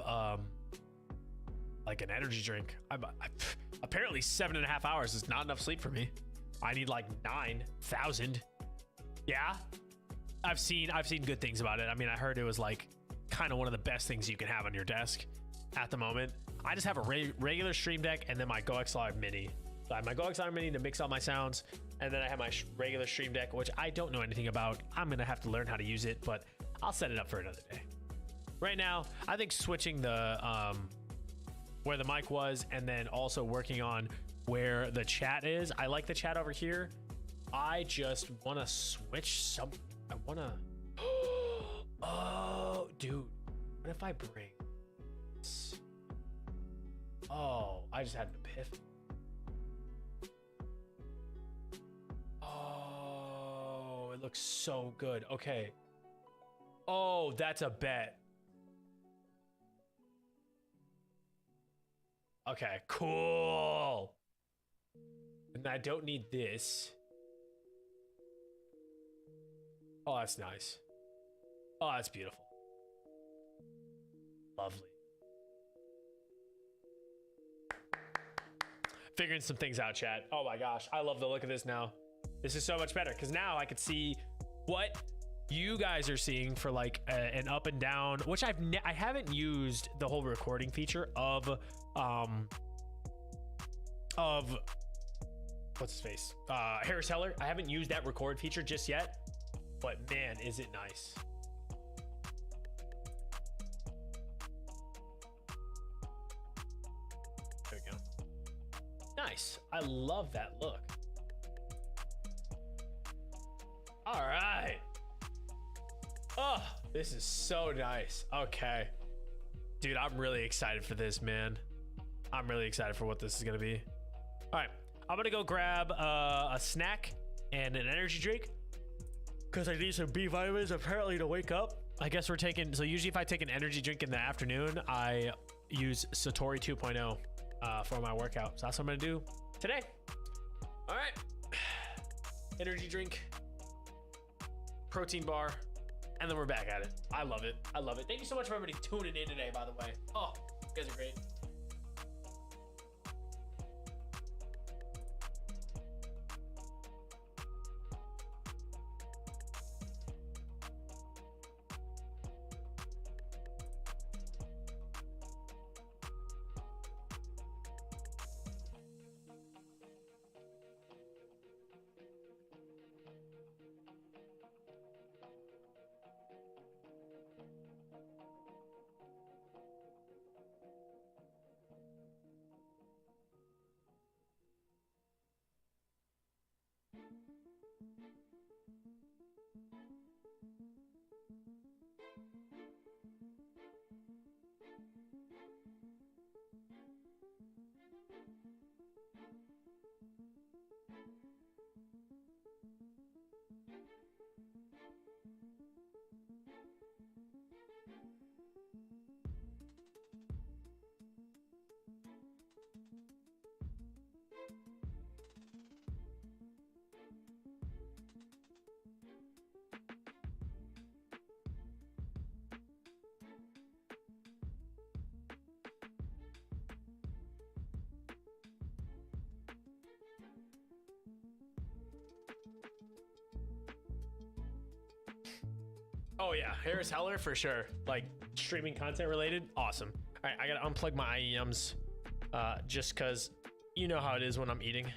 A: like an energy drink. Apparently 7.5 hours is not enough sleep for me. I need like 9,000. Yeah, I've seen good things about it. I mean, I heard it was like kind of one of the best things you can have on your desk at the moment. I just have a regular Stream Deck and then my Go XLR Mini. So I have my Go XLR Mini to mix all my sounds, and then I have my regular Stream Deck, which I don't know anything about. I'm gonna have to learn how to use it, but I'll set it up for another day. Right now, I think switching the where the mic was, and then also working on where the chat is. I like the chat over here. I just want to switch some. I want to. Oh, dude. What if I bring this? Oh, I just had an epiphany. Oh, it looks so good. Okay. Oh, that's a bet. Okay, cool. And I don't need this. Oh, that's nice. Oh, that's beautiful. Lovely. Figuring some things out, chat. Oh my gosh, I love the look of this now. This is so much better because now I could see what you guys are seeing for like an up and down, which I haven't used the whole recording feature of what's his face? Harris Heller. I haven't used that record feature just yet, but man, is it nice. nice. I love that look. All right. Oh, this is so nice. Okay. Dude, I'm really excited for this, man. I'm really excited for what this is gonna be. All right, I'm gonna go grab a snack and an energy drink because I need some B vitamins apparently to wake up. I guess we're taking, so usually if I take an energy drink in the afternoon, I use Satori 2.0 for my workout. So that's what I'm gonna do today. All right, energy drink, protein bar, and then we're back at it. I love it. I love it. Thank you so much for everybody tuning in today, by the way. Oh, you guys are great. Oh yeah, Harris Heller for sure. Like streaming content related, awesome. All right, I gotta unplug my IEMs just cause you know how it is when I'm eating.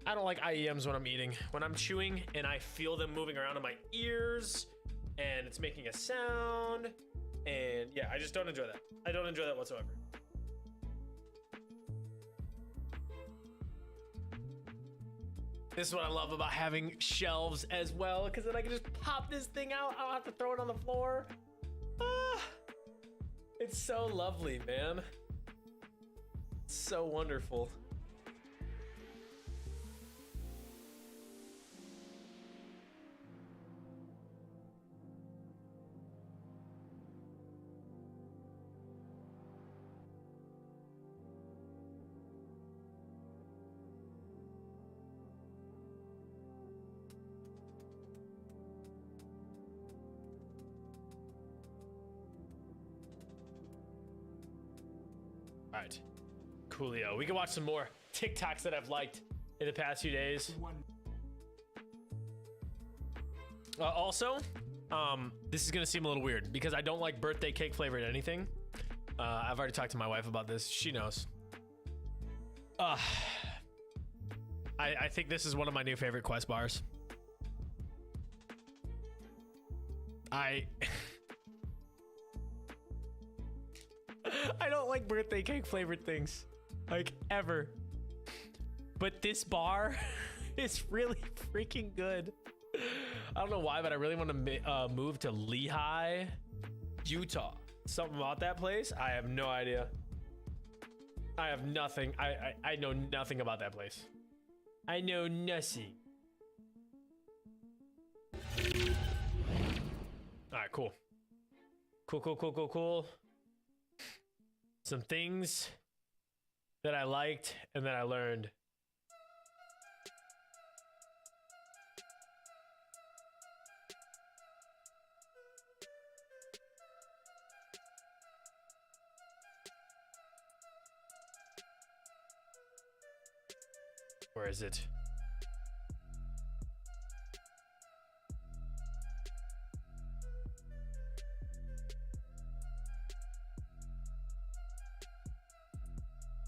A: I don't like IEMs when I'm eating. When I'm chewing and I feel them moving around in my ears and it's making a sound. And yeah, I just don't enjoy that. I don't enjoy that whatsoever. This is what I love about having shelves as well, because then I can just pop this thing out. I don't have to throw it on the floor. Ah, it's so lovely, man. It's so wonderful. All right, coolio. We can watch some more TikToks that I've liked in the past few days. Also, this is gonna seem a little weird because I don't like birthday cake flavored anything. I've already talked to my wife about this. She knows. I think this is one of my new favorite Quest bars. I don't like birthday cake flavored things, like ever. But this bar is really freaking good. I don't know why, but I really want to move to Lehigh, Utah. Something about that place, I have no idea. I have nothing. I know nothing about that place. I know nothing. All right, cool. Cool. Some things that I liked and that I learned. Where is it?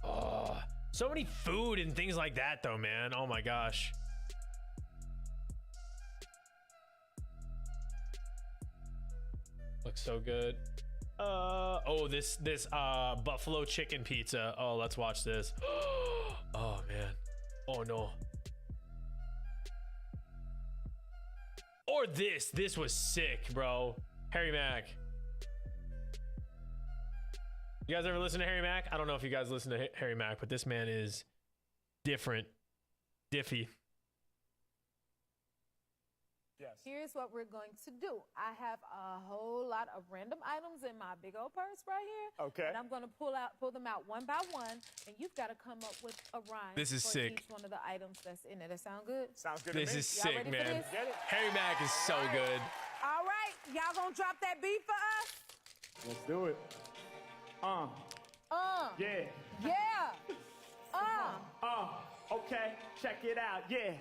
A: Oh, so many food and things like that though, man. Oh my gosh. Looks so good. Oh, this buffalo chicken pizza. Oh, let's watch this. Oh man. Oh no. Or this was sick, bro. Harry Mack. You guys ever listen to Harry Mack? I don't know if you guys listen to Harry Mack, but this man is different. Diffy.
B: Yes.
C: Here's what we're going to do. I have a whole lot of random items in my big old purse right here.
B: Okay.
C: And I'm going to pull them out one by one, and you've got to come up with a rhyme.
A: This is
C: for
A: sick.
C: each one of the items that's in it. That sound good?
B: Sounds good
A: This
B: to me.
A: is
C: Y'all
A: sick,
C: ready for
A: man.
C: this?
B: Get it?
A: Harry Mack is so good.
C: All right, y'all gonna drop that beat for us?
B: Let's do it. Yeah.
C: Yeah.
B: Okay, check it out. Yeah.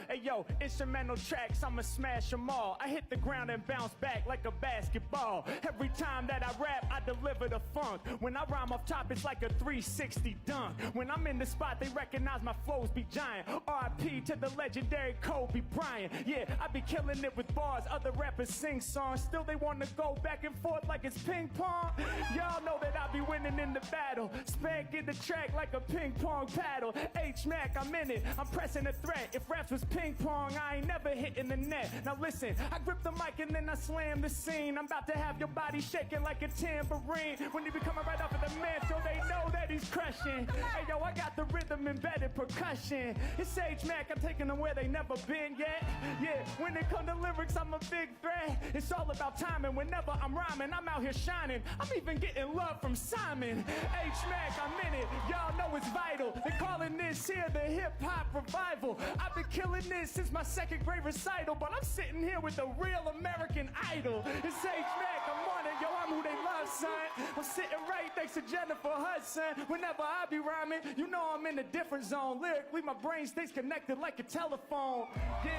B: Hey, yo, instrumental tracks, I'ma smash them all. I hit the ground and bounce back like a basketball. Every time that I rap, I deliver the funk. When I rhyme off top, it's like a 360 dunk. When I'm in the spot, they recognize my flows be giant. R.I.P. to the legendary Kobe Bryant. Yeah, I be killing it with bars. Other rappers sing songs. Still, they wanna go back and forth like it's ping pong. Y'all know that I be winning in the battle. Spanking the track like a ping pong paddle. H-Mac, I'm in it. I'm pressing a threat. If raps was ping pong, I ain't never hitting the net. Now listen, I grip the mic and then I slam the scene. I'm about to have your body shaking like a tambourine. When he be coming right off of the mantle, they know that he's crushing. Hey yo, I got the rhythm embedded percussion. It's H-Mac, I'm taking them where they never been yet. Yeah, when it come to lyrics, I'm a big threat. It's all about timing. Whenever I'm rhyming, I'm out here shining. I'm even getting love from Simon. H-Mac, I'm in it. Y'all know it's vital. They're calling this here the hip-hop revival. I've been killing this since my second grade recital, but I'm sitting here with a real American idol. It's H-Mac, I'm on it, yo, I'm who they love, son. I'm sitting right next to Jennifer Hudson. Whenever I be rhyming, you know I'm in a different zone. Lyrically, my brain stays connected like a telephone. Yeah.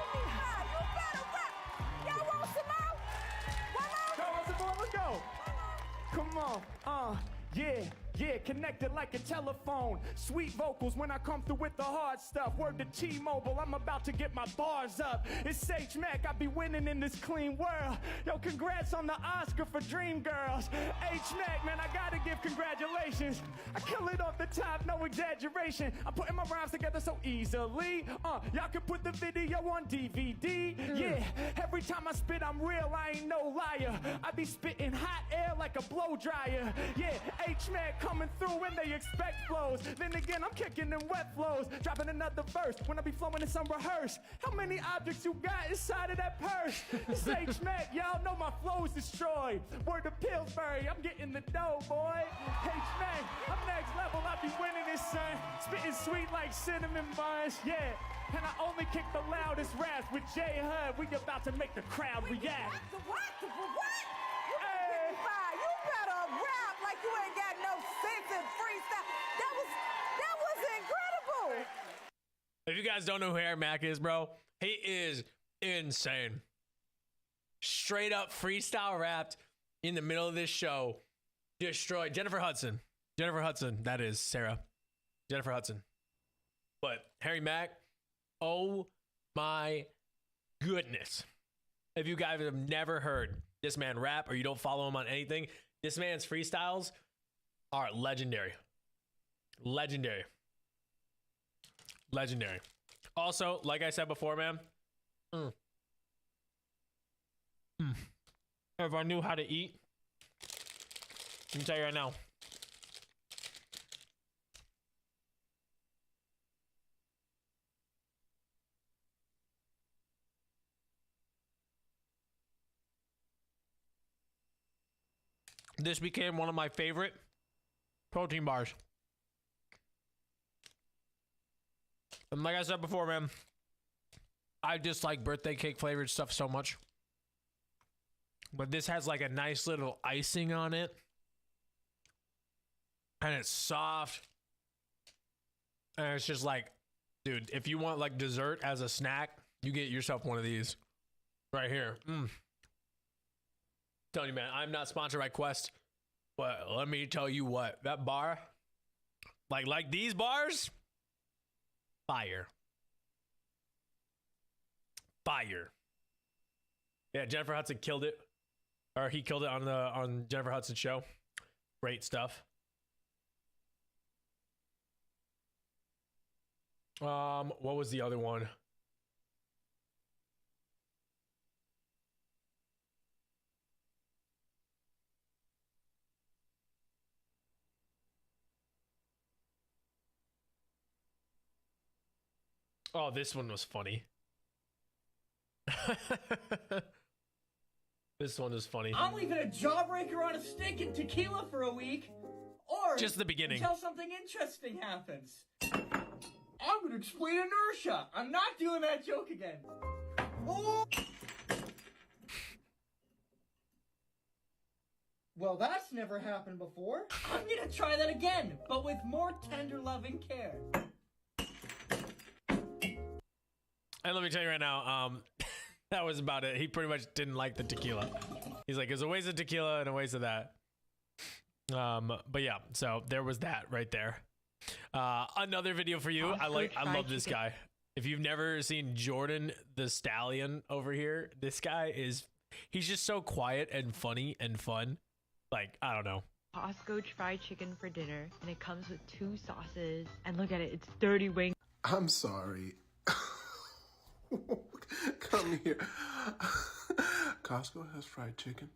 C: You better rap. Y'all want some more? One more?
B: Go, let's go, let's go. Come on, yeah, connected like a telephone. Sweet vocals when I come through with the hard stuff. Word to T-Mobile, I'm about to get my bars up. It's H-Mac, I be winning in this clean world. Yo, congrats on the Oscar for Dreamgirls. H-Mac, man, I gotta give congratulations. I kill it off the top, no exaggeration. I'm putting my rhymes together so easily. Y'all can put the video on DVD. Yeah, every time I spit, I'm real, I ain't no liar. I be spitting hot air like a blow dryer. Yeah, H-Mac coming through when they expect flows. Then again, I'm kicking in wet flows. Dropping another verse when I be flowing in some rehearse. How many objects you got inside of that purse? It's H-Mac, y'all know my flow's destroyed. Word to Pillsbury, I'm getting the dough, boy. H-Mac, I'm next level, I be winning this, son. Spitting sweet like cinnamon buns, yeah. And I only kick the loudest raps with J Hud. We about to make the crowd react.
C: What?
B: Hey.
C: You better rap like you ain't got no sense in freestyle. That was incredible.
A: If you guys don't know who Harry Mack is, bro, he is insane. Straight up freestyle rapped in the middle of this show. Destroyed Jennifer Hudson. That is Sarah. Jennifer Hudson. But Harry Mack, oh my goodness. If you guys have never heard this man rap or you don't follow him on anything, this man's freestyles are legendary. Legendary. Also, like I said before, man, if I knew how to eat, let me tell you right now. This became one of my favorite protein bars. And like I said before, man, I dislike birthday cake flavored stuff so much. But this has like a nice little icing on it. And it's soft. And it's just like, dude, if you want like dessert as a snack, you get yourself one of these right here. Telling you, man, I'm not sponsored by Quest, but let me tell you what, that bar, like these bars, fire. Yeah, Jennifer Hudson killed it, or he killed it on Jennifer Hudson's show. Great stuff. What was the other one? Oh, this one was funny. This one was funny.
D: I'm leaving a jawbreaker on a stick and tequila for a week. Or
A: Just the beginning.
D: until something interesting happens. I'm gonna explain inertia. I'm not doing that joke again. Oh! Well, that's never happened before. I'm gonna try that again, but with more tender loving care.
A: And let me tell you right now, that was about it. He pretty much didn't like the tequila. He's like, it's a waste of tequila and a waste of that. But yeah, so there was that right there. Another video for you. I love this guy. If you've never seen Jordan the Stallion over here, this guy he's just so quiet and funny and fun. Like, I don't know.
E: Costco fried chicken for dinner, and it comes with 2 sauces. And look at it, it's dirty wing.
F: I'm sorry. Come here. Costco has fried chicken.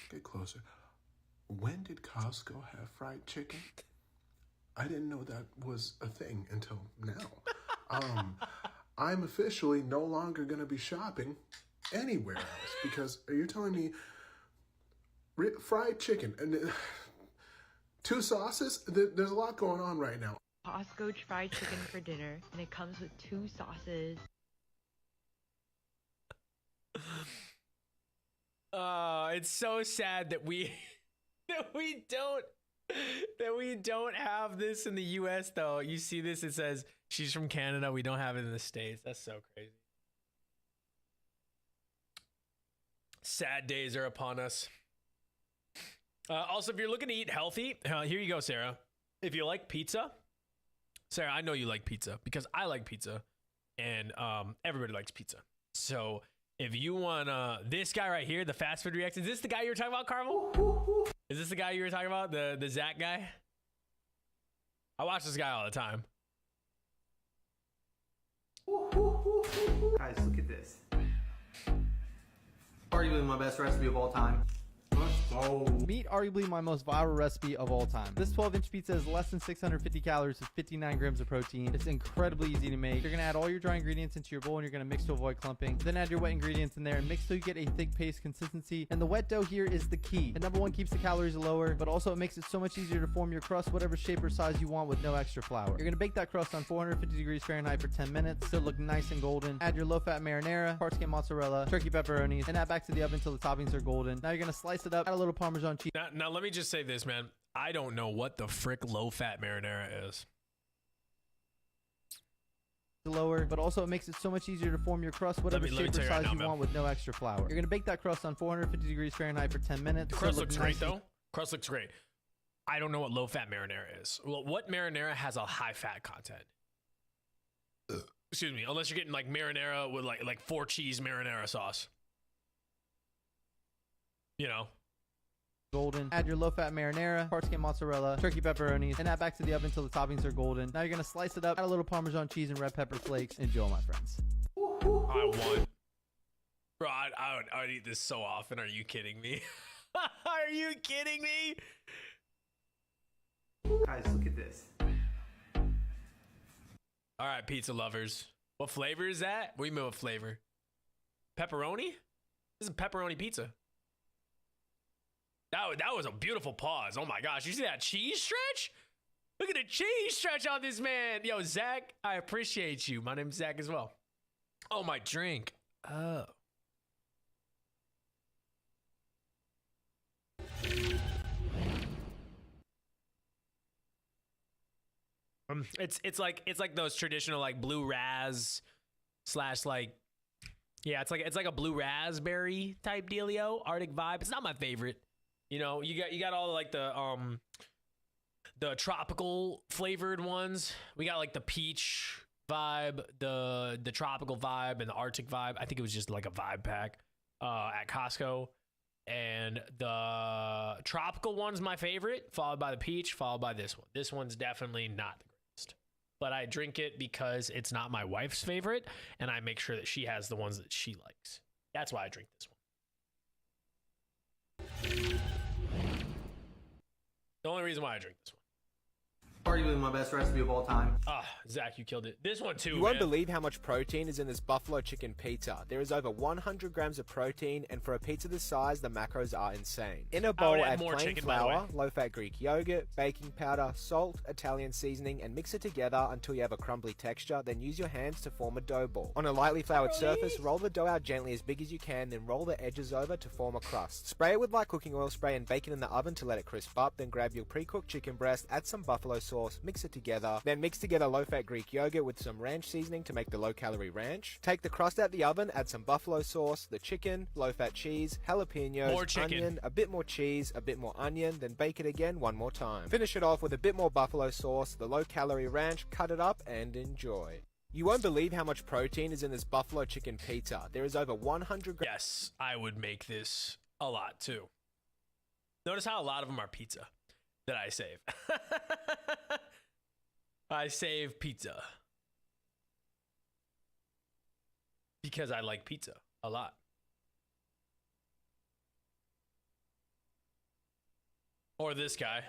F: Get closer. When did Costco have fried chicken? I didn't know that was a thing until now. I'm officially no longer going to be shopping anywhere else because are you telling me fried chicken and 2 sauces? There's a lot going on right now.
E: Costco fried chicken for dinner, and it comes with 2 sauces.
A: It's so sad that we don't have this in the US though. You see this, it says she's from Canada. We don't have it in the States. That's so crazy. Sad days are upon us. Also, if you're looking to eat healthy, here you go, Sarah. If you like pizza, Sarah, I know you like pizza because I like pizza and everybody likes pizza. So if you want this guy right here, the fast food reacts, is this the guy you were talking about, Carvel? Is this the guy you were talking about, the Zach guy? I watch this guy all the time.
G: Guys, look at this. Arguably my best recipe of all time.
H: Meet arguably my most viral recipe of all time. This 12-inch pizza is less than 650 calories with 59 grams of protein. It's incredibly easy to make. You're gonna add all your dry ingredients into your bowl and you're gonna mix to avoid clumping. Then add your wet ingredients in there and mix till you get a thick paste consistency. And the wet dough here is the key. And number 1 keeps the calories lower, but also it makes it so much easier to form your crust whatever shape or size you want with no extra flour. You're gonna bake that crust on 450 degrees Fahrenheit for 10 minutes. So it look nice and golden. Add your low-fat marinara, part-skim mozzarella, turkey pepperonis, and add back to the oven until the toppings are golden. Now you're gonna slice it up, add a little Parmesan cheese.
A: Now let me just say this, man. I don't know what the frick low-fat marinara is.
H: Lower, but also it makes it so much easier to form your crust whatever shape or size you want with no extra flour. You're gonna bake that crust on 450 degrees Fahrenheit for 10 minutes.
A: The crust looks great though. Crust looks great. I don't know what low-fat marinara is. Well, what marinara has a high-fat content? Excuse me, unless you're getting like marinara with like 4 cheese marinara sauce. You know.
H: Golden. Add your low-fat marinara, part-skim mozzarella, turkey pepperonis, and add back to the oven until the toppings are golden. Now you're gonna slice it up, add a little Parmesan cheese and red pepper flakes. Enjoy, my friends.
A: I won. Bro, I would eat this so often. Are you kidding me? Are you kidding me?
G: Guys, look at this.
A: All right, pizza lovers. What flavor is that? What do you mean what flavor? Pepperoni? This is pepperoni pizza. That was a beautiful pause. Oh my gosh, you see that cheese stretch? Look at the cheese stretch on this man. Yo, Zach, I appreciate you. My name's Zach as well. Oh, my drink. Oh. It's like those traditional like blue raz / like, yeah, it's like a blue raspberry type dealio, Arctic vibe. It's not my favorite. You know, you got all like the tropical flavored ones. We got like the peach vibe, the tropical vibe, and the Arctic vibe. I think it was just like a vibe pack at Costco. And the tropical one's my favorite, followed by the peach, followed by this one. This one's definitely not the greatest. but I drink it because it's not my wife's favorite, and I make sure that she has the ones that she likes. That's why I drink this one. The only reason why I drink this one.
G: Arguably my best recipe of all time.
A: Ah, Zach, you killed it. This one too,
I: You won't
A: man.
I: believe how much protein is in this buffalo chicken pizza. There is over 100 grams of protein, and for a pizza this size, the macros are insane. In a bowl,
A: add
I: add
A: more
I: plain
A: chicken, by the
I: flour,
A: way.
I: low-fat Greek yogurt, baking powder, salt, Italian seasoning, and mix it together until you have a crumbly texture. Then use your hands to form a dough ball. On a lightly floured surface, roll the dough out gently as big as you can, then roll the edges over to form a crust. Spray it with light cooking oil spray and bake it in the oven to let it crisp up. Then grab your pre-cooked chicken breast, add some buffalo sauce, mix it together. Then mix together low-fat Greek yogurt with some ranch seasoning to make the low-calorie ranch. Take the crust out the oven, add some buffalo sauce, the chicken, low-fat cheese, jalapenos,
A: More chicken.
I: onion, a bit more cheese, a bit more onion, then bake it again one more time. Finish it off with a bit more buffalo sauce, the low-calorie ranch, cut it up, and enjoy. You won't believe how much protein is in this buffalo chicken pizza. There is over 100 grams.
A: Yes, I would make this a lot too. Notice how a lot of them are pizza that I save. I save pizza because I like pizza a lot. Or this guy.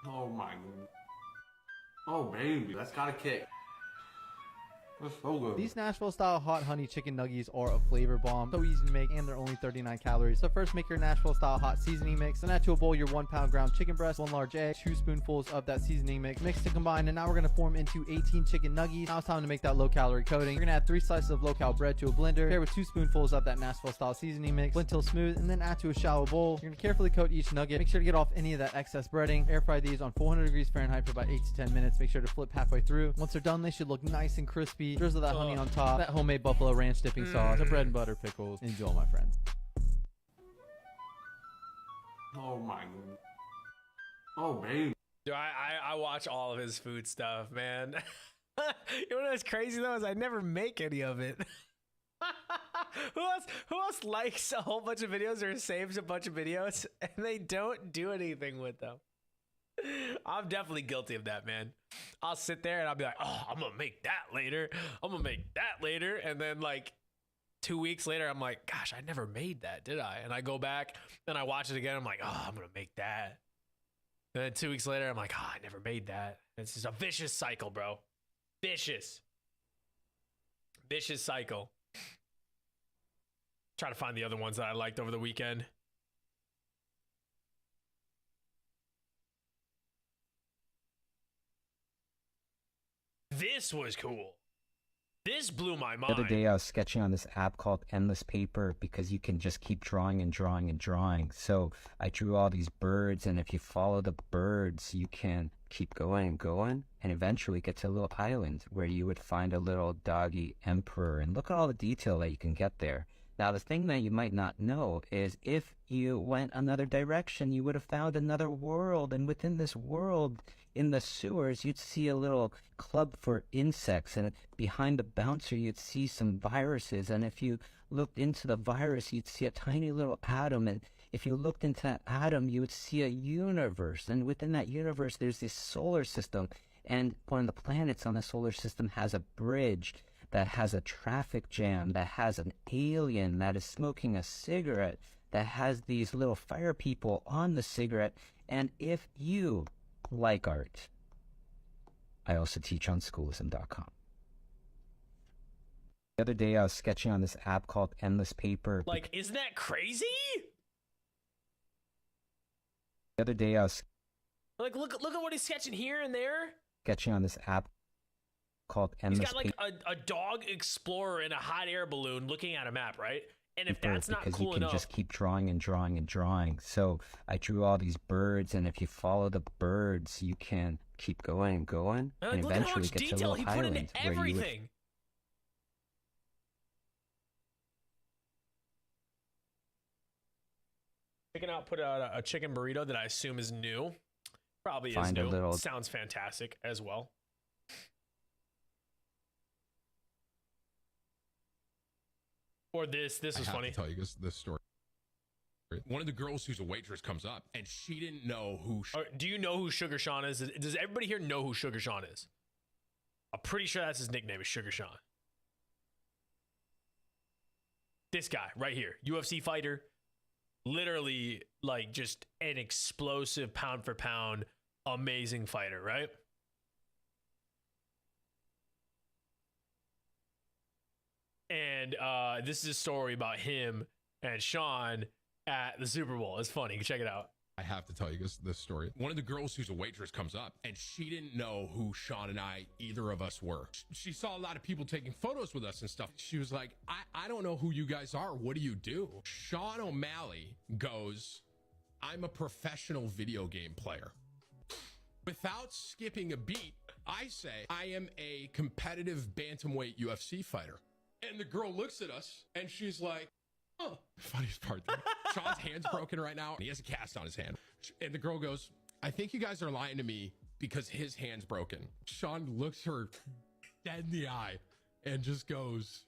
F: Oh my. Oh baby,
G: That's got a kick.
F: that's so good.
H: These Nashville style hot honey chicken nuggies are a flavor bomb. So easy to make, and they're only 39 calories. So first make your Nashville style hot seasoning mix. Then add to a bowl your 1 pound ground chicken breast, 1 large egg, 2 spoonfuls of that seasoning mix. Mix to combine, and now we're gonna form into 18 chicken nuggies. Now it's time to make that low calorie coating. You're gonna add 3 slices of low cal bread to a blender. Pair with 2 spoonfuls of that Nashville style seasoning mix. Blend till smooth, and then add to a shallow bowl. You're gonna carefully coat each nugget. Make sure to get off any of that excess breading. Air fry these on 400 degrees Fahrenheit for about 8 to 10 minutes. Make sure to flip halfway through. Once they're done, they should look nice and crispy. Drizzle that honey on top, that homemade buffalo ranch dipping sauce, the bread and butter pickles. Enjoy, my friends.
F: Oh my. Oh baby.
A: Dude, I watch all of his food stuff, man. You know what's crazy though is I never make any of it. Who else likes a whole bunch of videos or saves a bunch of videos and they don't do anything with them? I'm definitely guilty of that, man. I'll sit there and I'll be like, oh, I'm gonna make that later. I'm gonna make that later. And then like 2 weeks later, I'm like, gosh, I never made that, did I? And I go back and I watch it again. I'm like, oh, I'm gonna make that. And then 2 weeks later, I'm like, oh, I never made that. It's just a vicious cycle, bro. Vicious cycle. Try to find the other ones that I liked over the weekend. This was cool. This blew my mind.
J: The other day I was sketching on this app called Endless Paper because you can just keep drawing and drawing and drawing. So I drew all these birds, and if you follow the birds, you can keep going and going and eventually get to a little island where you would find a little doggy emperor, and look at all the detail that you can get there. Now, the thing that you might not know is if you went another direction, you would have found another world. And within this world, in the sewers, you'd see a little club for insects. And behind the bouncer, you'd see some viruses. And if you looked into the virus, you'd see a tiny little atom. And if you looked into that atom, you would see a universe. And within that universe, there's this solar system. And one of the planets on the solar system has a bridge that has a traffic jam, that has an alien that is smoking a cigarette, that has these little fire people on the cigarette. And if you like art, I also teach on schoolism.com. The other day I was sketching on this app called Endless Paper.
A: Like, isn't that crazy?
J: The other day I was
A: Like, look at what he's sketching here and there.
J: sketching on this app called
A: He's
J: Endless
A: got like
J: Paper.
A: a dog explorer in a hot air balloon looking at a map, right? And if that's not
J: Because
A: cool
J: you can
A: enough,
J: just keep drawing and drawing and drawing. So I drew all these birds, and if you follow the birds, you can keep going and going,
A: like,
J: and
A: look at how
J: eventually
A: much
J: get to a
A: detail
J: little
A: he put into
J: island where you would
A: everything. Put out a chicken burrito that I assume is new. Probably is
J: Find a
A: new.
J: little-
A: Sounds fantastic as well. Or this was
K: I have
A: funny.
K: to tell you this story. One of the girls who's a waitress comes up, and she didn't know who.
A: Do you know who Sugar Sean is? Does everybody here know who Sugar Sean is? I'm pretty sure that's his nickname is Sugar Sean. This guy right here, UFC fighter, literally like just an explosive pound for pound, amazing fighter, right? And this is a story about him and Sean at the Super Bowl. It's funny. Check it out.
K: I have to tell you this story. One of the girls who's a waitress comes up and she didn't know who Sean and I, either of us were. She saw a lot of people taking photos with us and stuff. She was like, I don't know who you guys are. What do you do? Sean O'Malley goes, I'm a professional video game player. Without skipping a beat, I say, I am a competitive bantamweight UFC fighter. And the girl looks at us and she's like, oh, funniest part. Sean's hand's broken right now. He has a cast on his hand. And the girl goes, I think you guys are lying to me because his hand's broken. Sean looks her dead in the eye and just goes,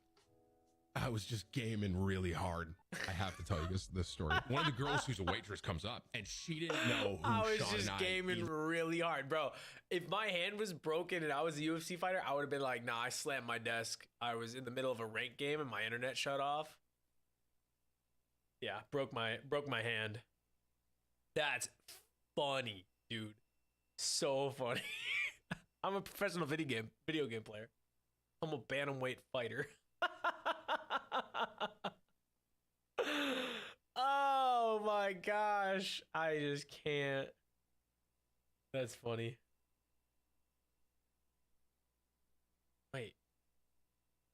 K: I was just gaming really hard. I have to tell you this story. One of the girls who's a waitress comes up and she didn't know who
A: I was
K: Sean
A: just
K: and
A: gaming really hard, bro. If my hand was broken and I was a UFC fighter, I would have been like, nah, I slammed my desk. I was in the middle of a ranked game and my internet shut off. Yeah, broke my hand. That's funny, dude. So funny. I'm a professional video game player. I'm a bantamweight fighter. Oh my gosh. I just can't. That's funny. Wait.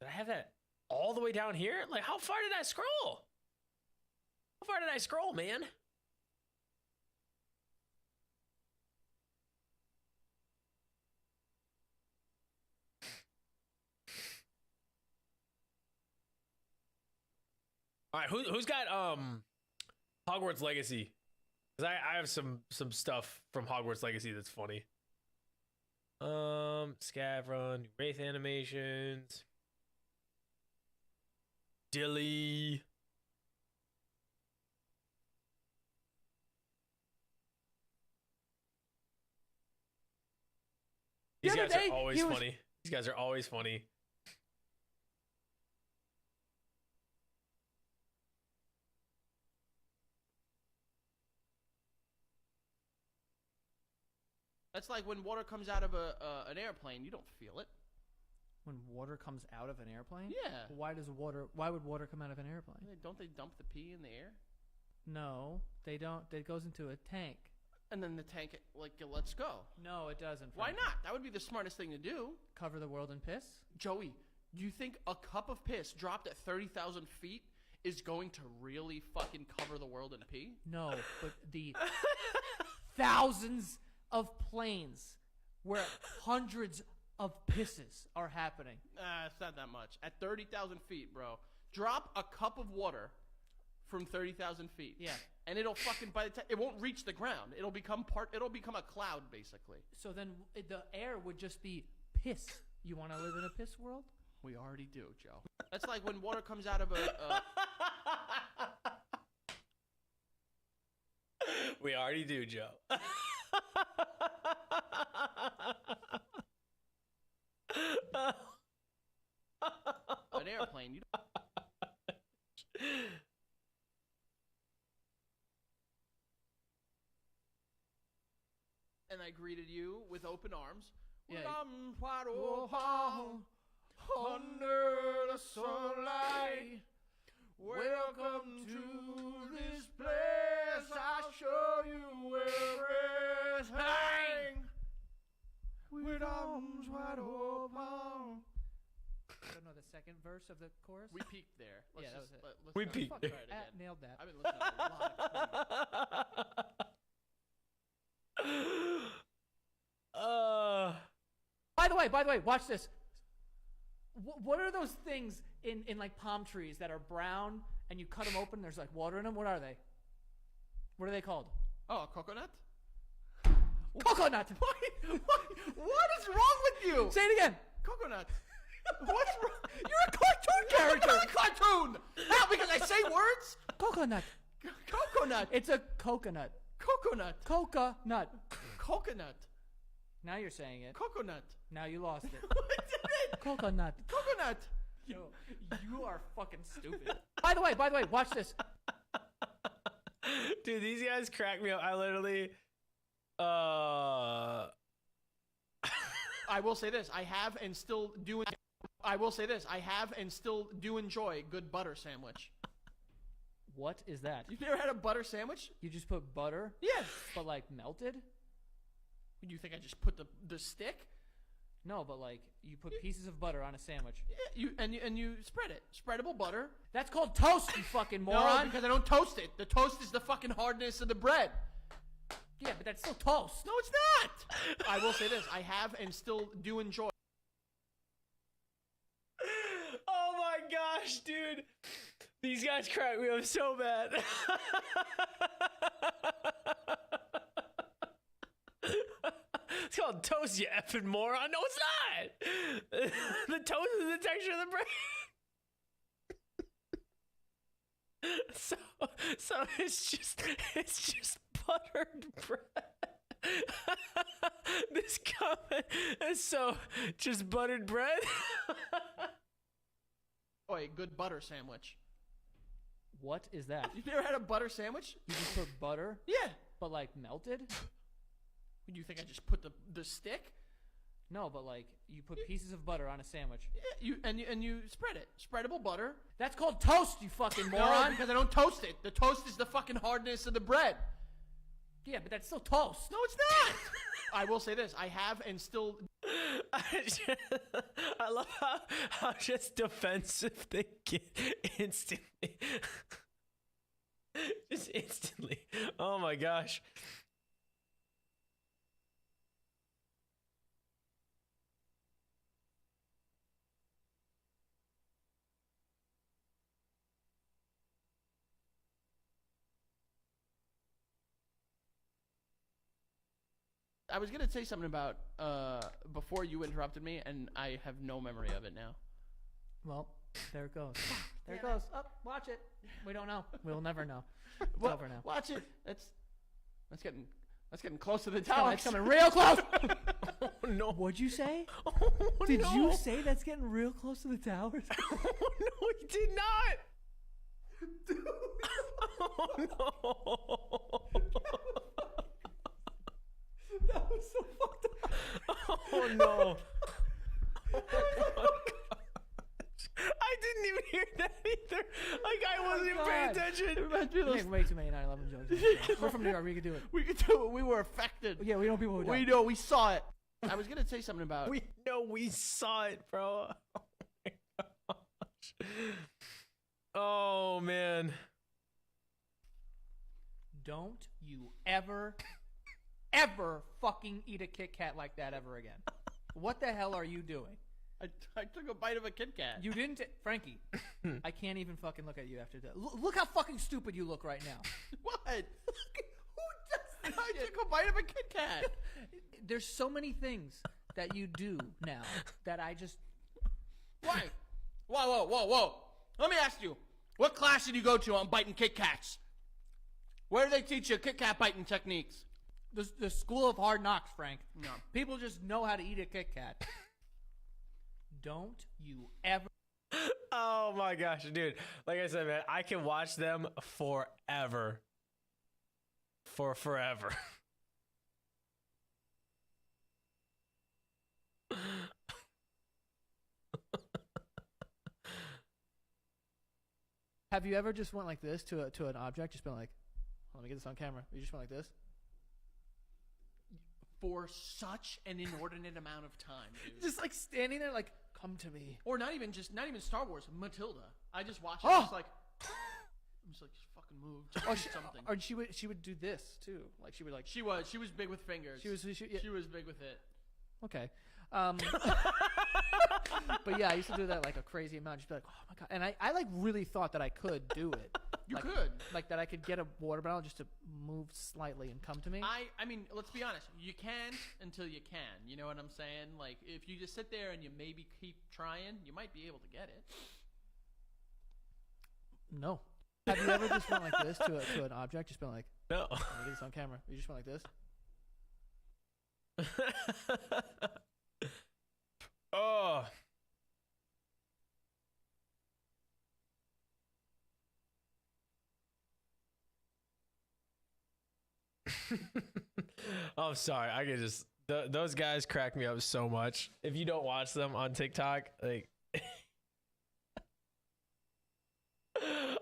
A: Did I have that all the way down here? Like, how far did I scroll? How far did I scroll, man? All right, who's got Hogwarts Legacy? Because I have some stuff from Hogwarts Legacy that's funny. Scavron, Wraith animations, Dilly. These guys are always funny. These guys are always funny.
L: That's like when water comes out of an airplane, you don't feel it.
H: When water comes out of an airplane?
L: Yeah.
H: Why would water come out of an airplane?
L: Don't they dump the pee in the air?
H: No, they don't. It goes into a tank.
L: And then the tank, like, lets go.
H: No, it doesn't.
L: Why not? That would be the smartest thing to do.
H: Cover the world in piss?
L: Joey, do you think a cup of piss dropped at 30,000 feet is going to really fucking cover the world in pee?
H: No, but the thousands of planes where hundreds of pisses are happening.
L: It's not that much. At 30,000 feet, bro. Drop a cup of water from 30,000 feet.
H: Yeah.
L: And it'll fucking, by the time, it won't reach the ground. It'll become a cloud, basically.
H: So then the air would just be piss. You want to live in a piss world?
L: We already do, Joe. That's like when water comes out of a
A: We already do, Joe.
L: an airplane. You don't... And I greeted you with open arms.
H: Yeah.
L: With arms wide open under the sunlight. Welcome to this place. I'll show you where it's hang. With arms wide open.
H: I don't know the second verse of the chorus.
L: We peaked there.
H: Yeah, that was it.
A: We peaked.
L: Try it again.
H: Nailed that.
L: I've been listening to a lot of
H: By the way, watch this. What are those things in like palm trees that are brown and you cut them open? There's like water in them. What are they? What are they called?
L: Oh, a coconut?
H: Coconut.
L: What is wrong with you?
H: Say it again.
L: Coconut. What's wrong?
H: You're a cartoon character.
L: I'm not a cartoon. How? Because I say words?
H: Coconut.
L: Coconut.
H: It's a coconut.
L: Coconut.
H: Coconut.
L: Coconut.
M: Now you're saying it.
L: Coconut.
M: Now you lost it.
L: I did it.
M: Coconut.
L: Coconut.
M: Yo, you are fucking stupid. By the way, watch this.
A: Dude, these guys crack me up. I literally,
L: I will say this. I have and still do enjoy good butter sandwich.
M: What is that?
L: You've never had a butter sandwich?
M: You just put butter?
L: Yeah.
M: But like melted?
L: You think I just put the stick?
M: No, but like you put pieces of butter on a sandwich.
L: Yeah, you spread it. Spreadable butter.
M: That's called toast, you fucking
L: No,
M: moron.
L: because I don't toast it. The toast is the fucking hardness of the bread.
M: Yeah, but that's still toast.
L: No, it's not. I will say this. I have and still do enjoy.
A: oh my gosh, dude. These guys crack me up so bad. It's called toast, you effing moron. No, it's not. The toast is the texture of the bread. So it's just buttered bread. This comment is so just buttered bread.
L: Oh, a good butter sandwich.
M: What is that?
L: You've never had a butter sandwich?
M: You just put butter?
L: Yeah.
M: But like melted?
L: You think I just put the stick?
M: No, but like you put pieces of butter on a sandwich.
L: Yeah, you spread it. Spreadable butter.
M: That's called toast, you fucking
L: No,
M: moron.
L: because I don't toast it. The toast is the fucking hardness of the bread.
M: Yeah, but that's still toast.
L: No, it's not. I will say this. I have and still.
A: I love how just defensive they get instantly. Just instantly. Oh my gosh.
L: I was gonna say something about before you interrupted me, and I have no memory of it now.
M: Well, there it goes. There it goes. Up, watch it. We don't know. We'll never know. It's
L: Well,
M: over now.
L: Watch it. That's getting close to the
M: It's
L: tower.
M: coming real close.
A: Oh no.
M: What'd you say?
A: Oh,
M: Did
A: no.
M: you say that's getting real close to the towers?
A: Oh no, he did not. Oh no.
M: That was so fucked up.
A: Oh no. Oh my gosh. I didn't even hear that either. Like I wasn't even paying
M: God.
A: attention.
L: It reminds me of
M: We
L: those.
M: make way too many 9/11 jokes. We're from New York. We could do it.
L: We could do it. We were affected.
M: Yeah, we know people who don't.
L: We know. We saw it. I was gonna say something about.
A: We know we saw it, bro. Oh my gosh. Oh man.
M: Don't you ever fucking eat a Kit Kat like that ever again. What the hell are you doing?
L: I took a bite of a Kit Kat.
M: You didn't, Frankie. I can't even fucking look at you after that. Look how fucking stupid you look right now.
L: What? Who does that? I took a bite of a Kit Kat.
M: There's so many things that you do now that I just.
L: Why? Whoa. Let me ask you. What class did you go to on biting Kit Kats? Where do they teach you Kit Kat biting techniques?
M: The School of Hard Knocks, Frank.
L: No.
M: People just know how to eat a Kit Kat. Don't you ever.
A: Oh my gosh, dude. Like I said, man, I can watch them forever. For forever.
M: Have you ever just went like this to an object? Just been like, let me get this on camera. You just went like this?
L: For such an inordinate amount of time, dude.
M: Just like standing there like, come to me.
L: Or not even Star Wars, Matilda. I just watched it.
M: Oh!
L: Just like, just fucking move. Just
M: Oh,
L: do something.
M: Or she would do this too. Like she would like.
L: She was big with fingers.
M: She was
L: big with it.
M: Okay. But yeah, I used to do that like a crazy amount. Just be like, oh my god. And I like really thought that I could do it.
L: You
M: like,
L: could.
M: Like that I could get a water bottle just to move slightly and come to me.
L: I mean, let's be honest. You can't until you can. You know what I'm saying? Like, if you just sit there and you maybe keep trying, you might be able to get it.
M: No. Have you ever just went like this to an object? Just been like,
A: no.
M: let me get this on camera. You just went like this?
A: Oh. I'm sorry. I can just those guys crack me up so much. If you don't watch them on TikTok, like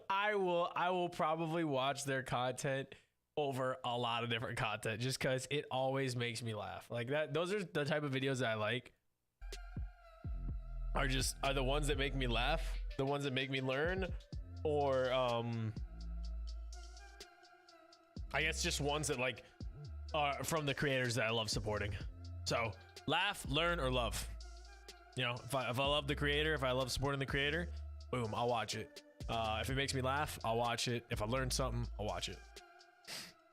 A: I will probably watch their content over a lot of different content just because it always makes me laugh. Like that, those are the type of videos that I like. Are the ones that make me laugh, the ones that make me learn, or I guess just ones that like are from the creators that I love supporting. So laugh, learn, or love. You know, if I love the creator, if I love supporting the creator, boom, I'll watch it. If it makes me laugh, I'll watch it. If I learn something, I'll watch it.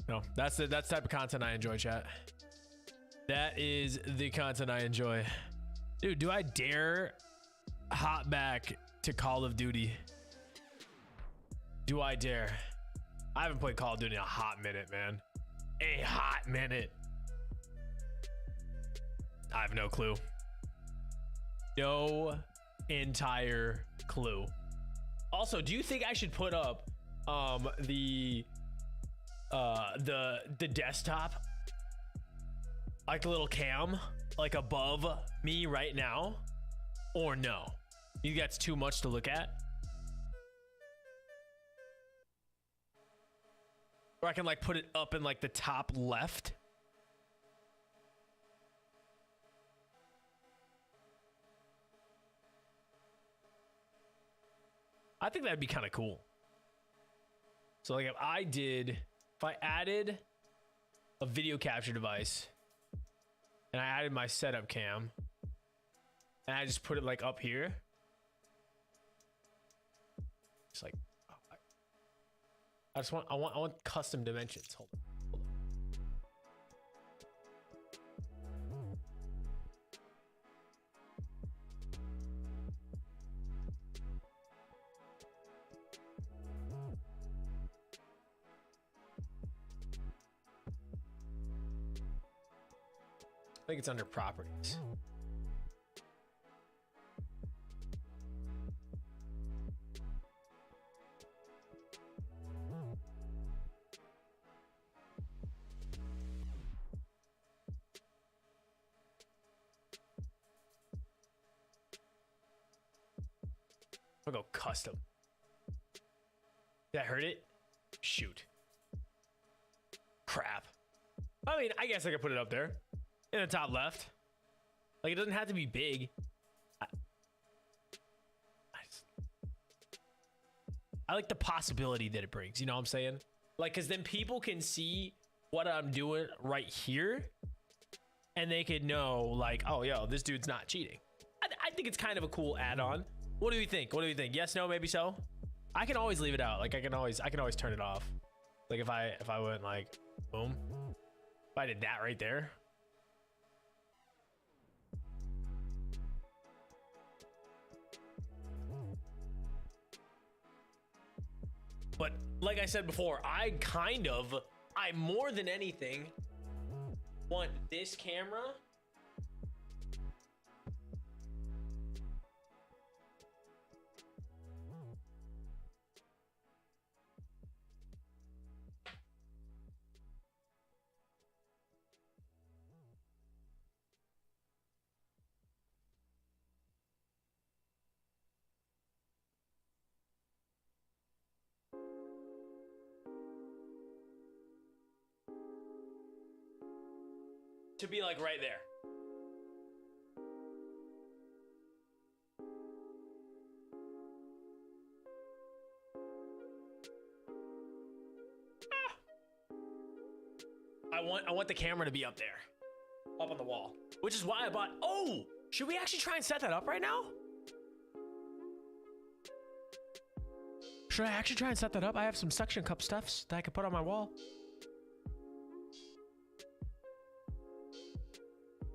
A: No, that's the type of content I enjoy, chat. That is the content I enjoy. Dude, do I dare hop back to Call of Duty? Do I dare? I haven't played Call of Duty in a hot minute, man. A hot minute. I have no clue. No entire clue. Also, do you think I should put up the desktop, like a little cam, like above me right now, or no? You think that's too much to look at? Or I can like put it up in like the top left. I think that'd be kind of cool. So like if I added a video capture device and I added my setup cam and I just put it like up here. It's like, I want custom dimensions. Hold on. I think it's under properties. I'll go custom. Did I hurt it? Shoot. Crap. I mean, I guess I could put it up there in the top left. Like, it doesn't have to be big. I like the possibility that it brings. You know what I'm saying? Like, because then people can see what I'm doing right here. And they could know, like, oh, yo, this dude's not cheating. I think it's kind of a cool add-on. What do you think? What do you think? Yes, no, maybe so? I can always leave it out. Like I can always turn it off. Like if I went like boom. If I did that right there. But like I said before, I more than anything want this camera to be like right there. I want the camera to be up there, up on the wall, which is why I bought. Oh, should we actually try and set that up right now? Should I actually try and set that up? I have some suction cup stuffs that I could put on my wall.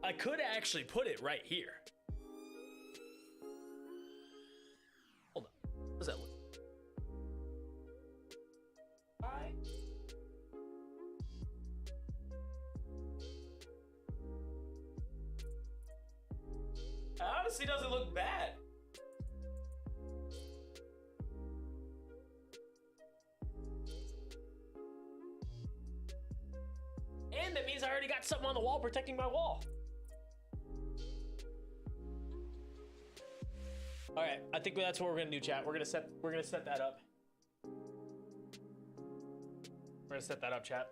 A: I could actually put it right here. Hold on. What does that look? honestly doesn't look bad. And that means I already got something on the wall protecting my wall. All right, I think that's what we're gonna do, chat. We're gonna set that up. We're gonna set that up, chat.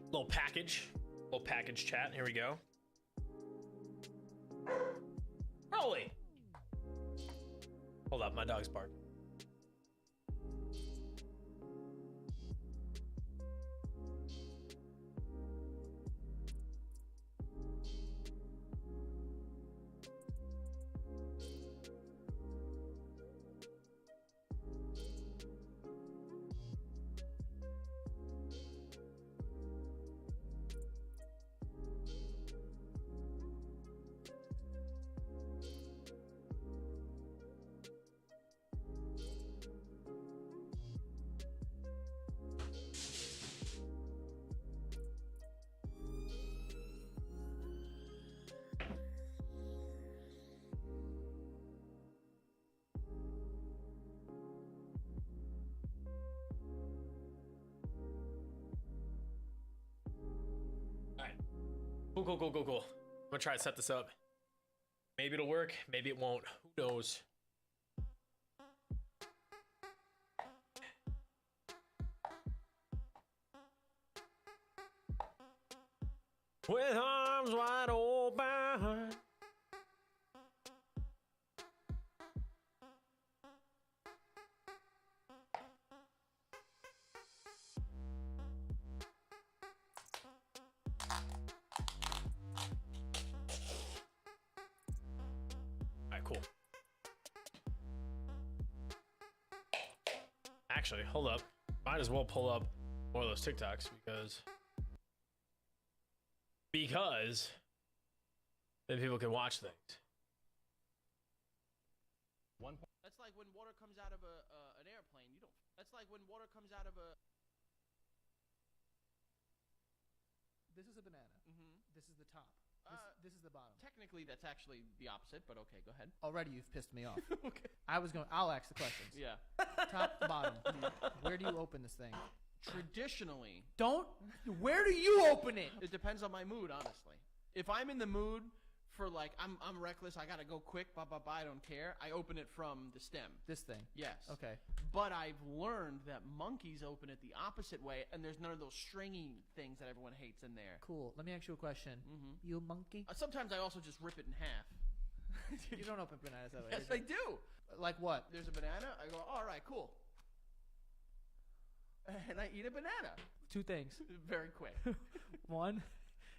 A: Little package chat. Here we go. Rolly. Hold up, my dog's barking. Cool. I'm gonna try to set this up. Maybe it'll work, maybe it won't. Who knows? With arms wide open. Cool. Actually, hold up. Might as well pull up one of those TikToks because then people can watch things.
L: That's like when water comes out of an airplane. You don't. That's like when water comes out of a.
M: This is a banana. This is the top. This is the bottom.
L: Technically, that's actually the opposite, but okay, go ahead.
M: Already, you've pissed me off.
L: Okay.
M: I'll ask the questions.
L: Yeah.
M: Top to bottom. Where do you open this thing?
L: Traditionally.
M: Where do you open it?
L: It depends on my mood, honestly. If I'm in the mood for like, I'm reckless, I gotta go quick, I don't care, I open it from the stem.
M: This thing?
L: Yes.
M: Okay.
L: But I've learned that monkeys open it the opposite way, and there's none of those stringy things that everyone hates in there.
M: Cool. Let me ask you a question. You monkey?
L: Sometimes I also just rip it in half.
M: You don't open bananas that way.
L: Yes, I do.
M: Like what?
L: There's a banana, I go, all right, cool. And I eat a banana.
M: Two things.
L: Very quick.
M: One,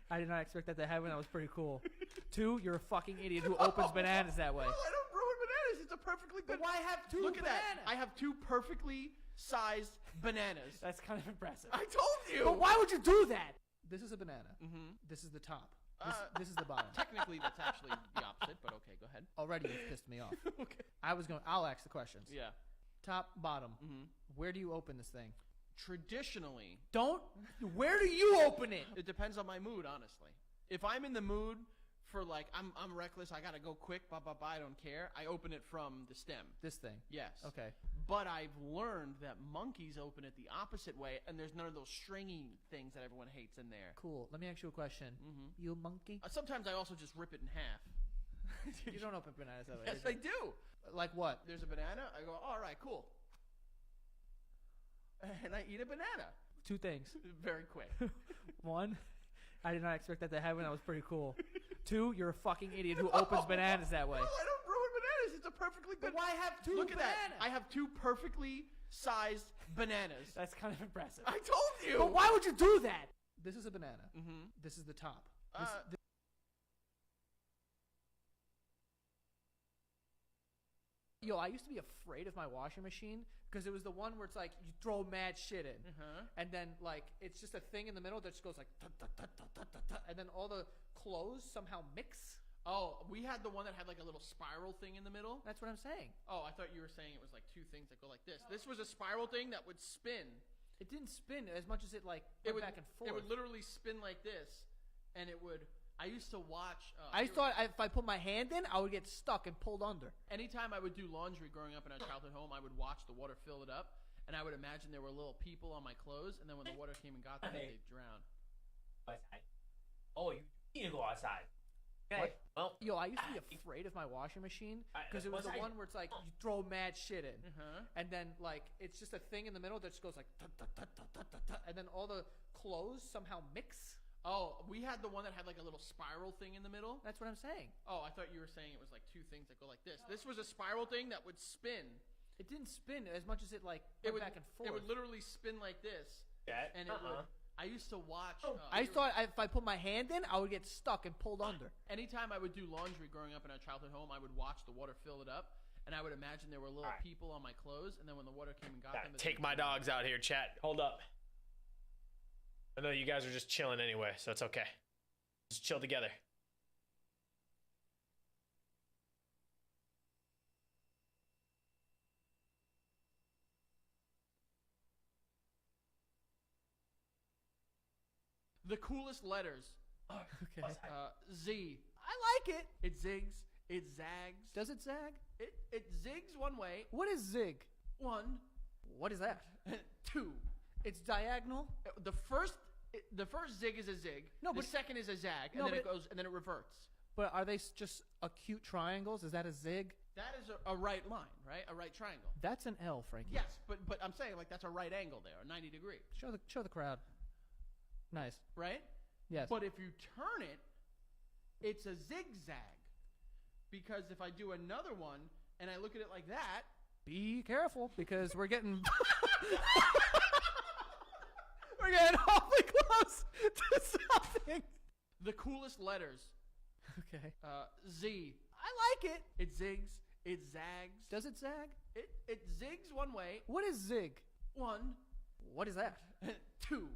M: I did not expect that to happen. That was pretty cool. Two, you're a fucking idiot who opens bananas that way.
L: No, I don't ruin bananas. It's a perfectly good.
M: But why have two
L: Look at
M: bananas?
L: that. I have two perfectly sized bananas.
M: That's kind of impressive.
L: I told you.
M: But why would you do that? This is a banana. This is the top. This is the bottom.
L: Technically, that's actually the opposite, but okay, go ahead.
M: Already, you've pissed me off.
L: Okay.
M: I'll ask the questions.
L: Yeah.
M: Top, bottom. Where do you open this thing?
L: Traditionally.
M: Where do you open it?
L: It depends on my mood, honestly. If I'm in the mood for like, I'm reckless, I gotta go quick, I don't care, I open it from the stem.
M: This thing?
L: Yes.
M: Okay.
L: But I've learned that monkeys open it the opposite way, and there's none of those stringy things that everyone hates in there.
M: Cool. Let me ask you a question. You monkey?
L: Sometimes I also just rip it in half.
M: You don't open bananas that way.
L: Yes, I do.
M: Like what?
L: There's a banana, I go, all right, cool. And I eat a banana.
M: Two things.
L: Very quick.
M: One, I did not expect that to happen. That was pretty cool. Two, you're a fucking idiot who opens bananas that way.
L: No, I don't ruin bananas. It's a perfectly good.
M: But why have two
L: Look at
M: bananas?
L: that. I have two perfectly sized bananas.
M: That's kind of impressive.
L: I told you.
M: But why would you do that? This is a banana. This is the top. Yo, I used to be afraid of my washing machine because it was the one where it's like you throw mad shit in, and then like it's just a thing in the middle that just goes like, and then all the clothes somehow mix.
L: Oh, we had the one that had like a little spiral thing in the middle.
M: That's what I'm saying.
L: Oh, I thought you were saying it was like two things that go like this. This was a spiral thing that would spin.
M: It didn't spin as much as it like
L: It
M: went
L: would
M: back and forth.
L: It would literally spin like this, and it would. I used to watch.
M: I thought if I put my hand in, I would get stuck and pulled under.
L: Anytime I would do laundry growing up in our childhood home, I would watch the water fill it up, and I would imagine there were little people on my clothes, and then when the water came and got them, they'd drown.
A: Oh, you need to go outside. Okay. Well,
M: Yo, I used to be afraid of my washing machine because it was the one where it's like you throw mad shit in, and then like it's just a thing in the middle that just goes like, and then all the clothes somehow mix.
L: Oh, we had the one that had like a little spiral thing in the middle.
M: That's what I'm saying.
L: Oh, I thought you were saying it was like two things that go like this. This was a spiral thing that would spin.
M: It didn't spin as much as it like
L: It
M: went
L: would
M: back and forth.
L: It would literally spin like this, and it would. I used to watch.
M: I thought if I put my hand in, I would get stuck and pulled under.
L: Anytime I would do laundry growing up in our childhood home, I would watch the water fill it up, and I would imagine there were little people on my clothes, and then when the water came and got them,
A: take my dogs out here, chat. Hold up. I know you guys are just chilling anyway, so it's okay. Just chill together.
L: The coolest letters.
M: Okay.
L: Z.
M: I like it.
L: It zigs. It zags.
M: Does it zag?
L: It zigs one way.
M: What is zig?
L: One.
M: What is that?
L: Two.
M: It's diagonal.
L: The first zig is a zig.
M: No,
L: the
M: but
L: second is a zag, and
M: No,
L: then it
M: but-
L: goes, and then it reverts.
M: But are they just acute triangles? Is that a zig?
L: That is a right line, right? A right triangle.
M: That's an L, Frankie.
L: Yes, but I'm saying like that's a right angle there, a 90 degree.
M: Show the crowd. Nice.
L: Right?
M: Yes.
L: But if you turn it, it's a zigzag. Because if I do another one and I look at it like that,
M: Be careful because we're getting we're getting awfully close to something.
L: the coolest letters.
M: Okay.
L: Z.
M: I like it.
L: It zigs. It zags.
M: Does it zag?
L: It zigs one way.
M: What is zig?
L: One.
M: What is that?
L: Two.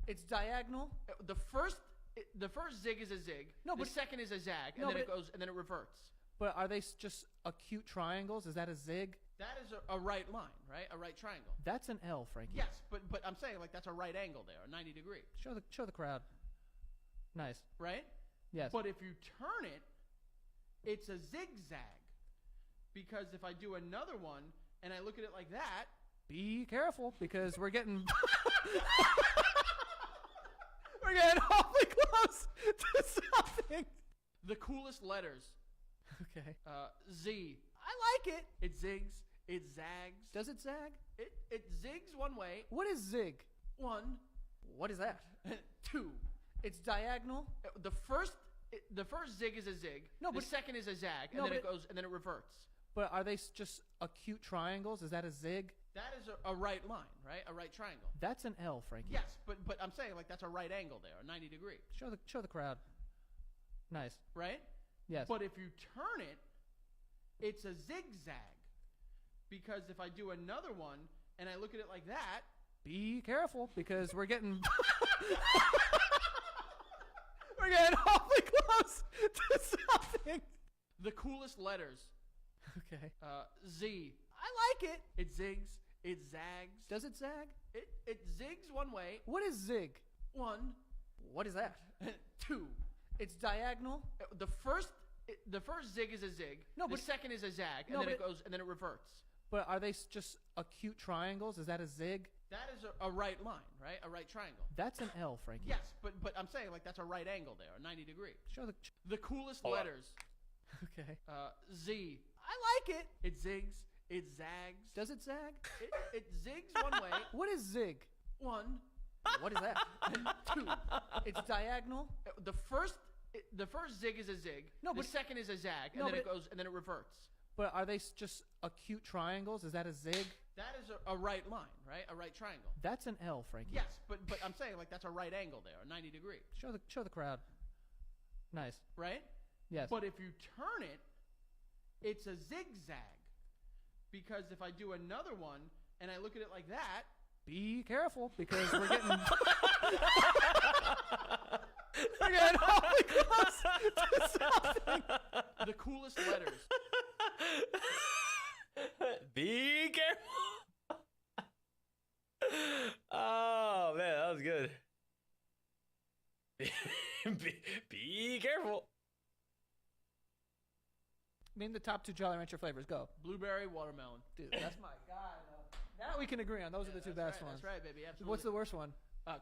M: It's diagonal.
L: The first zig is a zig.
M: No,
L: the
M: but-
L: second is a zag, and
M: No,
L: then it
M: but-
L: goes, and then it reverts.
M: But are they just acute triangles? Is that a zig?
L: That is a right line, right? A right triangle.
M: That's an L, Frankie.
L: Yes, but I'm saying like that's a right angle there, a 90 degree.
M: Show the crowd. Nice.
L: Right?
M: Yes.
L: But if you turn it, it's a zigzag. Because if I do another one and I look at it like that,
M: Be careful because we're getting we're getting awfully close to something.
L: the coolest letters.
M: Okay.
L: Z.
M: I like it.
L: It zigs. It zags.
M: Does it zag?
L: It zigs one way.
M: What is zig?
L: One.
M: What is that?
L: Two.
M: It's diagonal.
L: The first zig is a zig.
M: No,
L: the
M: but-
L: second is a zag, and
M: No,
L: then it
M: but-
L: goes, and then it reverts.
M: But are they just acute triangles? Is that a zig?
L: That is a right line, right? A right triangle.
M: That's an L, Frankie.
L: Yes, but I'm saying like that's a right angle there, a 90 degree.
M: Show the crowd. Nice.
L: Right?
M: Yes.
L: But if you turn it, it's a zigzag. Because if I do another one and I look at it like that,
M: Be careful because we're getting we're getting awfully close to something.
L: the coolest letters.
M: Okay.
L: Z.
M: I like it.
L: It zigs. It zags.
M: Does it zag?
L: It zigs one way.
M: What is zig?
L: One.
M: What is that?
L: Two.
M: It's diagonal.
L: The first zig is a zig.
M: No,
L: the
M: but-
L: second is a zag, and
M: No,
L: then it
M: but-
L: goes, and then it reverts.
M: But are they just acute triangles? Is that a zig?
L: That is a right line, right? A right triangle.
M: That's an L, Frankie.
L: Yes, but I'm saying like that's a right angle there, a 90 degree. The coolest
A: Hold up.
L: letters.
M: Okay.
L: Z.
M: I like it.
L: It zigs. It zags.
M: Does it zag?
L: It zigs one way.
M: What is zig?
L: One.
M: What is that?
L: Two.
M: It's diagonal.
L: The first zig is a zig.
M: No,
L: the
M: but-
L: second is a zag, and
M: No,
L: then it
M: but-
L: goes, and then it reverts.
M: But are they just acute triangles? Is that a zig?
L: That is a right line, right? A right triangle.
M: That's an L, Frankie.
L: Yes, but I'm saying like that's a right angle there, a 90 degree.
M: Show the crowd. Nice.
L: Right?
M: Yes.
L: But if you turn it, it's a zigzag. Because if I do another one and I look at it like that,
M: Be careful because we're getting we're getting awfully close to something.
L: the coolest letters.
A: Be careful. Oh man, that was good. Be careful.
M: Name the top 2 Jolly Rancher flavors. Go.
L: Blueberry, watermelon.
M: Dude, that's my guy. Now we can agree on those are the 2 best ones.
L: That's right, baby. Absolutely.
M: What's the worst one?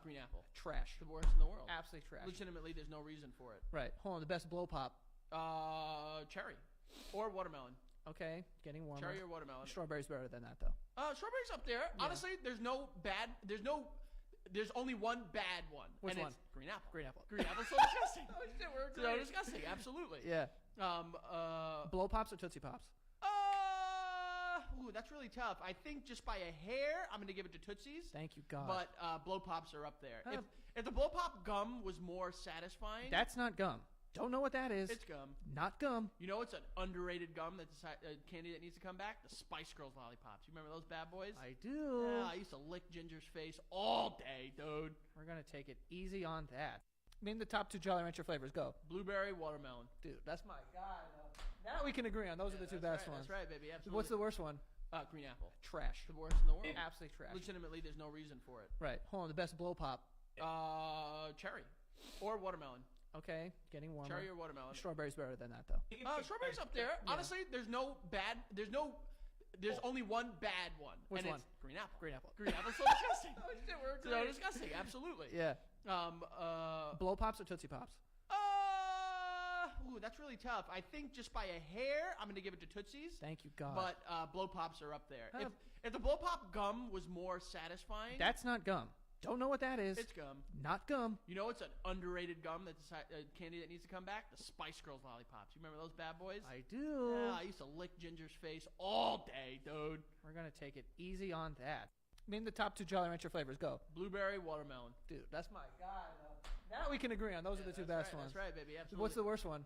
L: Green apple.
M: Trash.
L: The worst in the world.
M: Absolutely trash.
L: Legitimately, there's no reason for it.
M: Right. Hold on. The best blow pop.
L: Cherry. Or watermelon.
M: Okay. Getting warmer.
L: Cherry or watermelon.
M: Strawberry's better than that, though.
L: Strawberry's up there.
M: Yeah.
L: Honestly, there's only one bad one.
M: Which
L: and
M: one?
L: It's green apple.
M: Green apple.
L: Green apple's so disgusting.
M: Oh, shit, we're
L: So
M: agreeing.
L: disgusting. Absolutely.
M: Yeah.
L: Blow
M: pops or Tootsie Pops?
L: Ooh, that's really tough. I think just by a hair, I'm going to give it to Tootsies.
M: Thank you, God.
L: But blow pops are up there. If the blow pop gum was more satisfying,
M: That's not gum. Don't know what that is.
L: it's gum.
M: Not gum.
L: You know, it's an underrated gum that's a candy that needs to come back. The Spice Girls lollipops. You remember those bad boys?
M: I do.
L: Yeah, I used to lick Ginger's face all day, dude.
M: We're going to take it easy on that. Name the top 2 Jolly Rancher flavors. Go.
L: Blueberry, watermelon.
M: Dude, that's my guy. Now we can agree on those are the 2 best ones.
L: That's right, baby. Absolutely.
M: What's the worst one?
L: Green apple.
M: Trash.
L: The worst in the world.
M: Absolutely trash.
L: Legitimately, there's no reason for it.
M: Right. Hold on. The best blow pop.
L: Cherry. Or watermelon.
M: Okay. Getting warmer.
L: Cherry or watermelon.
M: Strawberry's better than that, though.
L: Strawberry's up there.
M: Yeah.
L: Honestly, there's only one bad one.
M: Which
L: and
M: one?
L: It's green apple.
M: Green apple.
L: Green apple's so disgusting.
M: Oh, shit, we're
L: So
M: agreeing.
L: disgusting. Absolutely.
M: Yeah. Blow pops or Tootsie Pops?
L: Ooh, that's really tough. I think just by a hair, I'm going to give it to Tootsies.
M: Thank you, God.
L: But blow pops are up there. If the blow pop gum was more satisfying,
M: That's not gum. Don't know what that is.
L: it's gum.
M: Not gum.
L: You know, it's an underrated gum that's a candy that needs to come back. The Spice Girls lollipops. You remember those bad boys?
M: I do.
L: Yeah, I used to lick Ginger's face all day, dude.
M: We're going to take it easy on that. Name the top 2 Jolly Rancher flavors. Go.
L: Blueberry, watermelon.
M: Dude, that's my guy. Now we can agree on those are the 2 best ones.
L: That's right, baby. Absolutely.
M: What's the worst one?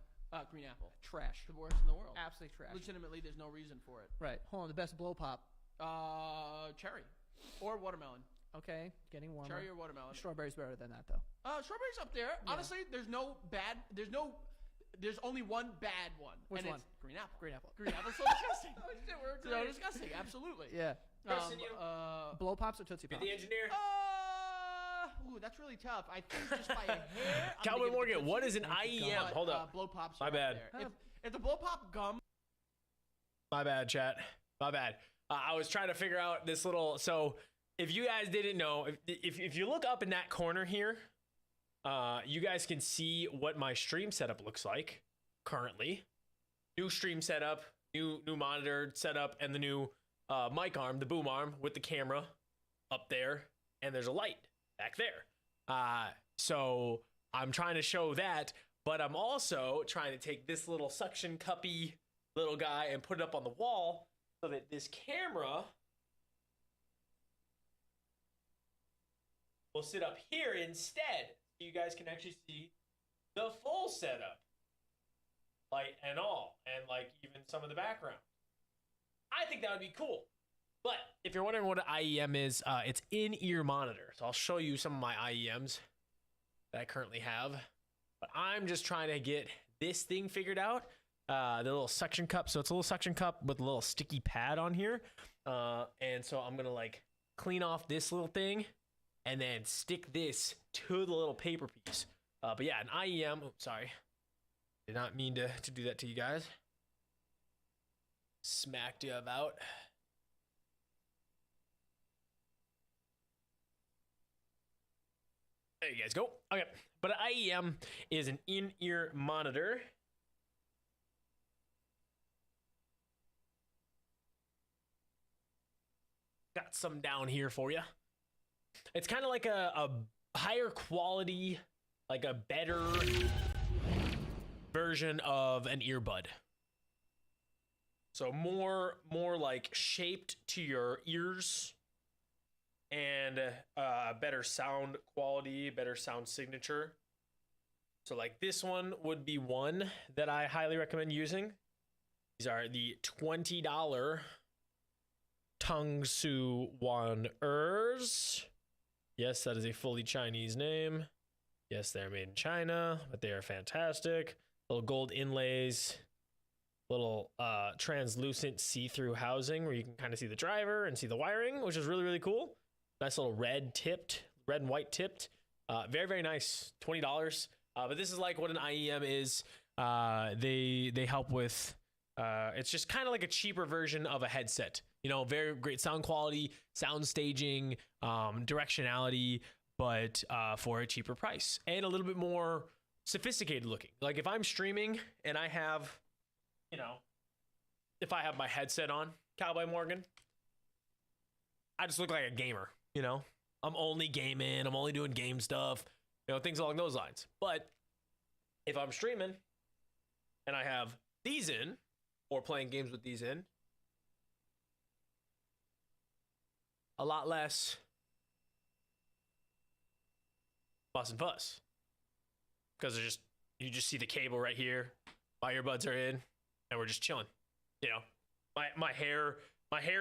L: Green apple.
M: Trash.
L: The worst in the world.
M: Absolutely trash.
L: Legitimately, there's no reason for it.
M: Right. Hold on. The best blow pop.
L: Cherry. Or watermelon.
M: Okay. Getting warmer.
L: Cherry or watermelon.
M: Strawberry's better than that, though.
L: Strawberry's up there.
M: Yeah.
L: Honestly, there's only one bad one.
M: Which
L: and
M: one?
L: It's green apple.
M: Green apple.
L: Green apple's so disgusting.
M: Oh, shit, we're
L: So
M: agreeing.
L: disgusting. Absolutely.
M: Yeah. Blow pops or Tootsie Pops?
A: The engineer.
L: Ooh, that's really tough. I think just by a hair. I'm
A: Cowboy
L: gonna give it to
A: Morgan, what
L: Tootsies,
A: is an
L: but,
A: IEM? Hold up.
L: Blow pops.
A: My
L: are up
A: bad.
L: there. If the blow pop gum.
A: My bad, chat. My bad. I was trying to figure out this little. So, if you guys didn't know, if you look up in that corner here, you guys can see what my stream setup looks like currently. New stream setup, new monitor setup, and the new mic arm, the boom arm with the camera up there, and there's a light back there. So I'm trying to show that, but I'm also trying to take this little suction cuppy little guy and put it up on the wall so that this camera will sit up here instead. So you guys can actually see the full setup. Light and all, and like even some of the background. I think that would be cool. But if you're wondering what an IEM is, it's in-ear monitor. So I'll show you some of my IEMs that I currently have. But I'm just trying to get this thing figured out. The little suction cup. So it's a little suction cup with a little sticky pad on here. And so I'm going to like clean off this little thing and then stick this to the little paper piece. But yeah, an IEM. Oops, sorry. Did not mean to do that to you guys. Smacked you about. There you guys go. Okay, but an IEM is an in-ear monitor. Got some down here for you. It's kind of like a higher quality, like a better version of an earbud. So more like shaped to your ears and better sound quality, better sound signature. So like this one would be one that I highly recommend using. These are the $20 Tongsu Wan-ers. Yes, that is a fully Chinese name. Yes, they're made in China, but they are fantastic. Little gold inlays little translucent see-through housing where you can kind of see the driver and see the wiring, which is really, really cool. Nice little red and white tipped. Very, very nice. $20. But this is like what an IEM is. They help with, it's just kind of like a cheaper version of a headset. You know, very great sound quality, sound staging, directionality, but for a cheaper price and a little bit more sophisticated looking. Like if I'm streaming and I have, you know, if I have my headset on, Cowboy Morgan, I just look like a gamer, you know? I'm only gaming, I'm only doing game stuff, you know, things along those lines. But if I'm streaming and I have these in or playing games with these in, a lot less fuss and fuss. Because you just see the cable right here, my earbuds are in, and we're just chilling. You know, my hair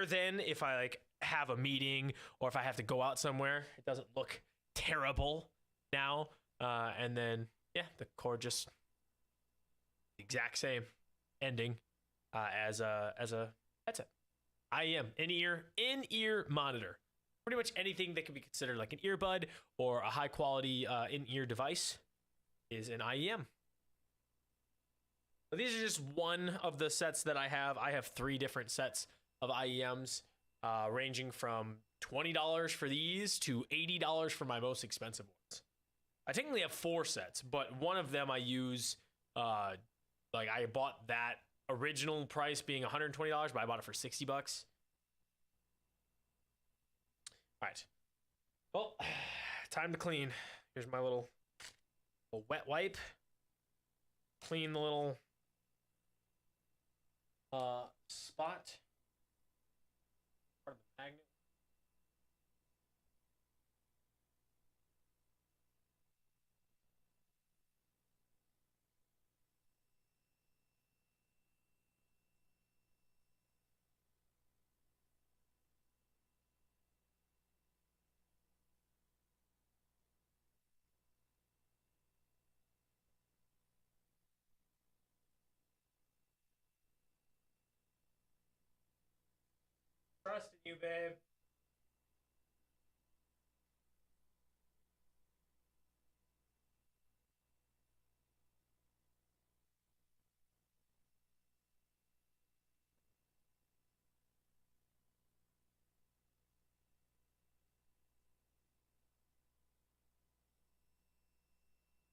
A: then, if I like have a meeting or if I have to go out somewhere, it doesn't look terrible now. And then yeah, the cord just the exact same ending as a headset. IEM, in-ear monitor. Pretty much anything that can be considered like an earbud or a high quality in-ear device is an IEM. But these are just one of the sets that I have. I have 3 different sets of IEMs, ranging from $20 for these to $80 for my most expensive ones. I technically have 4 sets, but one of them I use, like I bought that original price being $120, but I bought it for $60. All right. Well, time to clean. Here's my little wet wipe. Clean the little spot. Part of the magnet. Trust in you, babe.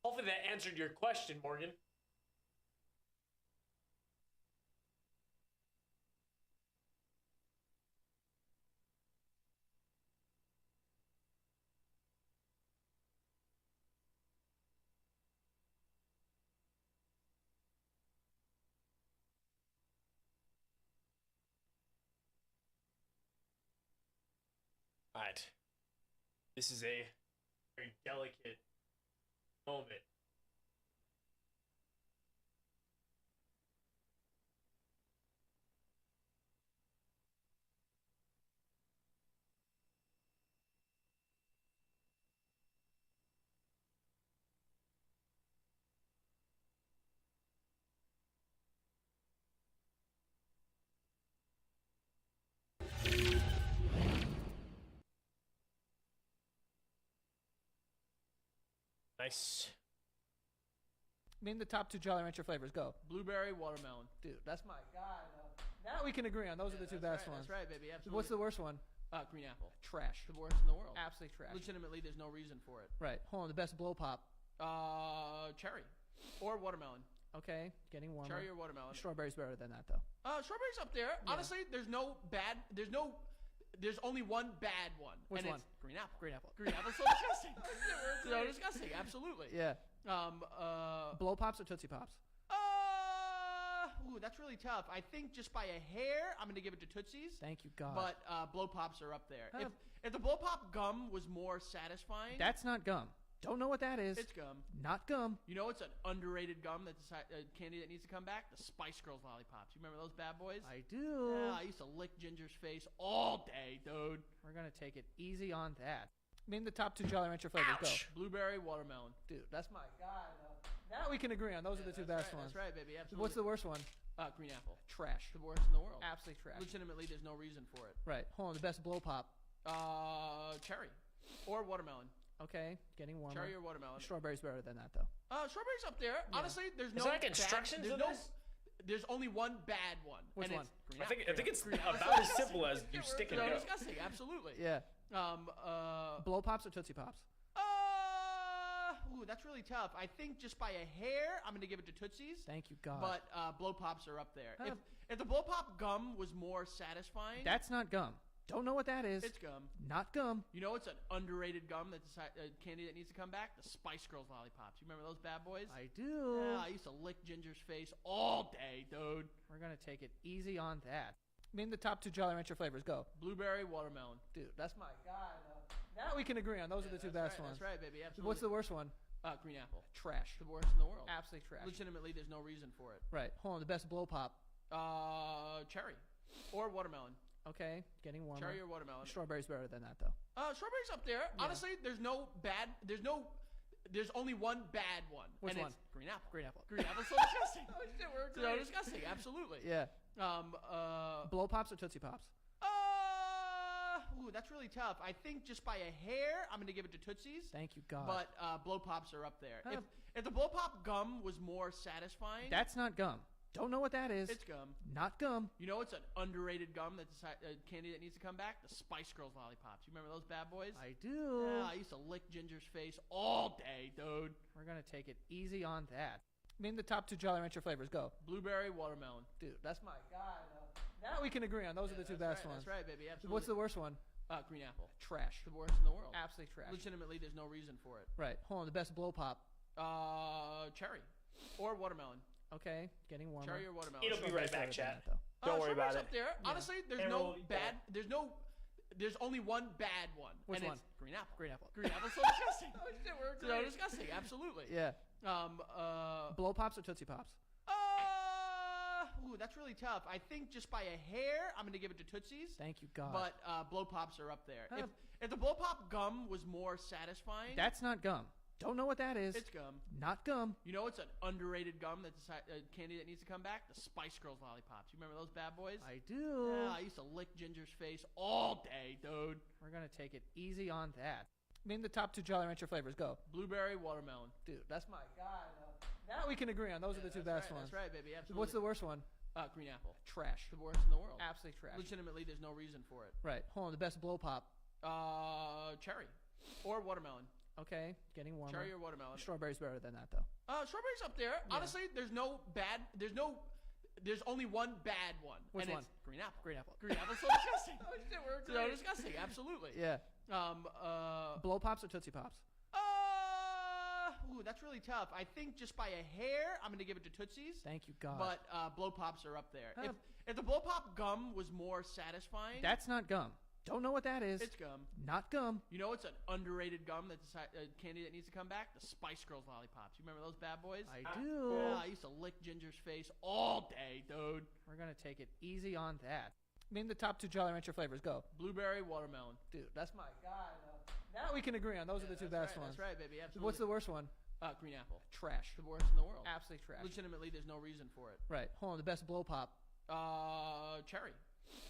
A: Hopefully that answered your question, Morgan. All right. This is a very delicate moment. Nice.
M: Name the top 2 Jolly Rancher flavors. Go.
L: Blueberry, watermelon.
M: Dude, that's my guy. Now we can agree on those are the 2 best ones.
L: That's right, baby. Absolutely.
M: What's the worst one?
L: Green apple.
M: Trash.
L: The worst in the world.
M: Absolutely trash.
L: Legitimately, there's no reason for it.
M: Right. Hold on. The best blow pop.
L: Cherry or watermelon.
M: Okay, getting warmer.
L: Cherry or watermelon.
M: Strawberry's better than that, though.
L: Strawberry's up there. Yeah. Honestly, there's only one bad one.
M: Which one?
L: It's green apple.
M: Green apple.
L: Green apple's so disgusting. So disgusting. Absolutely.
M: Yeah. Blow pops or Tootsie Pops?
L: Ooh, that's really tough. I think just by a hair, I'm going to give it to Tootsies.
M: Thank you, God.
L: But blow pops are up there. If the blow pop gum was more satisfying.
M: That's not gum. Don't know what that is.
L: It's gum.
M: Not gum.
L: You know it's an underrated gum that's a candy that needs to come back? The Spice Girls lollipops. You remember those bad boys?
M: I do.
L: Yeah, I used to lick Ginger's face all day, dude.
M: We're going to take it easy on that. Name the top 2 Jolly Rancher flavors.
L: Ouch.
M: Go.
L: Blueberry, watermelon.
M: Dude, that's my guy, though. Now we can agree on those are the 2 best ones.
L: That's right, baby. Absolutely.
M: What's the worst one?
L: Green apple.
M: Trash.
L: The worst in the world.
M: Absolutely trash.
L: Legitimately, there's no reason for it.
M: Right. Hold on. The best blow pop.
L: Cherry. Or watermelon.
M: Okay. Getting warmer.
L: Cherry or watermelon.
M: Strawberry's better than that, though.
L: Strawberry's up there. Honestly, there's
A: Is
L: no
A: there like
L: bad-
A: instructions
L: there's
A: of
L: no,
A: this?
L: There's only one bad one.
M: Which
L: and
M: one?
L: It's green
A: I think
L: apple.
A: it's
L: Green apple.
A: about as simple as you stick it
L: No,
A: in.
L: disgusting. Absolutely.
M: Yeah.
L: Blow
M: Blow pops or Tootsie Pops?
L: Ooh, that's really tough. I think just by a hair, I'm gonna give it to Tootsies.
M: Thank you, God.
L: But blow pops are up there.
M: Huh.
L: If the blow pop gum was more satisfying,
M: That's not gum. Don't know what that is.
L: it's gum.
M: Not gum.
L: You know, it's an underrated gum that's a candy that needs to come back. The Spice Girls lollipops. You remember those bad boys?
M: I do.
L: Yeah, I used to lick Ginger's face all day, dude.
M: We're gonna take it easy on that. Name the top two Jolly Rancher flavors. Go.
L: Blueberry, watermelon.
M: Dude, that's my God. Now we can agree on those are the two best ones.
L: That's right, baby. Absolutely.
M: What's the worst one?
L: Green apple.
M: Trash.
L: The worst in the world.
M: Absolutely trash.
L: Legitimately, there's no reason for it.
M: Right. Hold on. The best blow pop.
L: Cherry. Or watermelon.
M: Okay. Getting warmer.
L: Cherry or watermelon.
M: Strawberry's better than that, though.
L: Strawberry's up there. Honestly, there's only one bad one.
M: Which
L: and
M: one?
L: It's green apple.
M: Green apple.
L: Green apple's so disgusting.
M: Oh, shit, we're
L: So
M: agreeing.
L: disgusting. Absolutely.
M: Yeah.
L: Blow
M: Blow pops or Tootsie Pops?
L: Ooh, that's really tough. I think just by a hair, I'm gonna give it to Tootsies.
M: Thank you, God.
L: But blow pops are up there.
M: Huh.
L: If the blow pop gum was more satisfying,
M: That's not gum. Don't know what that is.
L: it's gum.
M: Not gum.
L: You know, it's an underrated gum that's a candy that needs to come back. The Spice Girls lollipops. You remember those bad boys?
M: I do.
L: Yeah, I used to lick Ginger's face all day, dude.
M: We're gonna take it easy on that. Name the top two Jolly Rancher flavors. Go.
L: Blueberry, watermelon.
M: Dude, that's my God. Now we can agree on those are the two best ones.
L: That's right, baby. Absolutely.
M: What's the worst one?
L: Green apple.
M: Trash.
L: The worst in the world.
M: Absolutely trash.
L: Legitimately, there's no reason for it.
M: Right. Hold on. The best blow pop.
L: Cherry. Or watermelon.
M: Okay. Getting warmer.
L: Cherry or watermelon.
A: It'll be right back,
M: Strawberry's better
A: chat.
M: than that, though.
A: Don't worry about
L: Strawberry's
A: it.
L: up there. Honestly, there's
A: And
L: no
A: we'll-
L: bad. There's only one bad one.
M: Which
L: and
M: one?
L: It's green apple.
M: Green apple.
L: Green apple's so disgusting.
M: Oh, shit, we're
L: So
M: agreeing.
L: disgusting. Absolutely.
M: Yeah.
L: Blow
M: Blow pops or Tootsie Pops?
L: Ooh, that's really tough. I think just by a hair, I'm gonna give it to Tootsies.
M: Thank you, God.
L: But blow pops are up there.
M: Huh.
L: If the blow pop gum was more satisfying,
M: That's not gum. Don't know what that is.
L: it's gum.
M: Not gum.
L: You know, it's an underrated gum that's a candy that needs to come back. The Spice Girls lollipops. You remember those bad boys?
M: I do.
L: Yeah, I used to lick Ginger's face all day, dude.
M: We're gonna take it easy on that. Name the top two Jolly Rancher flavors. Go.
L: Blueberry, watermelon.
M: Dude, that's my God. Now we can agree on those are the two best ones.
L: That's right, baby. Absolutely.
M: What's the worst one?
L: green apple?
M: Trash.
L: The worst in the world.
M: Absolutely trash.
L: Legitimately, there's no reason for it.
M: Right. Hold on. The best blow pop.
L: Cherry or watermelon.
M: Okay. Getting warmer.
L: Cherry or watermelon.
M: Strawberry's better than that, though.
L: Strawberry's up there.
M: Yeah.
L: Honestly, there's only one bad one.
M: Which
L: and
M: one?
L: It's green apple.
M: Green apple.
L: Green apple's so disgusting.
M: Oh, shit, we're
L: So
M: agreeing.
L: disgusting. Absolutely.
M: Yeah. Blow pops or Tootsie Pops?
L: Ooh, that's really tough. I think just by a hair, I'm going to give it to Tootsies.
M: Thank you, God.
L: But blow pops are up there.
M: Huh.
L: If the blow pop gum was more satisfying,
M: That's not gum. Don't know what that is.
L: it's gum.
M: Not gum.
L: You know, it's an underrated gum that's a candy that needs to come back. The Spice Girls lollipops. You remember those bad boys?
M: I do.
L: Yeah, I used to lick Ginger's face all day, dude.
M: We're gonna take it easy on that. Name the top two Jolly Rancher flavors. Go.
L: Blueberry, watermelon.
M: Dude, that's my God. Now we can agree on those are the two best ones.
L: That's right, baby. Absolutely.
M: What's the worst one?
L: Green apple.
M: Trash.
L: The worst in the world.
M: Absolutely trash.
L: Legitimately, there's no reason for it.
M: Right. Hold on. The best blow pop.
L: Cherry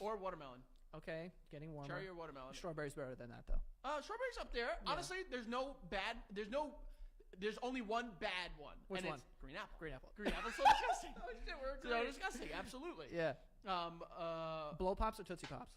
L: or watermelon.
M: Okay. Getting warmer.
L: Cherry or watermelon.
M: Strawberry's better than that, though.
L: Strawberry's up there.
M: Yeah.
L: Honestly, there's only one bad one.
M: Which
L: and
M: one?
L: It's green apple.
M: Green apple.
L: Green apple's so disgusting.
M: Oh, shit, we're
L: So
M: agreeing.
L: disgusting. Absolutely.
M: Yeah.
L: Blow
M: Blow pops or Tootsie Pops?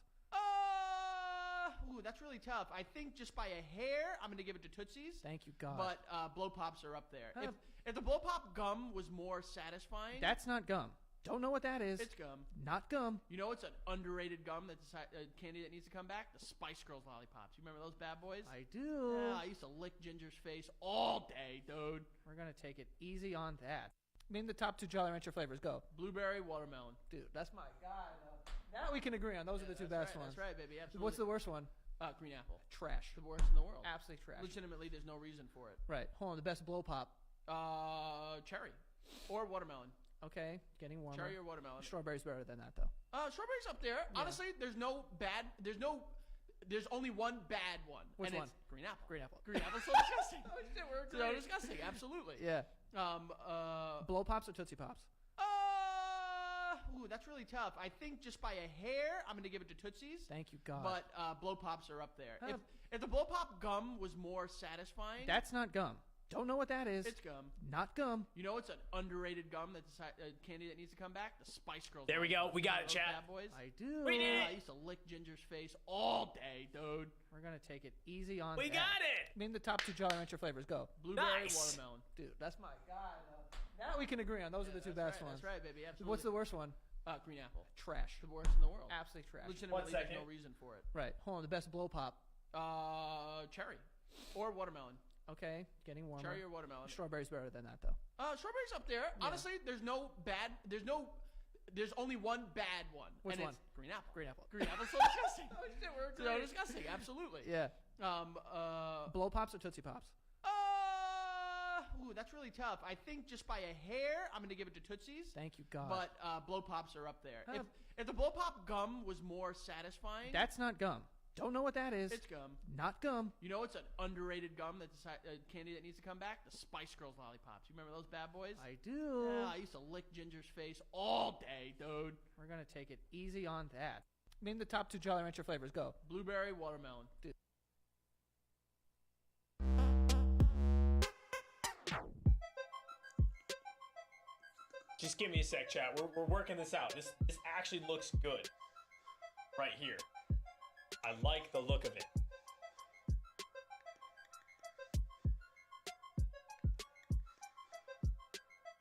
L: Ooh, that's really tough. I think just by a hair, I'm going to give it to Tootsies.
M: Thank you, God.
L: But blow pops are up there.
M: Huh.
L: If the blow pop gum was more satisfying,
M: That's not gum. Don't know what that is.
L: it's gum.
M: Not gum.
L: You know, it's an underrated gum that's a candy that needs to come back. The Spice Girls lollipops. You remember those bad boys?
M: I do.
L: Yeah, I used to lick Ginger's face all day, dude.
M: We're gonna take it easy on that. Name the top two Jolly Rancher flavors. Go.
L: Blueberry, watermelon.
M: Dude, that's my God. Now we can agree on those are the two best ones.
L: That's right, baby. Absolutely.
M: What's the worst one?
L: Green apple.
M: Trash.
L: The worst in the world.
M: Absolutely trash.
L: Legitimately, there's no reason for it.
M: Right. Hold on. The best blow pop.
L: Cherry or watermelon.
M: Okay. Getting warmer.
L: Cherry or watermelon.
M: Strawberry's better than that, though.
L: Strawberry's up there.
M: Yeah.
L: Honestly, there's only one bad one.
M: Which
L: and
M: one?
L: It's green apple.
M: Green apple.
L: Green apple's so disgusting.
M: Oh, shit, we're
L: So
M: agreeing.
L: disgusting. Absolutely.
M: Yeah.
L: Uh,
M: Blow pops or Tootsie Pops?
L: Ooh, that's really tough. I think just by a hair, I'm gonna give it to Tootsie's.
M: Thank you, God.
L: But Blow Pops are up there. If the Blow Pop gum was more satisfying,
M: That's not gum. Don't know what that is.
L: it's gum.
M: Not gum.
L: You know, it's an underrated gum that's a candy that needs to come back. The Spice Girls.
A: There we go. We got it,
L: Those
A: chat.
L: Bad boys.
M: I do.
A: We did
L: I
A: it.
L: used to lick Ginger's face all day, dude.
M: We're gonna take it easy on.
A: We
M: that.
A: got it.
M: Name the top 2 Jolly Rancher flavors. Go.
L: Blueberry,
A: Nice.
L: watermelon.
M: Dude, that's my guy. Now we can agree on those are the two best ones.
L: That's right, baby. Absolutely.
M: What's the worst one?
L: Green apple?
M: Trash.
L: The worst in the world.
M: Absolutely trash.
L: Legitimately,
A: 1
L: there's
A: second.
L: no reason for it.
M: Right. Hold on. The best blow pop.
L: Cherry, or watermelon.
M: Okay. Getting warmer.
L: Cherry or watermelon.
M: Strawberry's better than that though.
L: Strawberry's up there. Honestly, there's only one bad one.
M: Which
L: and
M: one?
L: It's green apple.
M: Green apple.
L: Green apple's so disgusting.
M: Oh shit, we're
L: So
M: agreeing.
L: disgusting. Absolutely.
M: Yeah.
L: Blow
M: Pops or Tootsie Pops?
L: Ooh, that's really tough. I think just by a hair, I'm gonna give it to Tootsie's.
M: Thank you, God.
L: But Blow Pops are up there. If the Blow Pop gum was more satisfying,
M: That's not gum. Don't know what that is.
L: it's gum.
M: Not gum.
L: You know, it's an underrated gum that's a candy that needs to come back. The Spice Girls lollipops. You remember those bad boys?
M: I do.
L: Yeah, I used to lick Ginger's face all day, dude.
M: We're gonna take it easy on that. Name the top 2 Jolly Rancher flavors. Go.
L: Blueberry, watermelon.
M: Dude.
A: Just give me a sec, chat. We're working this out. This actually looks good. Right here. I like the look of it.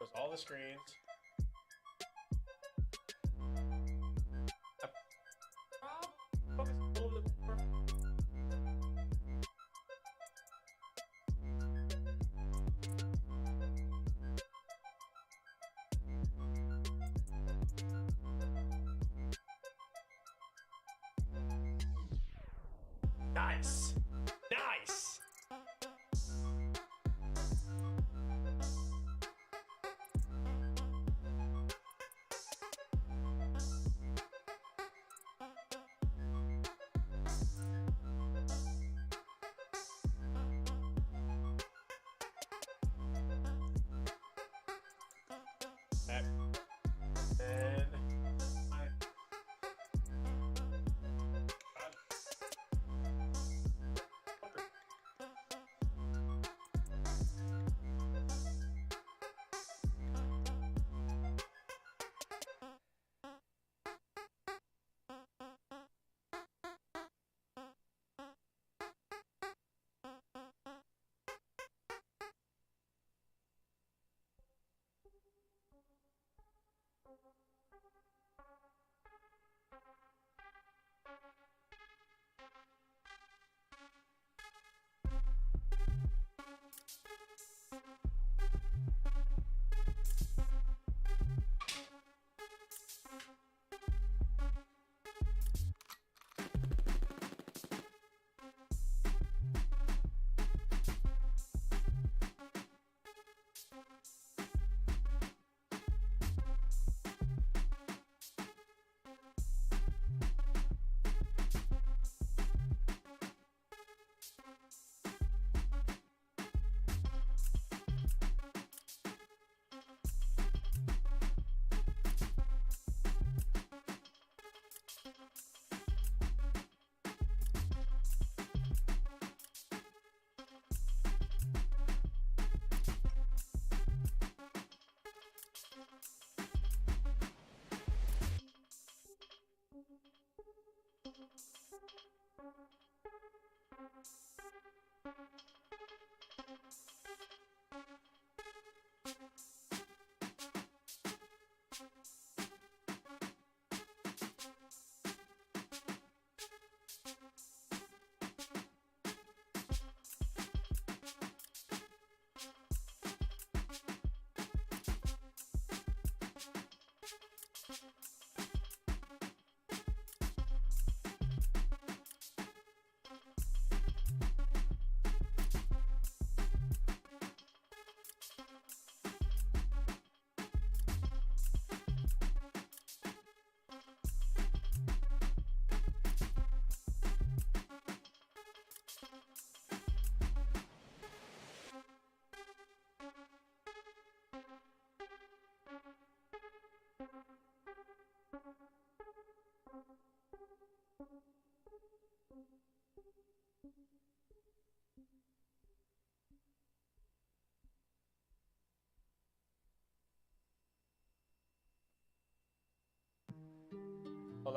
A: Goes all the screens. Focus a little bit more. Nice. Nice. Back. And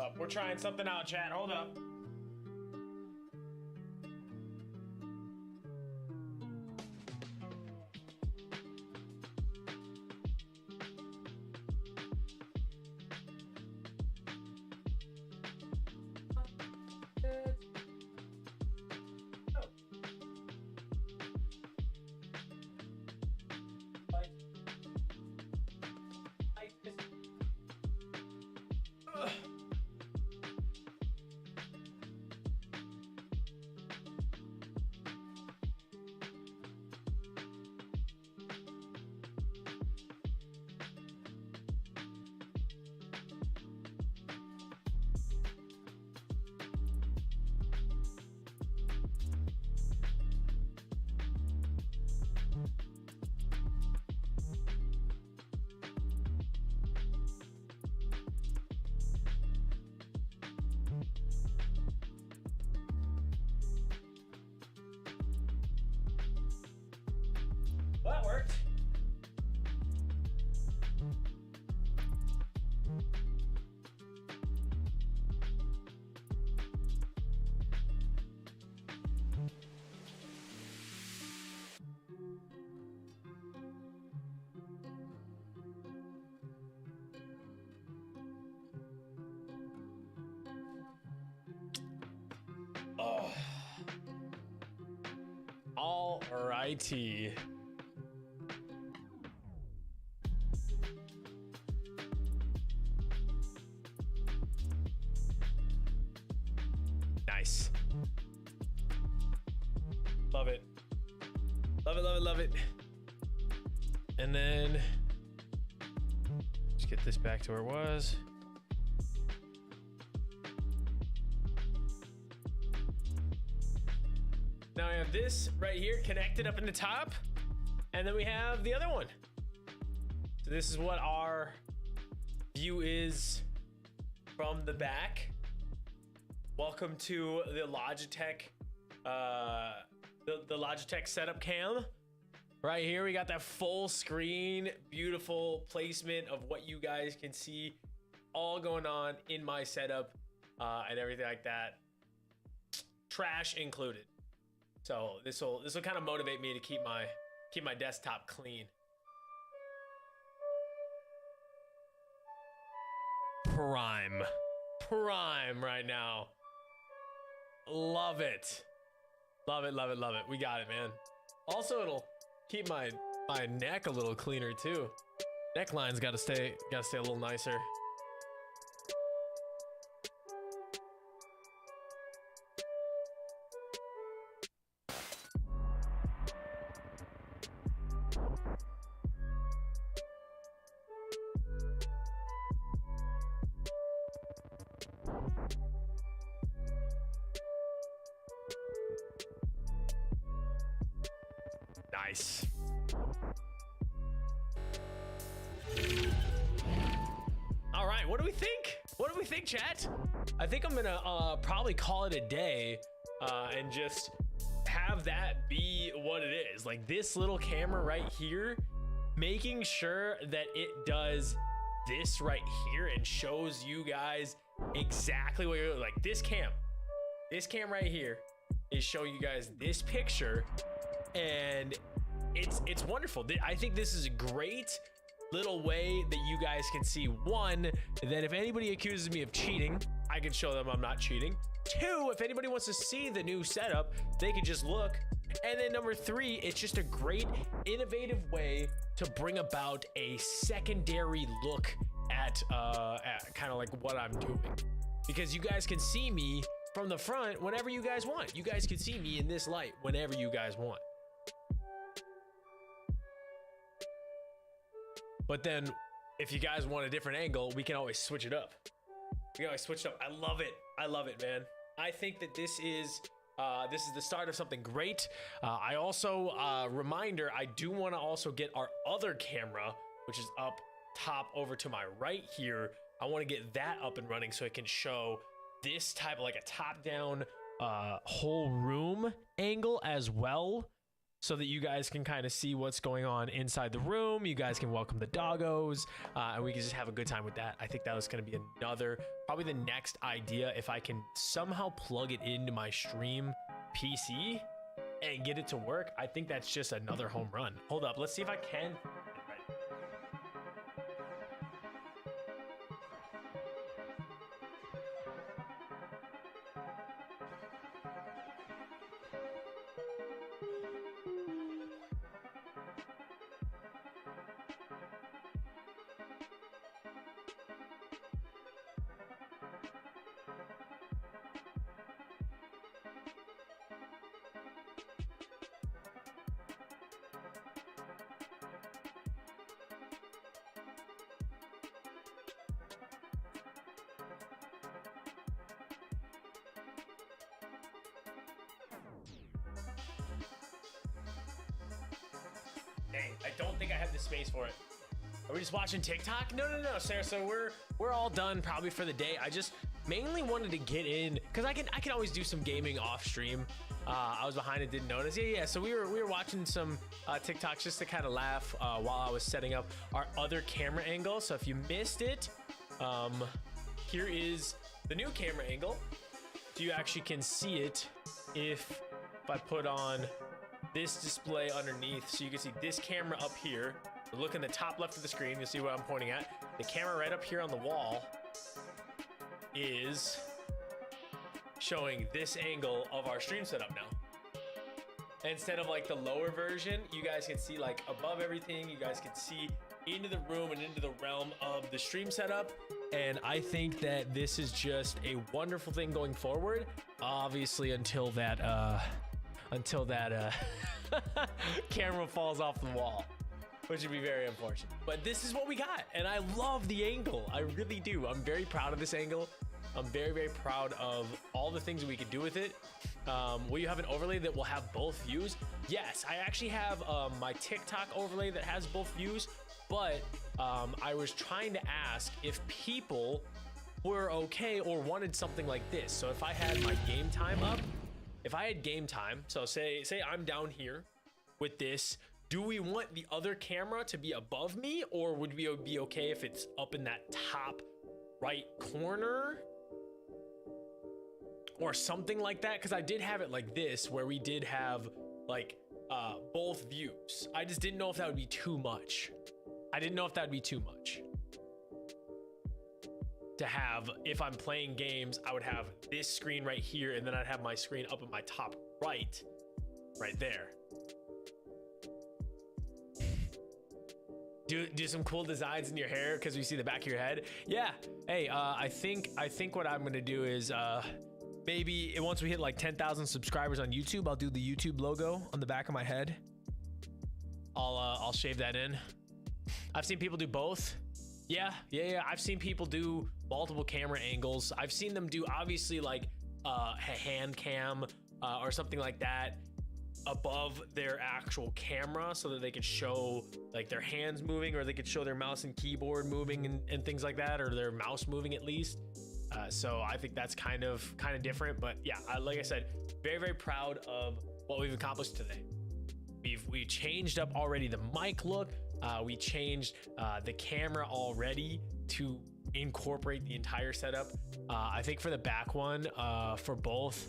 A: up. We're trying something out, chat. Hold up. Well, that worked. Oh. All righty. Nice. Love it. Love it, love it, love it. And then let's get this back to where it was. Now we have this right here connected up in the top, and then we have the other one. So this is what our view is from the back. Welcome to the Logitech, the Logitech setup cam. Right here, we got that full screen, beautiful placement of what you guys can see all going on in my setup and everything like that. Trash included. So this will kind of motivate me to keep my desktop clean. Prime right now. Love it. Love it, love it, love it. We got it, man. Also, it'll keep my neck a little cleaner too. Neckline's gotta stay a little nicer. Nice. All right, what do we think? What do we think, chat? I think I'm gonna probably call it a day and just have that be what it is. Like this little camera right here, making sure that it does this right here and shows you guys exactly what you're like. This cam right here is showing you guys this picture, and it's wonderful. I think this is a great little way that you guys can see, one, that if anybody accuses me of cheating, I can show them I'm not cheating. Two, if anybody wants to see the new setup, they can just look. And then number three, it's just a great innovative way to bring about a secondary look at kind of like what I'm doing, because you guys can see me from the front whenever you guys want. You guys can see me in this light whenever you guys want. But then if you guys want a different angle, we can always switch it up. We can always switch it up. I love it. I love it, man. I think that this is the start of something great. I also, reminder, I do want to also get our other camera, which is up top over to my right here. I want to get that up and running so it can show this type of like a top down whole room angle as well. so that you guys can kind of see what's going on inside the room. You guys can welcome the doggos, and we can just have a good time with that. I think that was going to be probably the next idea. If I can somehow plug it into my stream PC and get it to work, I think that's just another home run. Hold up, let's see if I can. Dang, I don't think I have the space for it. Are we just watching TikTok? No, Sarah. So we're all done probably for the day. I just mainly wanted to get in because I can always do some gaming off stream. I was behind and didn't notice. Yeah. So we were watching some TikToks just to kind of laugh while I was setting up our other camera angle. So if you missed it, here is the new camera angle. So you actually can see it if I put on this display underneath, so you can see this camera up here. Look in the top left of the screen, you'll see what I'm pointing at. The camera right up here on the wall is showing this angle of our stream setup now. Instead of like the lower version, you guys can see like above everything. You guys can see into the room and into the realm of the stream setup. And I think that this is just a wonderful thing going forward. Obviously until that camera falls off the wall, which would be very unfortunate. But this is what we got, and I love the angle. I really do. I'm very proud of this angle. I'm very, very proud of all the things that we could do with it. Will you have an overlay that will have both views? Yes, I actually have my TikTok overlay that has both views, but I was trying to ask if people were okay or wanted something like this. So if I had my game time up, if I had game time, so say I'm down here with this, do we want the other camera to be above me, or would we be okay if it's up in that top right corner or something like that? Because I did have it like this, where we did have like both views. I just didn't know if that would be too much. To have, if I'm playing games, I would have this screen right here, and then I'd have my screen up in my top right there. Do some cool designs in your hair because we see the back of your head. Yeah. Hey, I think what I'm gonna do is maybe once we hit like 10,000 subscribers on YouTube, I'll do the YouTube logo on the back of my head. I'll shave that in. I've seen people do both. Yeah. I've seen people do multiple camera angles. I've seen them do obviously like a hand cam or something like that above their actual camera, so that they could show like their hands moving, or they could show their mouse and keyboard moving and things like that, or their mouse moving at least. So I think that's kind of different. But yeah, like I said, very, very proud of what we've accomplished today. We changed up already the mic look. We changed the camera already to incorporate the entire setup. I think for the back one, for both,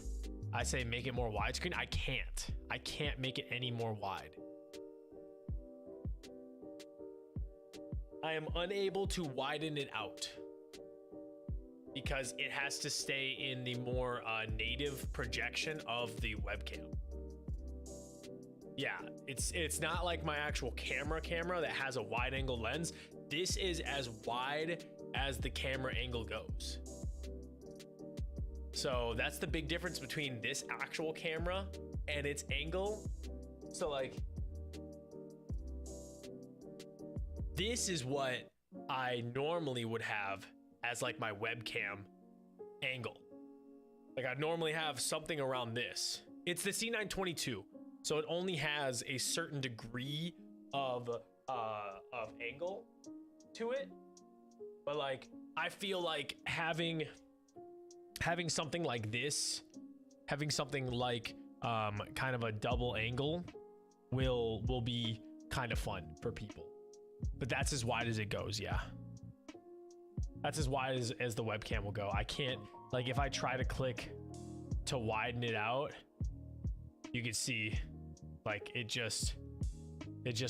A: I say make it more widescreen. I can't make it any more wide. I am unable to widen it out because it has to stay in the more native projection of the webcam. Yeah, it's not like my actual camera that has a wide angle lens. This is as wide as the camera angle goes. So that's the big difference between this actual camera and its angle. So like, this is what I normally would have as like my webcam angle. Like I normally have something around this. It's the C922. So it only has a certain degree of angle to it. But like, I feel like having something like this, having something like kind of a double angle will be kind of fun for people. But that's as wide as it goes, yeah. That's as wide as the webcam will go. I can't, like, if I try to click to widen it out, you can see, like, it just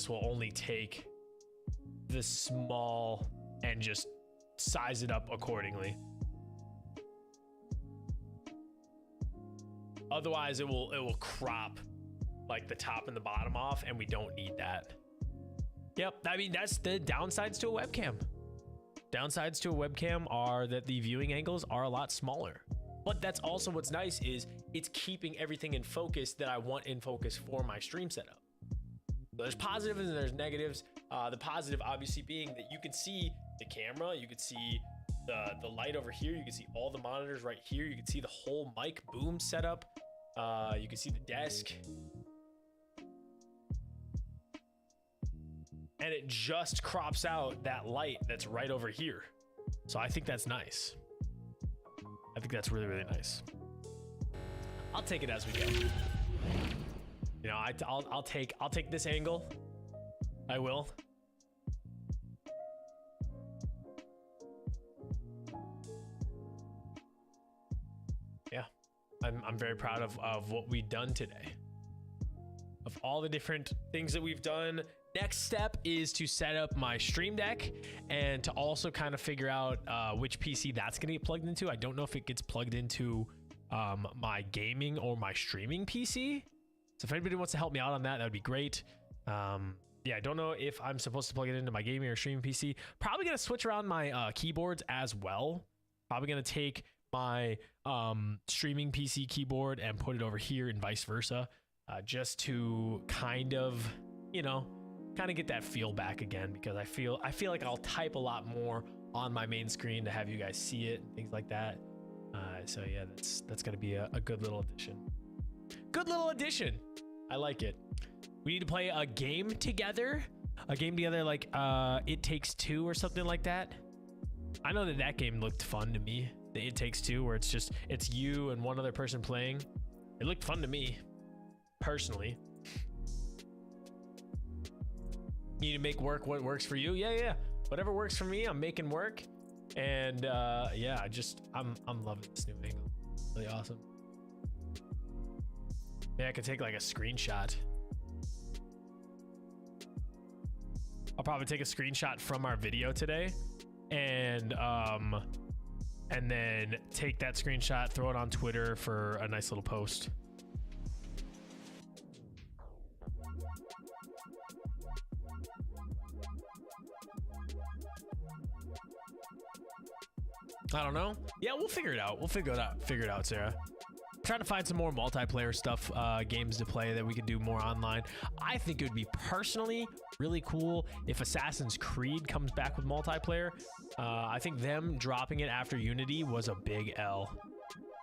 A: will only take the small and just size it up accordingly. Otherwise, it will crop like the top and the bottom off, and we don't need that. Yep, I mean, that's the downsides to a webcam. Downsides to a webcam are that the viewing angles are a lot smaller. But that's also what's nice is it's keeping everything in focus that I want in focus for my stream setup. So there's positives and there's negatives. The positive obviously being that you can see the camera, you can see the light over here, you can see all the monitors right here, you can see the whole mic boom setup, you can see the desk. And it just crops out that light that's right over here. So I think that's nice. I think that's really, really nice. I'll take it as we go. You know, I'll take this angle. I will. Yeah, I'm very proud of what we've done today. Of all the different things that we've done. Next step is to set up my Stream Deck and to also kind of figure out which PC that's going to get plugged into. I don't know if it gets plugged into my gaming or my streaming PC. So if anybody wants to help me out on that, that would be great. Yeah, I don't know if I'm supposed to plug it into my gaming or streaming PC. Probably going to switch around my keyboards as well. Probably going to take my streaming PC keyboard and put it over here and vice versa. Just to kind of, you know, get that feel back again, because I feel like I'll type a lot more on my main screen to have you guys see it and things like that. So yeah, that's gonna be a good little addition. Good little addition. I like it. We need to play a game together. Like It Takes Two or something like that. I know that game looked fun to me. The It Takes Two, where it's you and one other person playing. It looked fun to me, personally. You need to make work what works for you. Yeah. Whatever works for me, I'm making work. And yeah, I'm loving this new angle. Really awesome. Yeah, I could take like a screenshot. I'll probably take a screenshot from our video today and then take that screenshot, throw it on Twitter for a nice little post. I don't know. Yeah, we'll figure it out. We'll figure it out, Sarah. I'm trying to find some more multiplayer stuff, games to play that we could do more online. I think it would be personally really cool if Assassin's Creed comes back with multiplayer. I think them dropping it after Unity was a big L.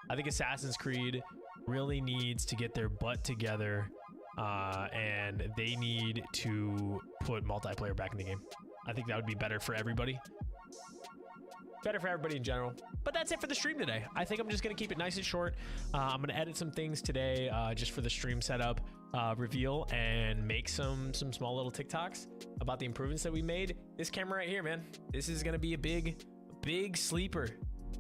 A: I think Assassin's Creed really needs to get their butt together, and they need to put multiplayer back in the game. I think that would be better for everybody. Better for everybody in general. But that's it for the stream today. I think I'm just going to keep it nice and short. I'm going to edit some things today just for the stream setup reveal, and make some small little TikToks about the improvements that we made. This camera right here, man, this is going to be a big sleeper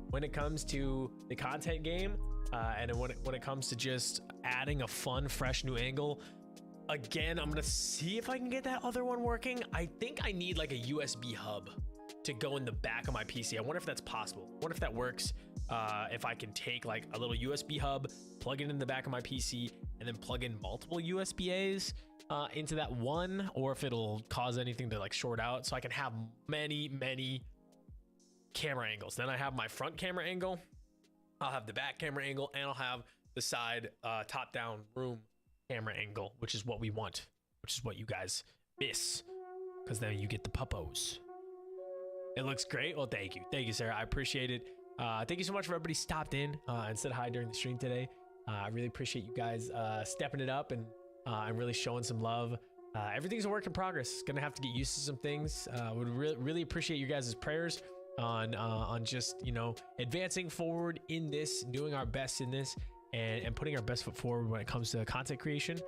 A: when it comes to the content game, and when it comes to just adding a fun, fresh new angle. Again, I'm going to see if I can get that other one working. I think I need like a USB hub to go in the back of my PC. I wonder if that's possible. I wonder if that works. If I can take like a little USB hub, plug it in the back of my PC, and then plug in multiple USB-As into that one, or if it'll cause anything to like short out, so I can have many camera angles. Then I have my front camera angle, I'll have the back camera angle, and I'll have the side top-down room camera angle, which is what we want, which is what you guys miss, because then you get the puppos. It looks great. Well, thank you, Sarah. I appreciate it. Thank you so much for everybody stopped in and said hi during the stream today. I really appreciate you guys stepping it up and really showing some love. Everything's a work in progress. Gonna have to get used to some things. Would really appreciate you guys' prayers on just, you know, advancing forward in this, doing our best in this, and putting our best foot forward when it comes to content creation.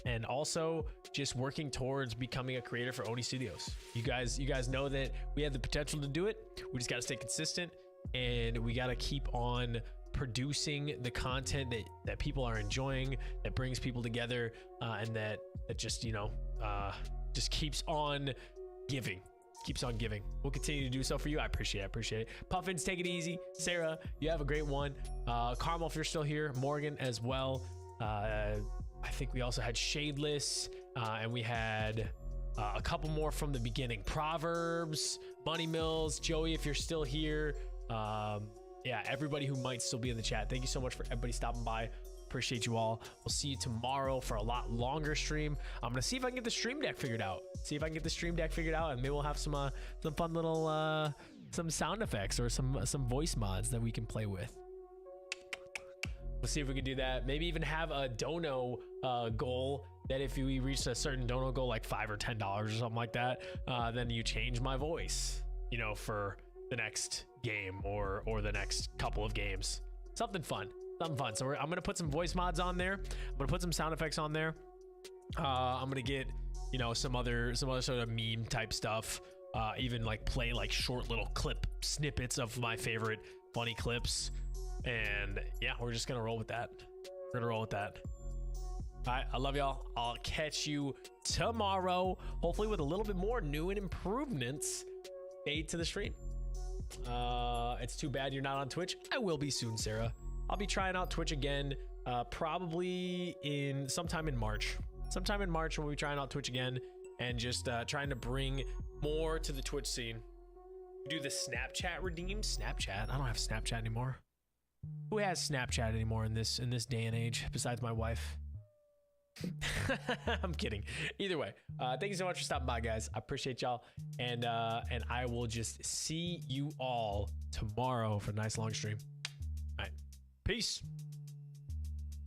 A: and also just working towards becoming a creator for Oni Studios. You guys know that we have the potential to do it. We just got to stay consistent, and we got to keep on producing the content that people are enjoying, that brings people together, and that just just keeps on giving. We'll continue to do so for you. I appreciate it. Puffins, take it easy. Sarah, you have a great one. Carmel, if you're still here. Morgan as well. I think we also had Shadeless, and we had a couple more from the beginning. Proverbs, Money Mills, Joey, if you're still here. Yeah, everybody who might still be in the chat. Thank you so much for everybody stopping by. Appreciate you all. We'll see you tomorrow for a lot longer stream. I'm gonna see if I can get the stream deck figured out. And maybe we'll have some fun little some sound effects or some voice mods that we can play with. We'll see if we can do that. Maybe even have a dono goal that if we reach a certain dono goal, like $5 or $10 or something like that, then you change my voice, for the next game or the next couple of games. Something fun. So I'm gonna put some voice mods on there. I'm gonna put some sound effects on there. I'm gonna get some other sort of meme type stuff. Even like play like short little clip snippets of my favorite funny clips. And yeah, we're just gonna roll with that. All right, I love y'all. I'll catch you tomorrow, hopefully with a little bit more new and improvements made to the stream. It's too bad you're not on Twitch. I will be soon, Sarah. I'll be trying out Twitch again, probably sometime in March. We'll be trying out Twitch again and just trying to bring more to the Twitch scene. Do the Snapchat redeem? Snapchat? I don't have Snapchat anymore. Who has Snapchat anymore in this day and age besides my wife? I'm kidding. Either way, thank you so much for stopping by, guys. I appreciate y'all, and I will just see you all tomorrow for a nice long stream. All right, peace.